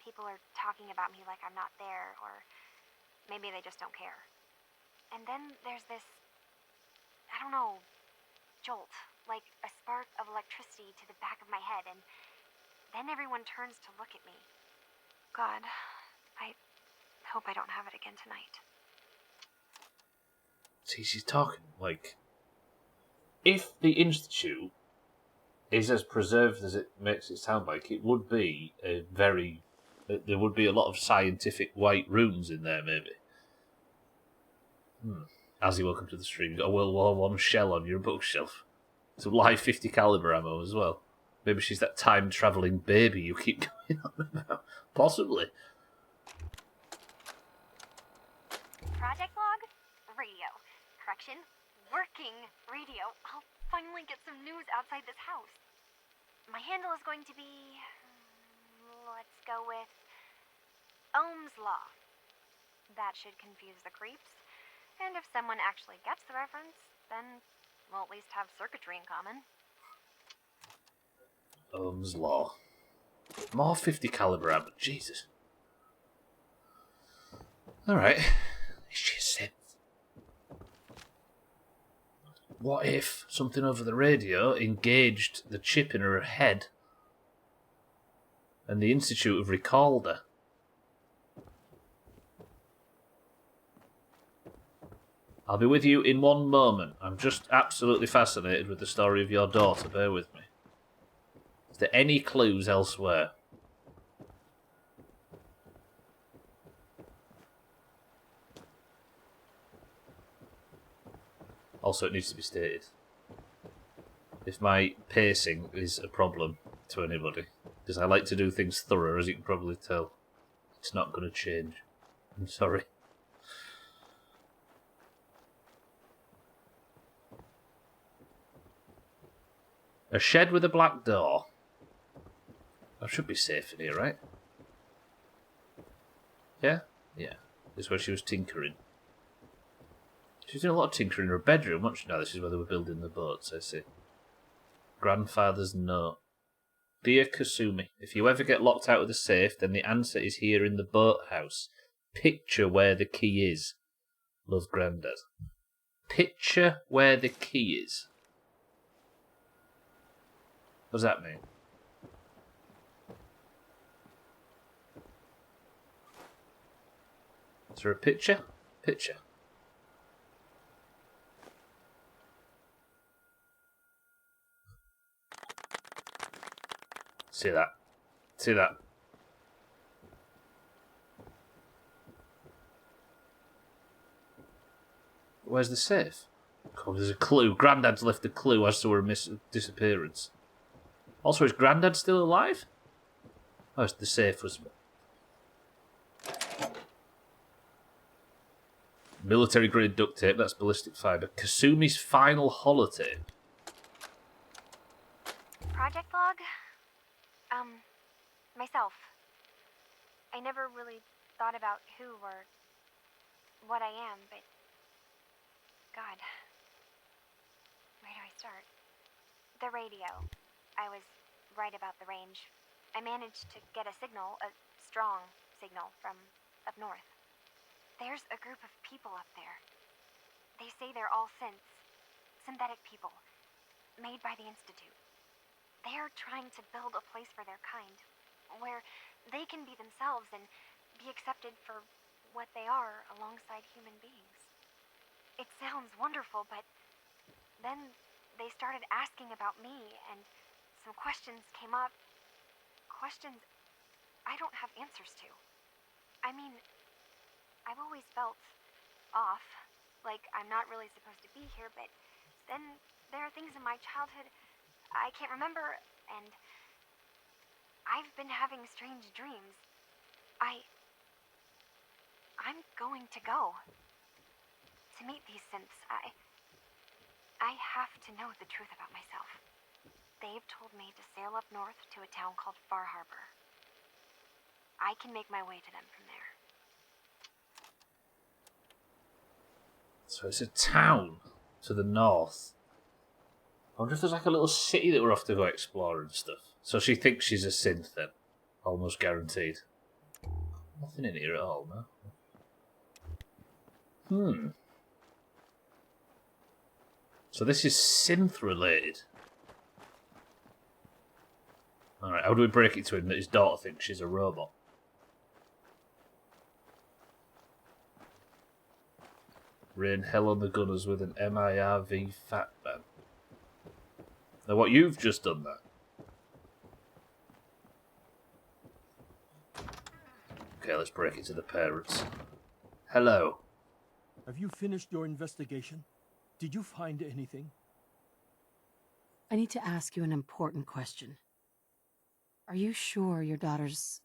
People are talking about me like I'm not there, or maybe they just don't care. And then there's this, I don't know, jolt, like a spark of electricity to the back of my head, and then everyone turns to look at me. God, I hope I don't have it again tonight. See, she's talking like... If the Institute is as preserved as it makes it sound like, it would be a very... There would be a lot of scientific white rooms in there, maybe. Azzy, welcome to the stream. You've got a World War I shell on your bookshelf. Some live 50 caliber ammo as well. Maybe she's that time-travelling baby you keep going on about. Possibly. Project log, radio. Correction, working radio. I'll finally get some news outside this house. My handle is going to be... let's go with... Ohm's Law. That should confuse the creeps. And if someone actually gets the reference, then we'll at least have circuitry in common. Ohm's Law. More 50 caliber ammo. Jesus. Alright. Is she a synth? What if something over the radio engaged the chip in her head and the Institute have recalled her? I'll be with you in one moment. I'm just absolutely fascinated with the story of your daughter. Bear with me. Is there any clues elsewhere? Also, it needs to be stated, if my pacing is a problem to anybody, because I like to do things thorough, as you can probably tell, it's not going to change. I'm sorry. A shed with a black door. I should be safe in here, right? Yeah? Yeah. This is where she was tinkering. She's doing a lot of tinkering in her bedroom, wasn't she? Now this is where they were building the boats, I see. Grandfather's note. Dear Kasumi, if you ever get locked out of the safe, then the answer is here in the boathouse. Picture where the key is. Love, Grandad. Picture where the key is. What does that mean? Is there a picture? Picture. See that? See that? Where's the safe? Oh, there's a clue. Grandad's left a clue as to her disappearance. Also, is Grandad still alive? Oh, the safe was... Military-grade duct tape, that's ballistic fibre. Kasumi's final holotape. Project log? Myself. I never really thought about who or what I am, but... God. Where do I start? The radio. I was right about the range. I managed to get a signal, a strong signal, from up north. There's a group of people up there. They say they're all synths. Synthetic people. Made by the Institute. They're trying to build a place for their kind. Where they can be themselves and be accepted for what they are alongside human beings. It sounds wonderful, but then they started asking about me, and some questions came up. Questions I don't have answers to. I mean, I've always felt off, like I'm not really supposed to be here, but then there are things in my childhood I can't remember, and I've been having strange dreams. I'm going to go. To meet these synths, I have to know the truth about myself. They've told me to sail up north to a town called Far Harbor. I can make my way to them from there. So it's a town to the north. I wonder if there's like a little city that we're off to go explore and stuff. So she thinks she's a synth then. Almost guaranteed. Nothing in here at all, no? So this is synth related. Alright, how do we break it to him that his daughter thinks she's a robot? Rain hell on the gunners with an MIRV fat man. Now what you've just done there. Okay, let's break it to the parents. Hello. Have you finished your investigation? Did you find anything? I need to ask you an important question. Are you sure your daughter's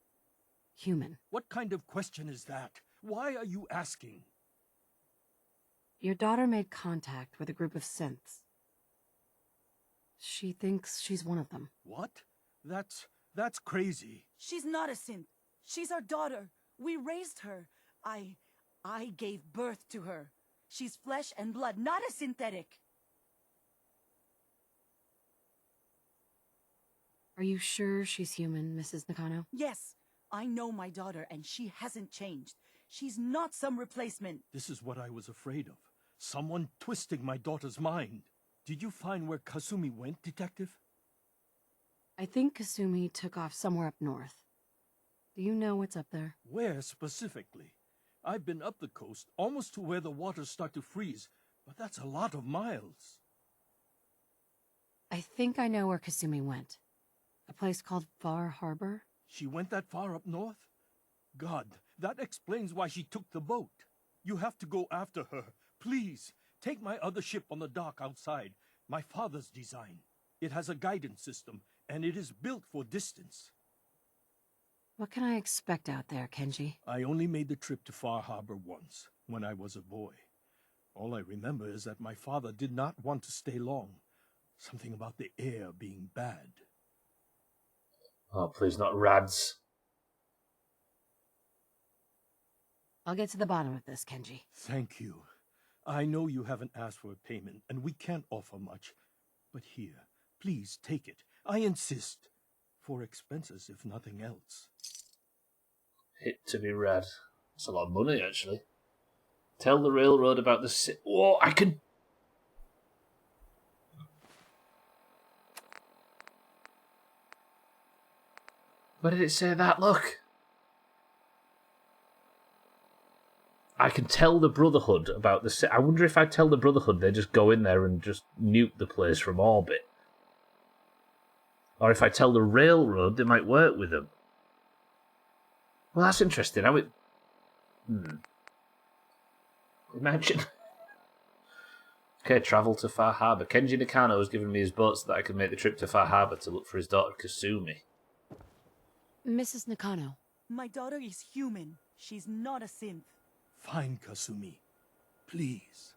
human? What kind of question is that? Why are you asking? Your daughter made contact with a group of synths. She thinks she's one of them. What? That's crazy. She's not a synth. She's our daughter. We raised her. I gave birth to her. She's flesh and blood, not a synthetic. Are you sure she's human, Mrs. Nakano? Yes, I know my daughter, and she hasn't changed. She's not some replacement. This is what I was afraid of. Someone twisting my daughter's mind. Did you find where Kasumi went, Detective? I think Kasumi took off somewhere up north. Do you know what's up there? Where specifically? I've been up the coast, almost to where the waters start to freeze, but that's a lot of miles. I think I know where Kasumi went. A place called Far Harbor? She went that far up north? God, that explains why she took the boat. You have to go after her. Please, take my other ship on the dock outside. My father's design. It has a guidance system, and it is built for distance. What can I expect out there, Kenji? I only made the trip to Far Harbor once, when I was a boy. All I remember is that my father did not want to stay long. Something about the air being bad. Oh, please, not rads. I'll get to the bottom of this, Kenji. Thank you. I know you haven't asked for a payment, and we can't offer much. But here, please take it. I insist. For expenses, if nothing else. Hit to be rad. That's a lot of money, actually. Tell the railroad about the... Whoa, I can... Where did it say that? Look. I can tell the Brotherhood about the... I wonder if I tell the Brotherhood they just go in there and just nuke the place from orbit. Or if I tell the railroad, they might work with them. Well, that's interesting. How it... Imagine. Okay, travel to Far Harbor. Kenji Nakano has given me his boat so that I can make the trip to Far Harbor to look for his daughter Kasumi. Mrs. Nakano. My daughter is human. She's not a synth. Fine, Kasumi. Please.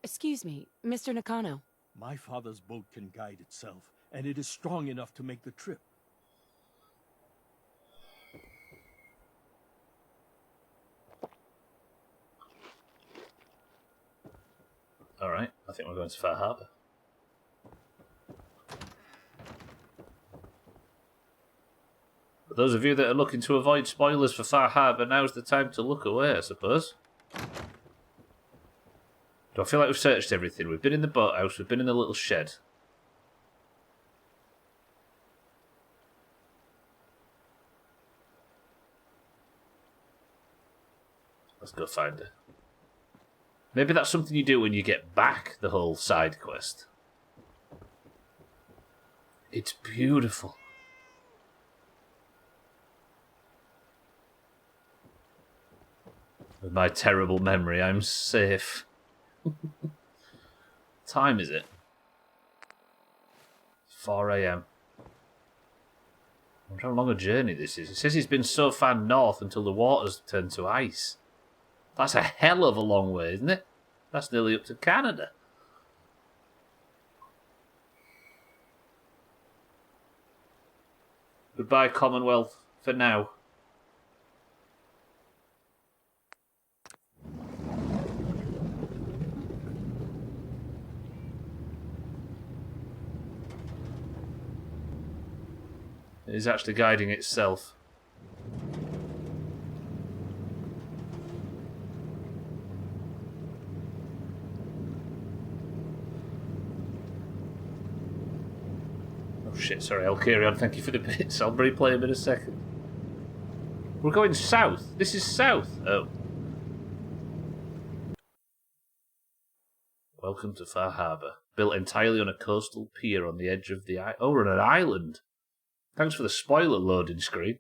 Excuse me, Mr. Nakano. My father's boat can guide itself, and it is strong enough to make the trip. Alright, I think we're going to Far Harbor. For those of you that are looking to avoid spoilers for Far Harbor, now's the time to look away, I suppose. Do I feel like we've searched everything? We've been in the boathouse, we've been in the little shed. Let's go find her. Maybe that's something you do when you get back the whole side quest. It's beautiful. With my terrible memory, I'm safe. Time is it? 4 AM. I wonder how long a journey this is. It says he's been so far north until the water's turned to ice. That's a hell of a long way, isn't it? That's nearly up to Canada. Goodbye, Commonwealth, for now. It is actually guiding itself. Oh shit, sorry, I'll carry on. Thank you for the bits. I'll replay them in a second. We're going south. This is south. Oh. Welcome to Far Harbour. Built entirely on a coastal pier on the edge of the island. Oh, we're on an island. Thanks for the spoiler loading screen.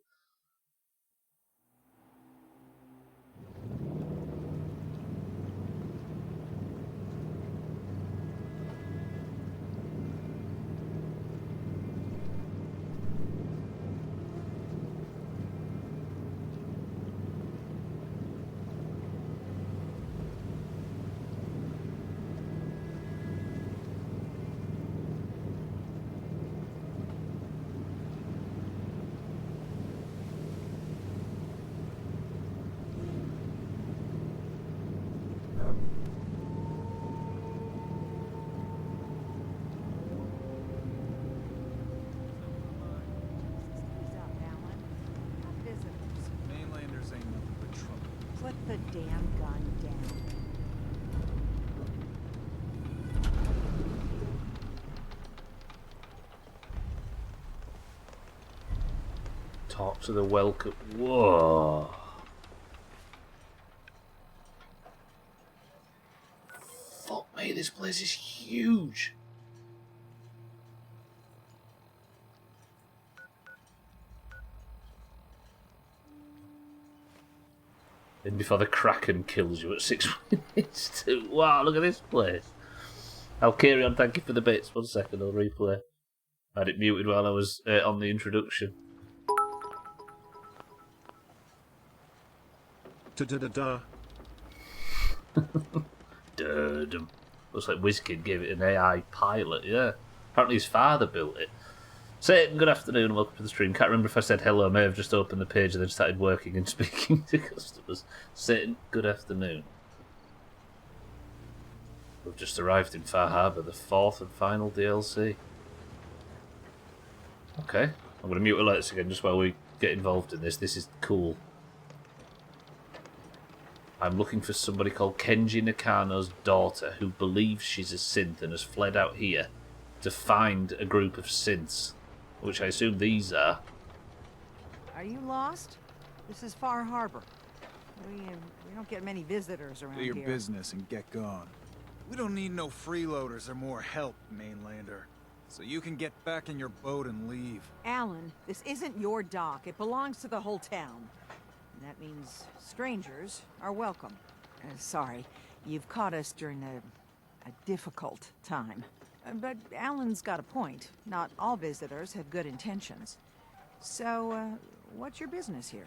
Mainlanders ain't nothing but trouble. Put the damn gun down. Talk to the welcome. Whoa. Fuck me, this place is huge. Then before the Kraken kills you at 6 minutes too. Wow, look at this place. I'll carry on, thank you for the bits. 1 second, I'll replay. I had it muted while I was on the introduction. Da-da-da-da. Dum. Looks like WizKid gave it an AI pilot, yeah. Apparently his father built it. Satan, good afternoon and welcome to the stream. Can't remember if I said hello, I may have just opened the page and then started working and speaking to customers. Satan, good afternoon. We've just arrived in Far Harbour, the 4th and final DLC. Okay, I'm going to mute alerts again just while we get involved in this. This is cool. I'm looking for somebody called Kenji Nakano's daughter who believes she's a synth and has fled out here to find a group of synths, which I assume these are. Are you lost? This is Far Harbor. We don't get many visitors around here. Do your business and get gone. We don't need no freeloaders or more help, mainlander. So you can get back in your boat and leave. Alan, this isn't your dock. It belongs to the whole town. And that means strangers are welcome. Sorry, you've caught us during a difficult time. But Alan's got a point. Not all visitors have good intentions. So, what's your business here?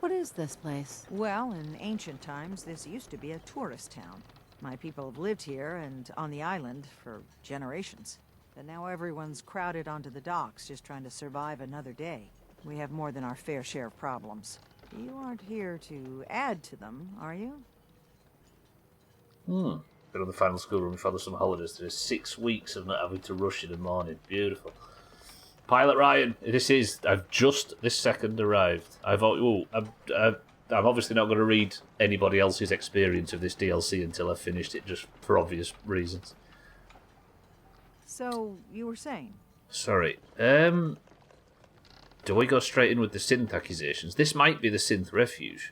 What is this place? Well, in ancient times, this used to be a tourist town. My people have lived here and on the island for generations. But now everyone's crowded onto the docks just trying to survive another day. We have more than our fair share of problems. You aren't here to add to them, are you? Been on the final schoolroom before the summer holidays. There's 6 weeks of not having to rush in the morning. Beautiful. Pilot Ryan, this is. I've just this second arrived. I'm obviously not going to read anybody else's experience of this DLC until I've finished it, just for obvious reasons. So, you were saying? Sorry. Do we go straight in with the synth accusations? This might be the synth refuge.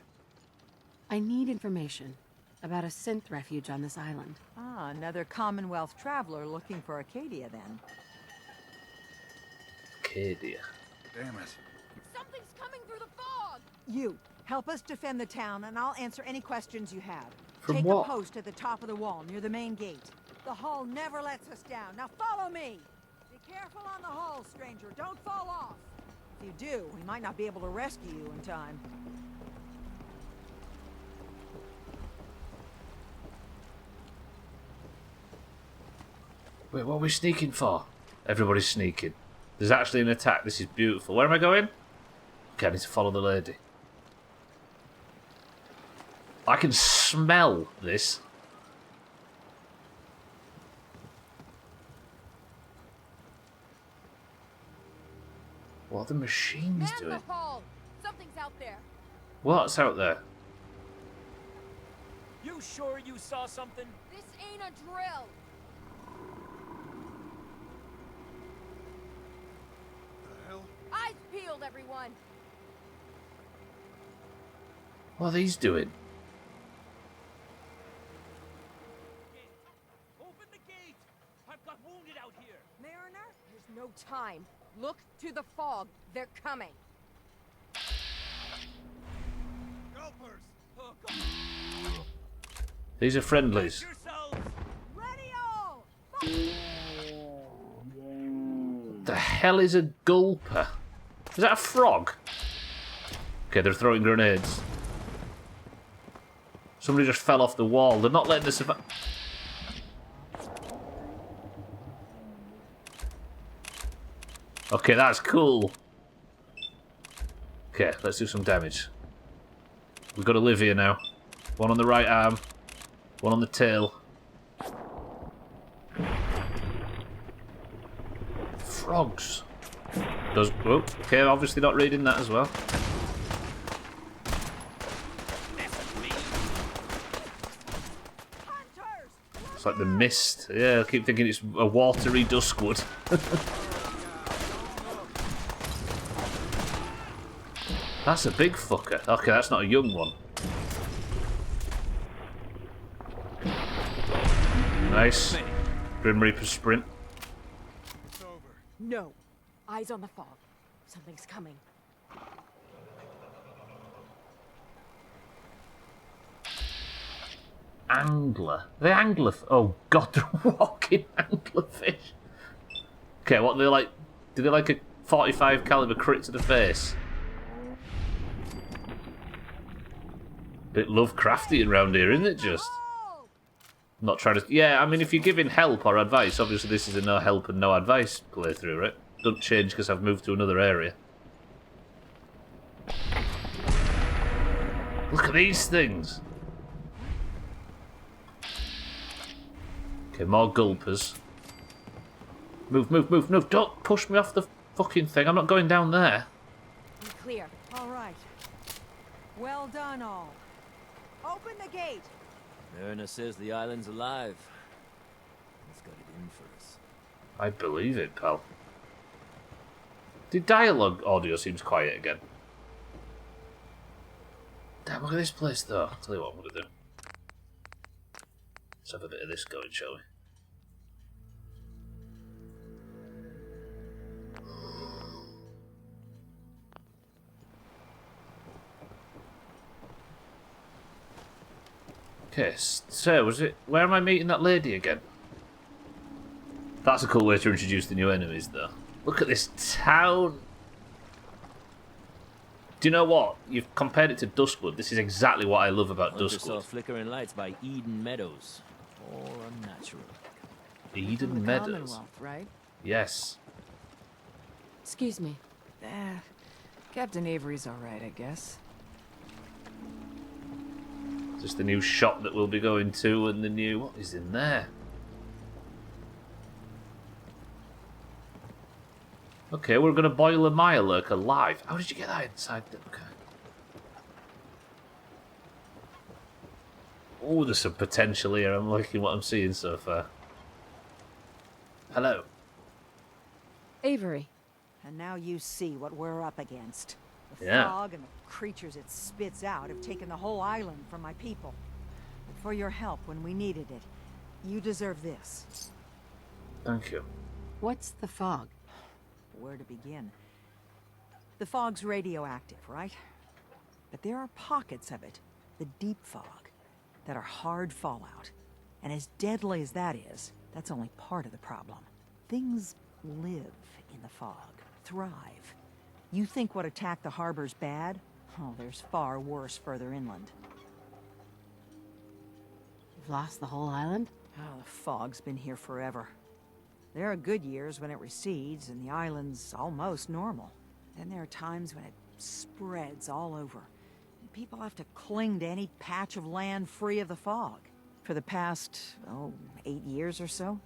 I need information about a synth refuge on this island. Ah, another Commonwealth traveler looking for Acadia, then. Acadia. Damn it. Something's coming through the fog! You, help us defend the town, and I'll answer any questions you have. From Take what? a post at the top of the wall, near the main gate. The hull never lets us down. Now follow me! Be careful on the hull, stranger. Don't fall off. If you do, we might not be able to rescue you in time. Wait, what are we sneaking for? Everybody's sneaking. There's actually an attack. This is beautiful. Where am I going? Okay, I need to follow the lady. I can smell this. What are the machines doing? Man the hull! Something's out there. What's out there? You sure you saw something? This ain't a drill. The hell? Eyes peeled, everyone. What are these doing? Open the gate! I've got wounded out here. Mariner, there's no time. Look to the fog. They're coming. Gulpers! Oh, God. These are friendlies. Yourselves! Ready-o! The hell is a gulper? Is that a frog? Okay, they're throwing grenades. Somebody just fell off the wall. They're not letting us survive. Okay, that's cool. Okay, let's do some damage. We've got Olivia now. One on the right arm. One on the tail. Frogs. Does oh, okay, obviously not reading that as well. It's like the mist. Yeah, I keep thinking it's a watery duskwood. That's a big fucker. Okay, that's not a young one. Nice. Grim Reaper sprint. It's over. No. Eyes on the fog. Something's coming. Angler. The angler. Oh god, they're walking anglerfish. Okay, what they like? Do they like a 45 caliber crit to the face? Bit Lovecraftian around here, isn't it? Just not trying to. Yeah, I mean, if you're giving help or advice, obviously this is a no help and no advice playthrough, right? Don't change because I've moved to another area. Look at these things. Okay, more gulpers. Move, move, move, no, don't push me off the fucking thing. I'm not going down there. Be clear. All right. Well done, all. Open the gate. Mariner says the island's alive. He's got it in for us. I believe it, pal. The dialogue audio seems quiet again. Damn, look at this place, though. I'll tell you what I'm going to do. Let's have a bit of this going, shall we? Okay, so was it? Where am I meeting that lady again? That's a cool way to introduce the new enemies, though. Look at this town. Do you know what? You've compared it to Duskwood. This is exactly what I love about Hunter saw Duskwood. flickering lights by Eden Meadows. All unnatural. Eden From the Meadows. Commonwealth, right? Yes. Excuse me. Captain Avery's all right, I guess. Just the new shop that we'll be going to, and the new. What is in there? Okay, we're going to boil a Mirelurk alive. How did you get that inside? Okay. Oh, there's some potential here. I'm liking what I'm seeing so far. Hello. Avery. And now you see what we're up against. The Yeah. fog and the creatures it spits out have taken the whole island from my people. But for your help when we needed it, you deserve this. Thank you. What's the fog? Where to begin? The fog's radioactive, right? But there are pockets of it, the deep fog, that are hard fallout. And as deadly as that is, that's only part of the problem. Things live in the fog, thrive. You think what attacked the harbor's bad? Oh, there's far worse further inland. You've lost the whole island? Oh, the fog's been here forever. There are good years when it recedes and the island's almost normal. Then there are times when it spreads all over. And people have to cling to any patch of land free of the fog. For the past, 8 years or so,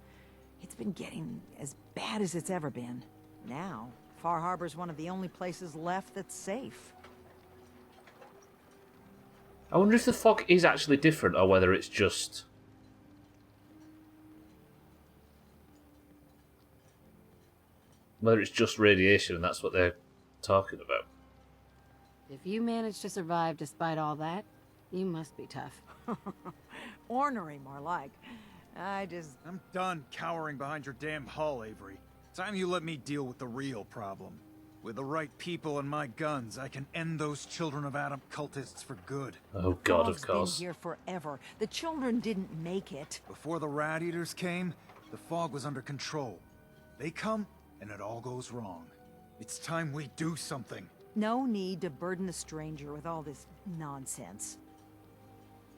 it's been getting as bad as it's ever been. Now, Far Harbor's one of the only places left that's safe. I wonder if the fog is actually different or whether it's just... whether it's just radiation and that's what they're talking about. If you manage to survive despite all that, you must be tough. Ornery, more like. I'm done cowering behind your damn hull, Avery. Time you let me deal with the real problem. With the right people and my guns, I can end those Children of Adam cultists for good. Oh God, of Fog's course. been here forever. The children didn't make it. Before the Rat Eaters came, the fog was under control. They come, and it all goes wrong. It's time we do something. No need to burden the stranger with all this nonsense.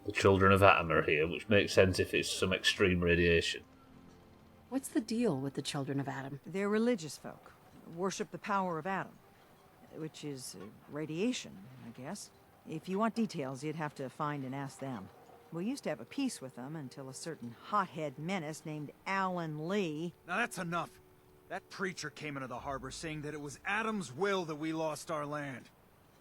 The Children of Atom are here, which makes sense if it's some extreme radiation. What's the deal with the Children of Adam? They're religious folk. Worship the power of Adam. Which is radiation, I guess. If you want details, you'd have to find and ask them. We used to have a peace with them until a certain hothead menace named Alan Lee... Now that's enough. That preacher came into the harbor saying that it was Adam's will that we lost our land.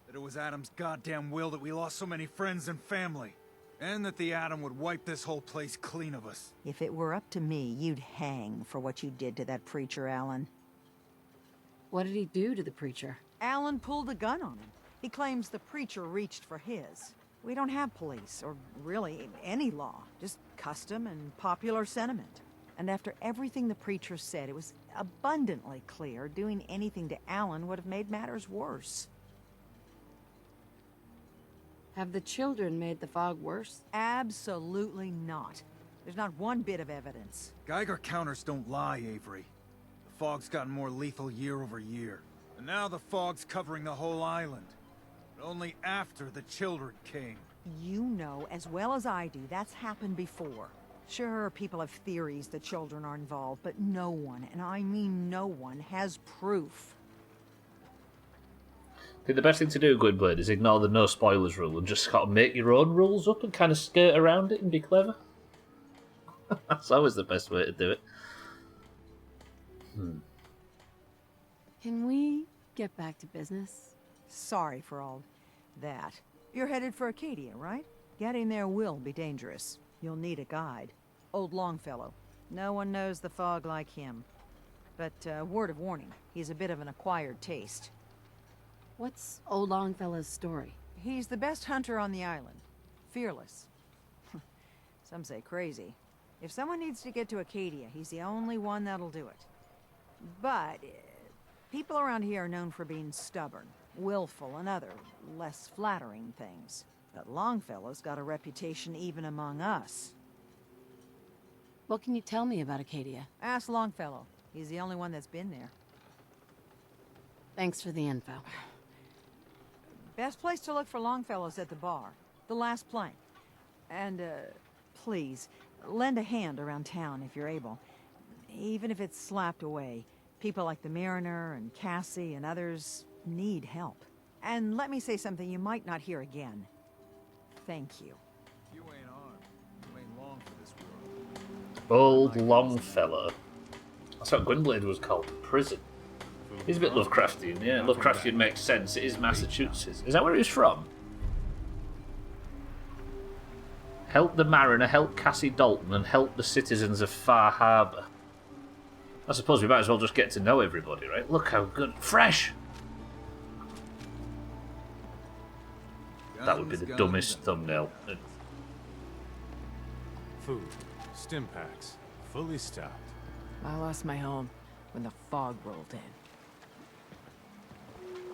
That it was Adam's goddamn will that we lost so many friends and family. And that the Atom would wipe this whole place clean of us. If it were up to me, you'd hang for what you did to that preacher, Alan. What did he do to the preacher? Alan pulled a gun on him. He claims the preacher reached for his. We don't have police, or really any law. Just custom and popular sentiment. And after everything the preacher said, it was abundantly clear doing anything to Alan would have made matters worse. Have the children made the fog worse? Absolutely not. There's not one bit of evidence. Geiger counters don't lie, Avery. The fog's gotten more lethal year over year. And now the fog's covering the whole island. But only after the children came. You know as well as I do that's happened before. Sure, people have theories the children are involved, but no one, and I mean no one, has proof. I think the best thing to do, Gwynblade, is ignore the no spoilers rule and just kind of make your own rules up and kind of skirt around it and be clever. That's always the best way to do it. Can we get back to business? Sorry for all that. You're headed for Acadia, right? Getting there will be dangerous. You'll need a guide. Old Longfellow. No one knows the fog like him. But, word of warning, he's a bit of an acquired taste. What's Old Longfellow's story? He's the best hunter on the island. Fearless. Some say crazy. If someone needs to get to Acadia, he's the only one that'll do it. But, people around here are known for being stubborn, willful, and other, less flattering things. But Longfellow's got a reputation even among us. What can you tell me about Acadia? Ask Longfellow. He's the only one that's been there. Thanks for the info. Best place to look for Longfellow's at the bar. The last plank. And, please, lend a hand around town if you're able. Even if it's slapped away. People like the Mariner and Cassie and others need help. And let me say something you might not hear again. Thank you. You ain't armed. You ain't long for this world. Old Longfellow. That's what Gwynblade was called. Prison. He's a bit Lovecraftian, yeah. Lovecraftian makes sense. It is Massachusetts. Is that where he's from? Help the mariner, help Cassie Dalton, and help the citizens of Far Harbour. I suppose we might as well just get to know everybody, right? Look how good. Fresh! That would be the dumbest thumbnail. Food, stim packs, fully stocked. I lost my home when the fog rolled in.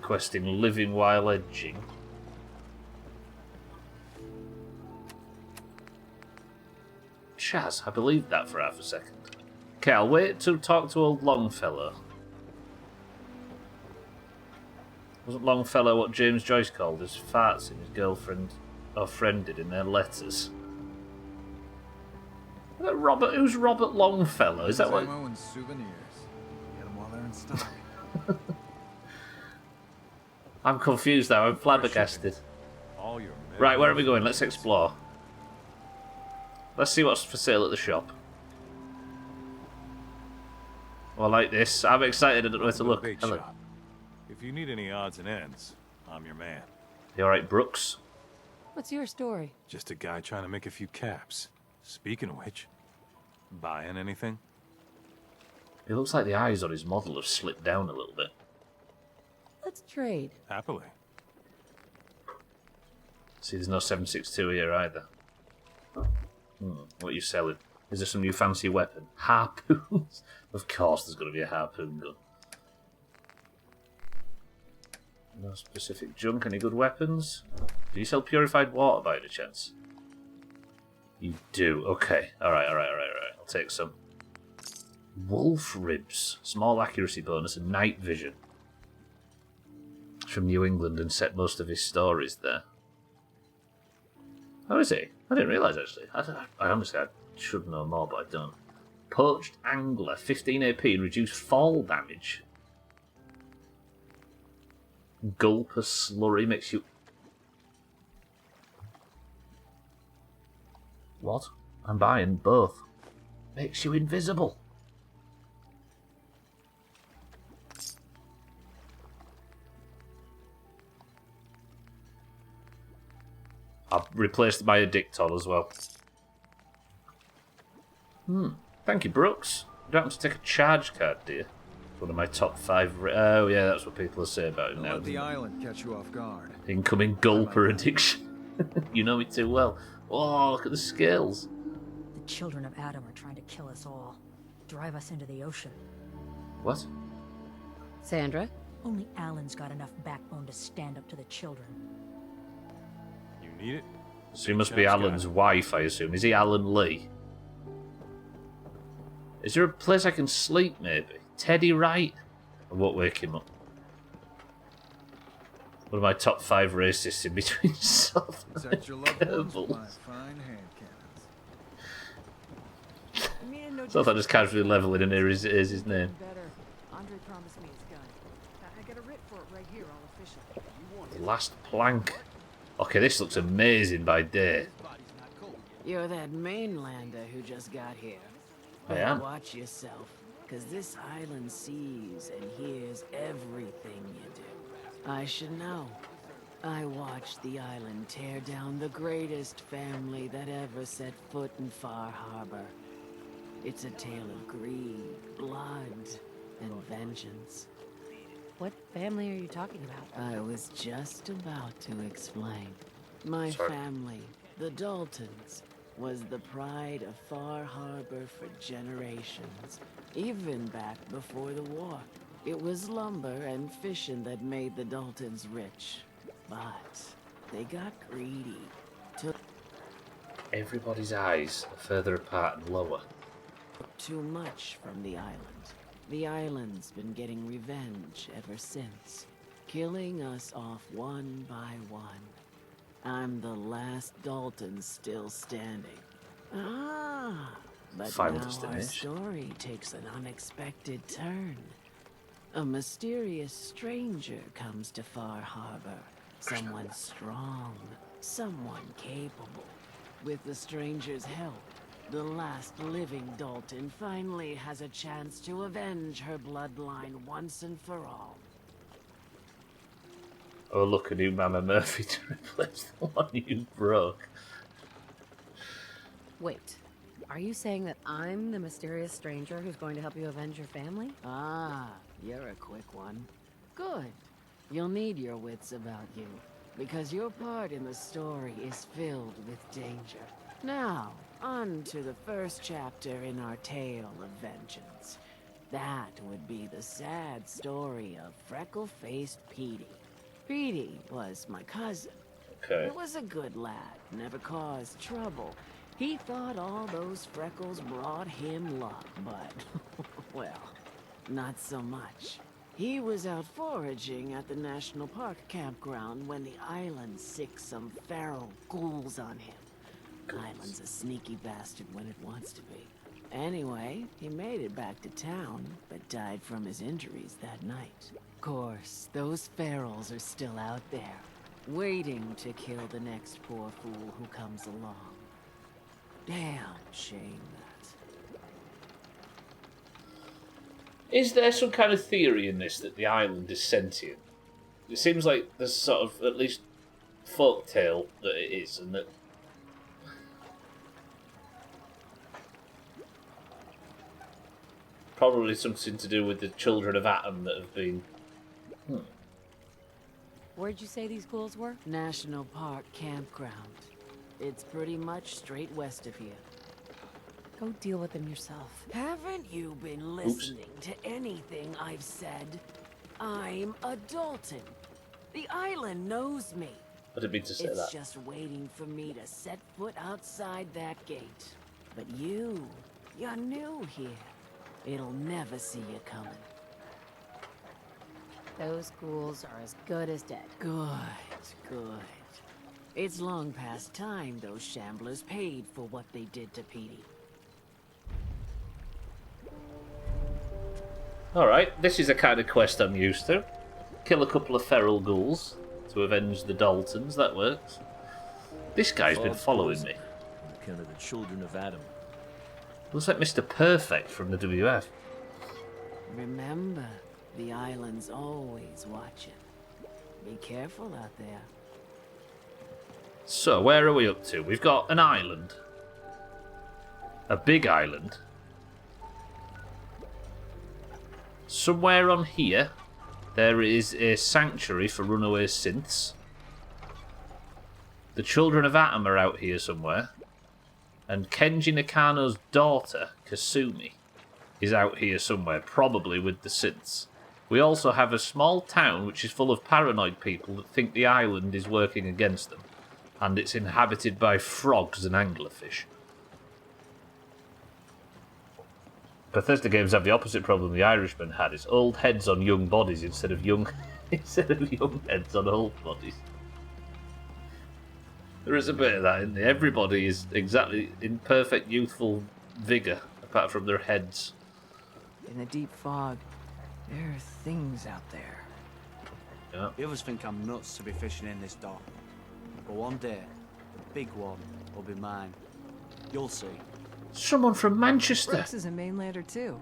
Questing living while edging. Chaz, I believed that for half a second. Okay, I'll wait to talk to old Longfellow. Wasn't Longfellow what James Joyce called his farts in his girlfriend or friend did in their letters? Robert, who's Robert Longfellow? Is that what? Ammo and souvenirs. Get them while they're in stock. I'm confused now. I'm flabbergasted. Right, where are we going? Let's explore. Let's see what's for sale at the shop. Well, I like this. I'm excited. I don't know where to look. Hello. If you need any odds and ends, I'm your man. You alright, Brooks? What's your story? Just a guy trying to make a few caps. Speaking of which, buying anything? It looks like the eyes on his model have slipped down a little bit. Let's trade. Happily. See, there's no 7.62 here either. What are you selling? Is there some new fancy weapon? Harpoons? Of course there's going to be a harpoon gun. No specific junk. Any good weapons? Do you sell purified water by any chance? You do. Okay. Alright. I'll take some. Wolf ribs. Small accuracy bonus and night vision. From New England and set most of his stories there. Oh, is he? I didn't realise actually. I honestly, I should know more, but I don't. Poached Angler, 15 AP and reduced fall damage. Gulper Slurry makes you... What? I'm buying both. Makes you invisible. I've replaced my Addicton as well. Thank you, Brooks. You don't have to take a charge card, do you? One of my top 5... Oh, yeah, that's what people say about him now. Let the island catch you off guard. Incoming gulper addiction. You know me too well. Oh, look at the scales. The children of Adam are trying to kill us all. Drive us into the ocean. What? Sandra? Only Alan's got enough backbone to stand up to the children. You need it? So he must be Alan's wife, I assume. Is he Alan Lee? Is there a place I can sleep, maybe? Teddy Wright? I won't wake him up. One of my top 5 racists in between South Protect your loved ones by fine hand cannons. So I thought just casually leveling in here is his name. Andre promised me his gun. I got a writ for it right here, all official. The last plank. Okay, this looks amazing by day. You're that mainlander who just got here. I am. Watch yourself, because this island sees and hears everything you do. I should know. I watched the island tear down the greatest family that ever set foot in Far Harbor. It's a tale of greed, blood, and vengeance. What family are you talking about? I was just about to explain. My family, the Daltons, was the pride of Far Harbor for generations, even back before the war. It was lumber and fishing that made the Daltons rich, but they got greedy. Everybody's eyes are further apart and lower. Too much from the island. The island's been getting revenge ever since, killing us off one by one. I'm the last Dalton still standing. But Final now destination. our story takes an unexpected turn. A mysterious stranger comes to Far Harbor. Someone strong, someone capable. With the stranger's help, the last living Dalton finally has a chance to avenge her bloodline once and for all. Oh, look, a new Mama Murphy to replace the one you broke. Wait, are you saying that I'm the mysterious stranger who's going to help you avenge your family? Ah, you're a quick one. Good. You'll need your wits about you, because your part in the story is filled with danger. Now, on to the first chapter in our tale of vengeance. That would be the sad story of freckle-faced Petey. Petey was my cousin. Okay. He was a good lad, never caused trouble. He thought all those freckles brought him luck, but, well, not so much. He was out foraging at the National Park campground when the island sicked some feral ghouls on him. Island's a sneaky bastard when it wants to be. Anyway, he made it back to town, but died from his injuries that night. Of course, those ferals are still out there, waiting to kill the next poor fool who comes along. Damn shame that. Is there some kind of theory in this that the island is sentient? It seems like there's sort of at least folktale that it is, and that probably something to do with the children of Atom that have been. Where'd you say these ghouls were? National Park campground. It's pretty much straight west of here. Go deal with them yourself. Haven't you been listening to anything I've said? I'm a Dalton. The island knows me. I didn't mean to say that. It's just waiting for me to set foot outside that gate. But you're new here. It'll never see you coming. Those ghouls are as good as dead. Good. It's long past time those shamblers paid for what they did to Petey. Alright, this is a kind of quest I'm used to. Kill a couple of feral ghouls to avenge the Daltons, that works. This guy's been following me. Kind of the children of Adam. Looks like Mr. Perfect from the WF. Remember, the island's always watching. Be careful out there. So, where are we up to? We've got an island. A big island. Somewhere on here, there is a sanctuary for runaway synths. The children of Atom are out here somewhere. And Kenji Nakano's daughter, Kasumi, is out here somewhere, probably with the synths. We also have a small town which is full of paranoid people that think the island is working against them. And it's inhabited by frogs and anglerfish. Bethesda games have the opposite problem the Irishman had. It's old heads on young bodies instead of young heads on old bodies. There is a bit of that in there. Everybody is exactly in perfect youthful vigour, apart from their heads. In the deep fog, there are things out there. Yeah. The others think I'm nuts to be fishing in this dock. But one day, the big one will be mine. You'll see. Someone from Manchester. Brooks is a mainlander too.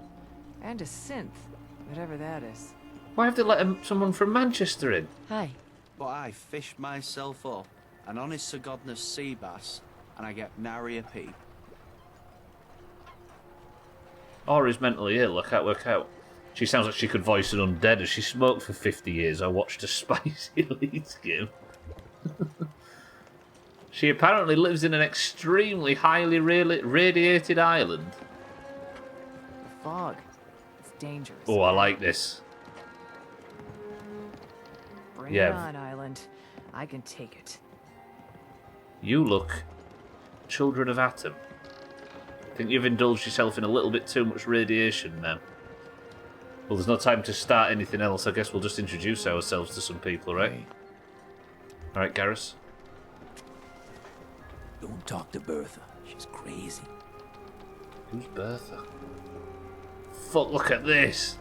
And a synth, whatever that is. Why have they let someone from Manchester in? Hi. But I fished myself up an honest to godness sea bass, and I get nary a peep. Or is mentally ill, I can't work out. She sounds like she could voice an undead as she smoked for 50 years. I watched a Spicy Leeds game. She apparently lives in an extremely highly radiated island. The fog. It's dangerous. Oh, I like this. Bring it on, island. I can take it. You look children of Atom. I think you've indulged yourself in a little bit too much radiation now. Well, there's no time to start anything else. I guess we'll just introduce ourselves to some people, right? Alright, Garrus. Don't talk to Bertha. She's crazy. Who's Bertha? Fuck, look at this.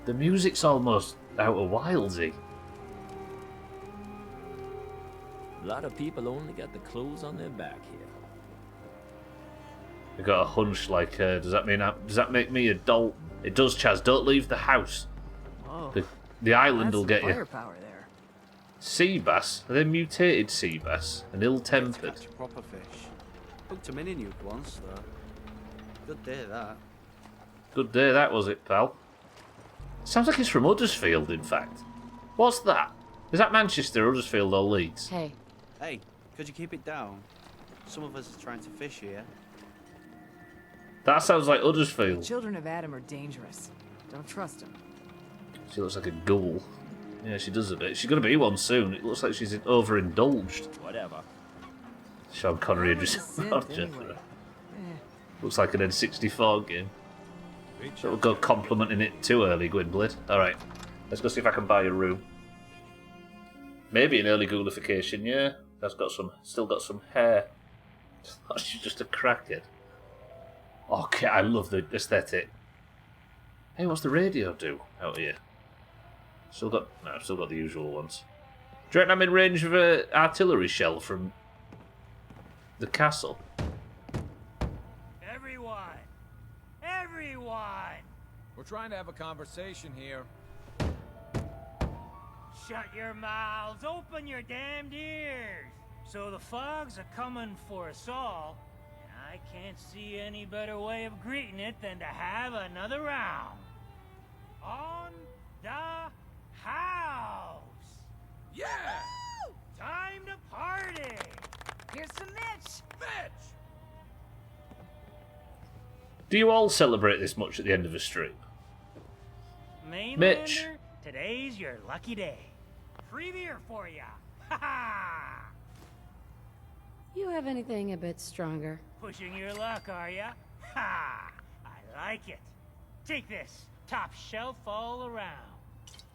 The music's almost out of Wildsy. A lot of people only got the clothes on their back here. I got a hunch like, does that make me a Dalton? It does, Chaz. Don't leave the house. Whoa, The island that's will some get you. firepower there. Sea bass? Are they mutated sea bass? And ill-tempered? Catch a proper fish. Hooked a mini nuke once, though. Good day, that. Good day that was it, pal. Sounds like it's from Huddersfield, in fact. What's that? Is that Manchester, Huddersfield, or Leeds? Hey. Hey, could you keep it down? Some of us are trying to fish here. That sounds like The Huddersfield. children of Adam are dangerous. Don't trust them. She looks like a ghoul. Yeah, she does a bit. She's going to be one soon. It looks like she's overindulged. Whatever. Sean Connery just looks like an N64 game. So we'll go complimenting it too early, Gwynblade. Alright, let's go see if I can buy a room. Maybe an early ghoulification, yeah. That's got some, still got some hair. Oh, she's just a crackhead. Okay, I love the aesthetic. Hey, what's the radio do out here? Still got the usual ones. Do you reckon I'm in range of an artillery shell from the castle? Everyone! We're trying to have a conversation here. Shut your mouths, open your damned ears! So the fogs are coming for us all, and I can't see any better way of greeting it than to have another round. On the house! Yeah! Woo! Time to party! Here's some Mitch! Mitch! Do you all celebrate this much at the end of a stream? Mainlander, Mitch. Today's your lucky day. Free beer for ya! Ha ha! You have anything a bit stronger? Pushing your luck, are ya? Ha! I like it. Take this, top shelf all around.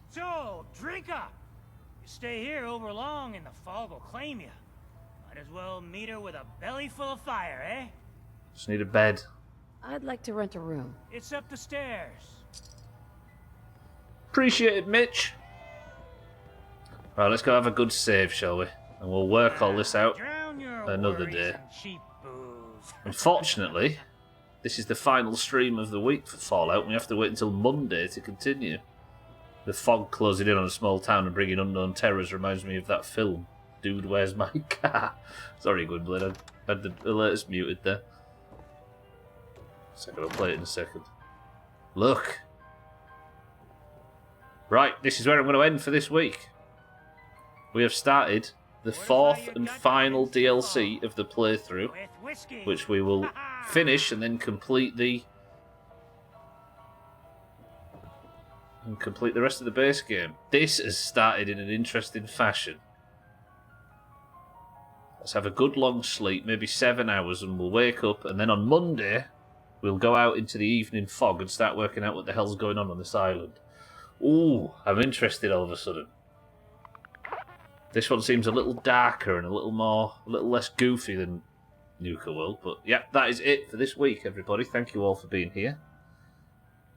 So, drink up. You stay here over long and the fog will claim you. Might as well meet her with a belly full of fire, eh? Just need a bed. I'd like to rent a room. It's up the stairs. Appreciate it, Mitch. Right, let's go have a good save, shall we? And we'll work all this out another day. Unfortunately, this is the final stream of the week for Fallout, and we have to wait until Monday to continue. The fog closing in on a small town and bringing unknown terrors reminds me of that film, Dude, Where's My Car? Sorry, Gwynblade, I had the alerts muted there. Second, I'll play it in a second. Look. Right, this is where I'm going to end for this week. We have started the fourth and final DLC of the playthrough, which we will finish and then complete the rest of the base game. This has started in an interesting fashion. Let's have a good long sleep, maybe 7 hours, and we'll wake up, and then on Monday we'll go out into the evening fog and start working out what the hell's going on this island. Ooh, I'm interested all of a sudden. This one seems a little darker and a little less goofy than Nuka World. But yeah, that is it for this week, everybody. Thank you all for being here.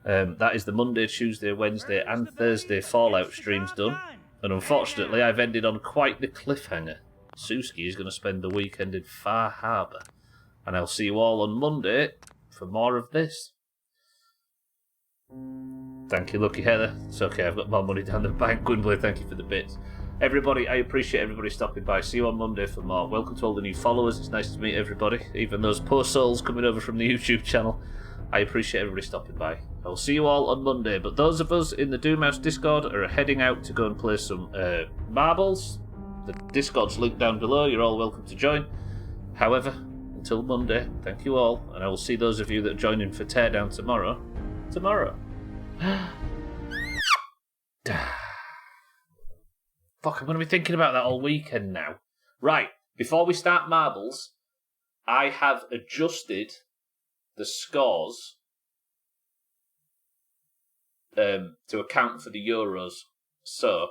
That is the Monday, Tuesday, Wednesday and Thursday Fallout streams done. And unfortunately, I've ended on quite the cliffhanger. Suski is going to spend the weekend in Far Harbour. And I'll see you all on Monday for more of this. Thank you, Lucky Heather. It's okay, I've got more money down the bank. Gwynblade, thank you for the bits. Everybody, I appreciate everybody stopping by. See you on Monday for more. Welcome to all the new followers. It's nice to meet everybody. Even those poor souls coming over from the YouTube channel. I appreciate everybody stopping by. I will see you all on Monday. But those of us in the Doomhaus Discord are heading out to go and play some marbles. The Discord's linked down below. You're all welcome to join. However, until Monday, thank you all. And I will see those of you that are joining for Teardown tomorrow. Fuck, I'm going to be thinking about that all weekend now. Right, before we start marbles, I have adjusted the scores to account for the Euros. So,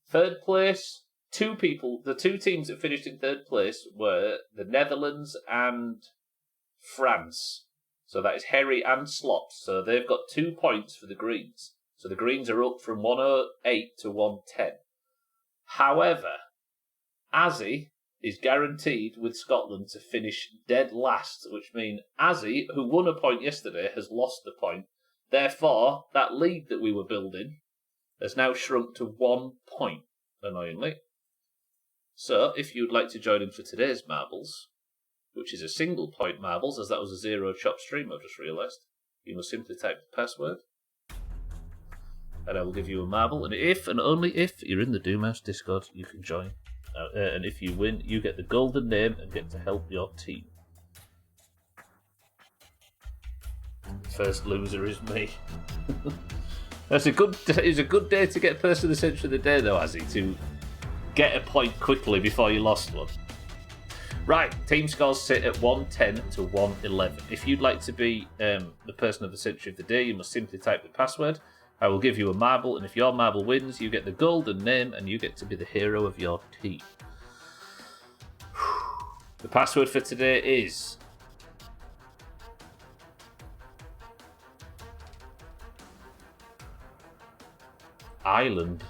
third place, the two teams that finished in third place were the Netherlands and France. So that is Harry and Slops. So they've got 2 points for the Greens. So the Greens are up from 108 to 110. However, Azzy is guaranteed with Scotland to finish dead last, which means Azzy, who won a point yesterday, has lost the point. Therefore, that lead that we were building has now shrunk to 1 point. annoyingly. So, if you'd like to join in for today's marbles, which is a single point marbles, as that was a zero chop stream, I've just realised, you must simply type the password, and I will give you a marble, and if, and only if, you're in the Doomhaus Discord, you can join. And if you win, you get the golden name and get to help your team. First loser is me. It's a good day to get person of the century of the day, though, Azzy, to get a point quickly before you lost one. Right, team scores sit at 110 to 111. If you'd like to be the person of the century of the day, you must simply type the password. I will give you a marble, and if your marble wins, you get the golden name, and you get to be the hero of your team. The password for today is... Island.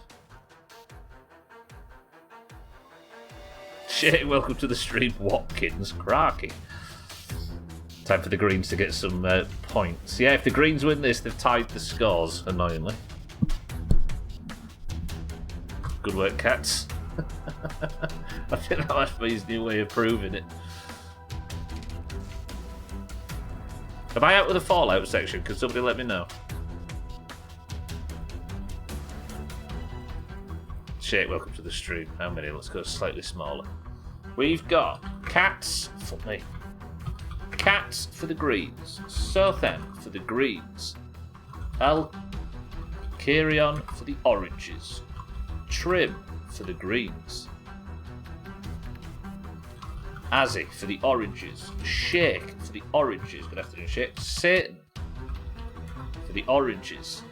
Shit, welcome to the stream, Watkins. Crikey. Time for the Greens to get some points. Yeah, if the Greens win this, they've tied the scores, annoyingly. Good work, Cats. I think that must be his new way of proving it. Am I out with the Fallout section? Can somebody let me know? Shit, welcome to the stream. How many? Let's go slightly smaller. We've got Cats for me. Cats for the Greens. Sothan for the Greens. Alcarion for the Oranges. Trim for the Greens. Azzy for the Oranges. Shake for the Oranges. Good afternoon, Shake. Satan for the Oranges.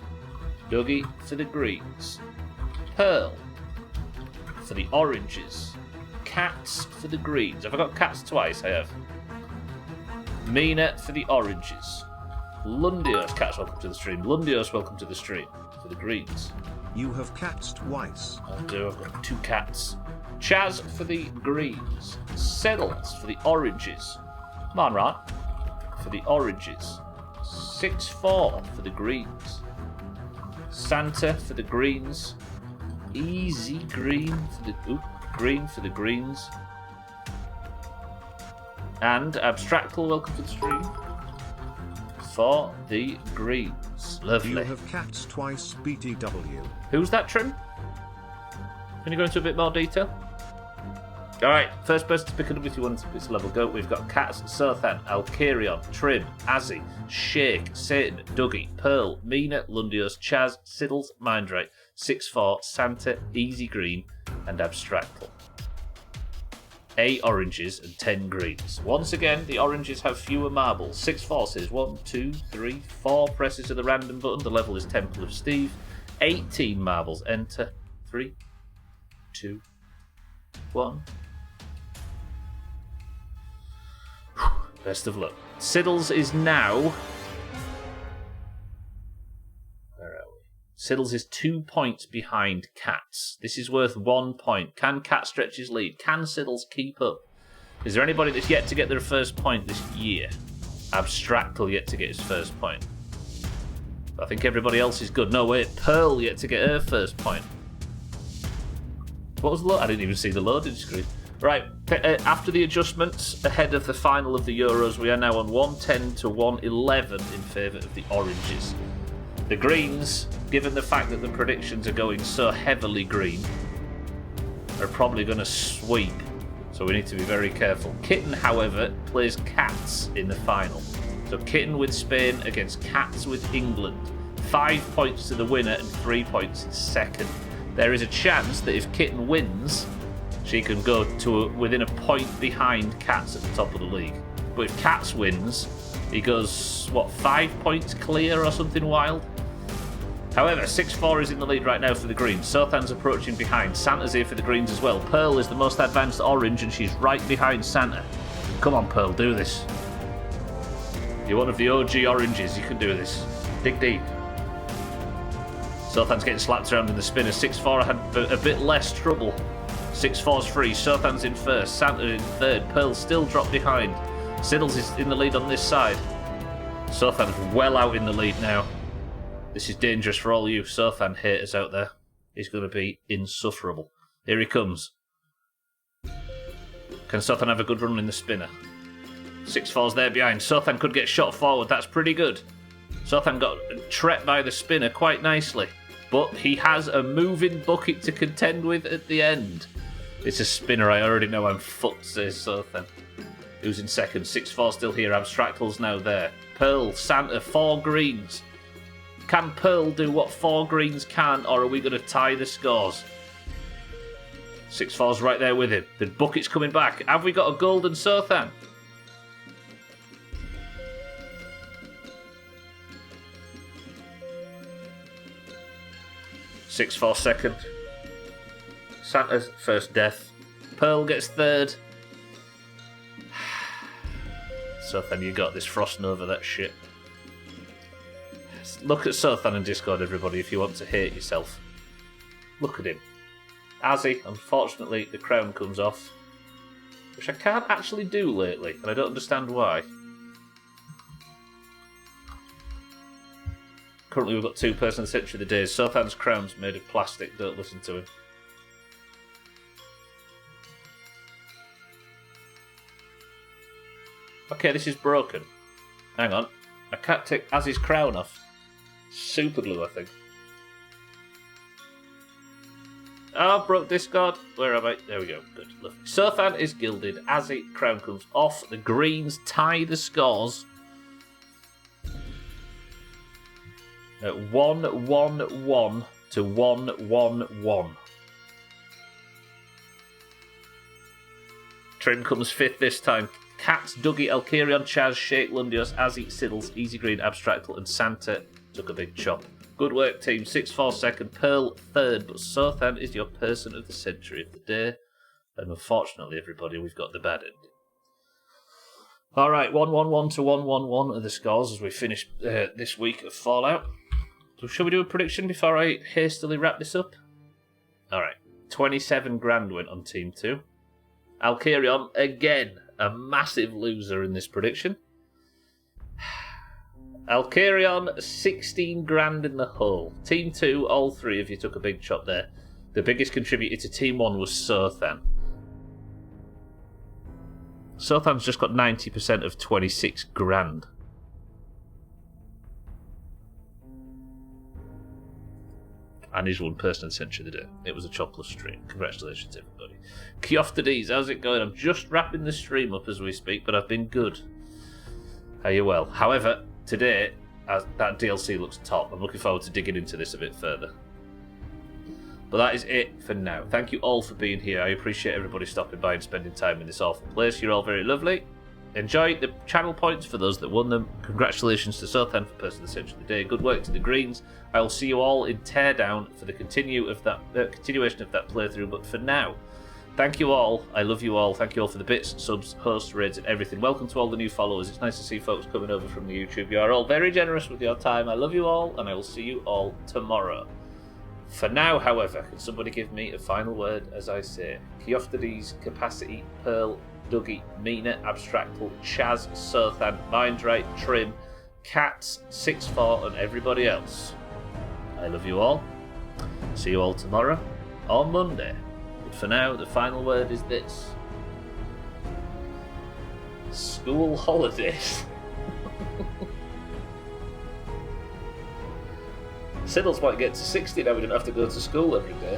Dougie for the Greens. Pearl for the Oranges. Cats for the Greens. Have I got Cats twice? I have. Mina for the Oranges. Lundios, Cats, welcome to the stream. Lundios, welcome to the stream. For the Greens. You have Cats twice. I do, I've got 2 Cats. Chaz for the Greens. Settles for the Oranges. Come on, right? For the Oranges. 6-4 for the Greens. Santa for the Greens. Easy Green for the Green for the Greens. And Abstractful, welcome to the stream. For the Greens. Lovely. You have Cats twice, BTW. Who's that, Trim? Can you go into a bit more detail? Alright, first person to pick it up if you want this level go. We've got Cats, Sothan, Alcarion, Trim, Azzy, Shake, Satan, Dougie, Pearl, Mina, Lundios, Chaz, Siddles, Mindrake, 6-4, Santa, Easy Green, and Abstractful. 8 oranges and 10 greens. Once again, the oranges have fewer marbles. 6 forces. 1, 2, 3, 4 presses of the random button. The level is Temple of Steve. 18 marbles. Enter. 3, 2, 1. Best of luck. Siddles is now... Siddles is 2 points behind Cats. This is worth 1 point. Can Cat stretch his lead? Can Siddles keep up? Is there anybody that's yet to get their first point this year? Abstractful yet to get his first point. I think everybody else is good. No, wait. Pearl yet to get her first point. What was the load? I didn't even see the loading screen. Right, after the adjustments ahead of the final of the Euros, we are now on 110 to 111 in favour of the Oranges. The Greens, given the fact that the predictions are going so heavily green, are probably going to sweep, so we need to be very careful. Kitten, however, plays Cats in the final. So Kitten with Spain against Cats with England. 5 points to the winner and 3 points in second. There is a chance that if Kitten wins, she can go to within a point behind Cats at the top of the league. But if Cats wins, he goes, what, 5 points clear or something wild? However, 6-4 is in the lead right now for the Greens. Sothan's approaching behind. Santa's here for the Greens as well. Pearl is the most advanced orange and she's right behind Santa. Come on, Pearl, do this. You're one of the OG oranges. You can do this. Dig deep. Sothan's getting slapped around in the spinner. 6-4 had a bit less trouble. 6-4's free. Sothan's in first. Santa in third. Pearl still dropped behind. Siddles is in the lead on this side. Sothan's well out in the lead now. This is dangerous for all you Sothan haters out there. He's going to be insufferable. Here he comes. Can Sothan have a good run in the spinner? 6-4's there behind. Sothan could get shot forward. That's pretty good. Sothan got trepped by the spinner quite nicely. But he has a moving bucket to contend with at the end. It's a spinner. I already know I'm fucked, says Sothan. Who's in second? 6-4 still here. Abstractal's now there. Pearl, Santa, 4 greens. Can Pearl do what 4 greens can, or are we going to tie the scores? 6-4's right there with him. The bucket's coming back. Have we got a golden Sothan? Six-4 second. Santa's first death. Pearl gets third. Sothan, you got this. Frosting over that shit. Look at Sothan in Discord, everybody, if you want to hate yourself. Look at him. Azzy, unfortunately, the crown comes off. Which I can't actually do lately, and I don't understand why. Currently we've got 2 person of the century of the day. Sothan's crown's made of plastic, don't listen to him. Okay, this is broken. Hang on. I can't take Azzy's crown off. Super glue, I think. Oh, I've broke Discord. Where am I? There we go. Good. Lovely. Sothan is gilded. Azzy, crown comes off. The greens tie the scores. At 1-1-1 to 1-1-1. Trim comes 5th this time. Cats, Dougie, Alkarion, Chaz, Shake, Lundios, Azzy, Siddles, Easy Green, Abstractal, and Santa took a big chop. Good work, team. 6-4 second, Pearl 3rd, but Sothan is your person of the century of the day. And unfortunately, everybody, we've got the bad ending. Alright, 1-1-1 to 1-1-1 are the scores as we finish this week of Fallout. So shall we do a prediction before I hastily wrap this up? Alright, 27 grand went on Team 2. Alkarion, again, a massive loser in this prediction. Alkarion, 16 grand in the hole. Team 2, all 3 of you took a big chop there. The biggest contributor to Team 1 was Sothan. Sothan's just got 90% of 26 grand. And he's 1 person in the century of the day. It was a chopless stream. Congratulations, everybody. Kioftades, how's it going? I'm just wrapping the stream up as we speak, but I've been good. Are you well? However, today, that DLC looks top. I'm looking forward to digging into this a bit further. But that is it for now. Thank you all for being here. I appreciate everybody stopping by and spending time in this awful place. You're all very lovely. Enjoy the channel points for those that won them. Congratulations to Sothan for Person of the Century of the Day. Good work to the Greens. I will see you all in Teardown for the continuation of that playthrough. But for now, thank you all. I love you all. Thank you all for the bits, subs, hosts, raids, and everything. Welcome to all the new followers. It's nice to see folks coming over from the YouTube. You are all very generous with your time. I love you all, and I will see you all tomorrow. For now, however, can somebody give me a final word as I say? Kioftades, Capacity, Pearl, Dougie, Mina, Abstractal, Chaz, Sothan, Mindright, Trim, Cats, 6-4, and everybody else. I love you all. See you all tomorrow or Monday. But for now, the final word is this. School holidays. Siddles might get to 60 now, we don't have to go to school every day.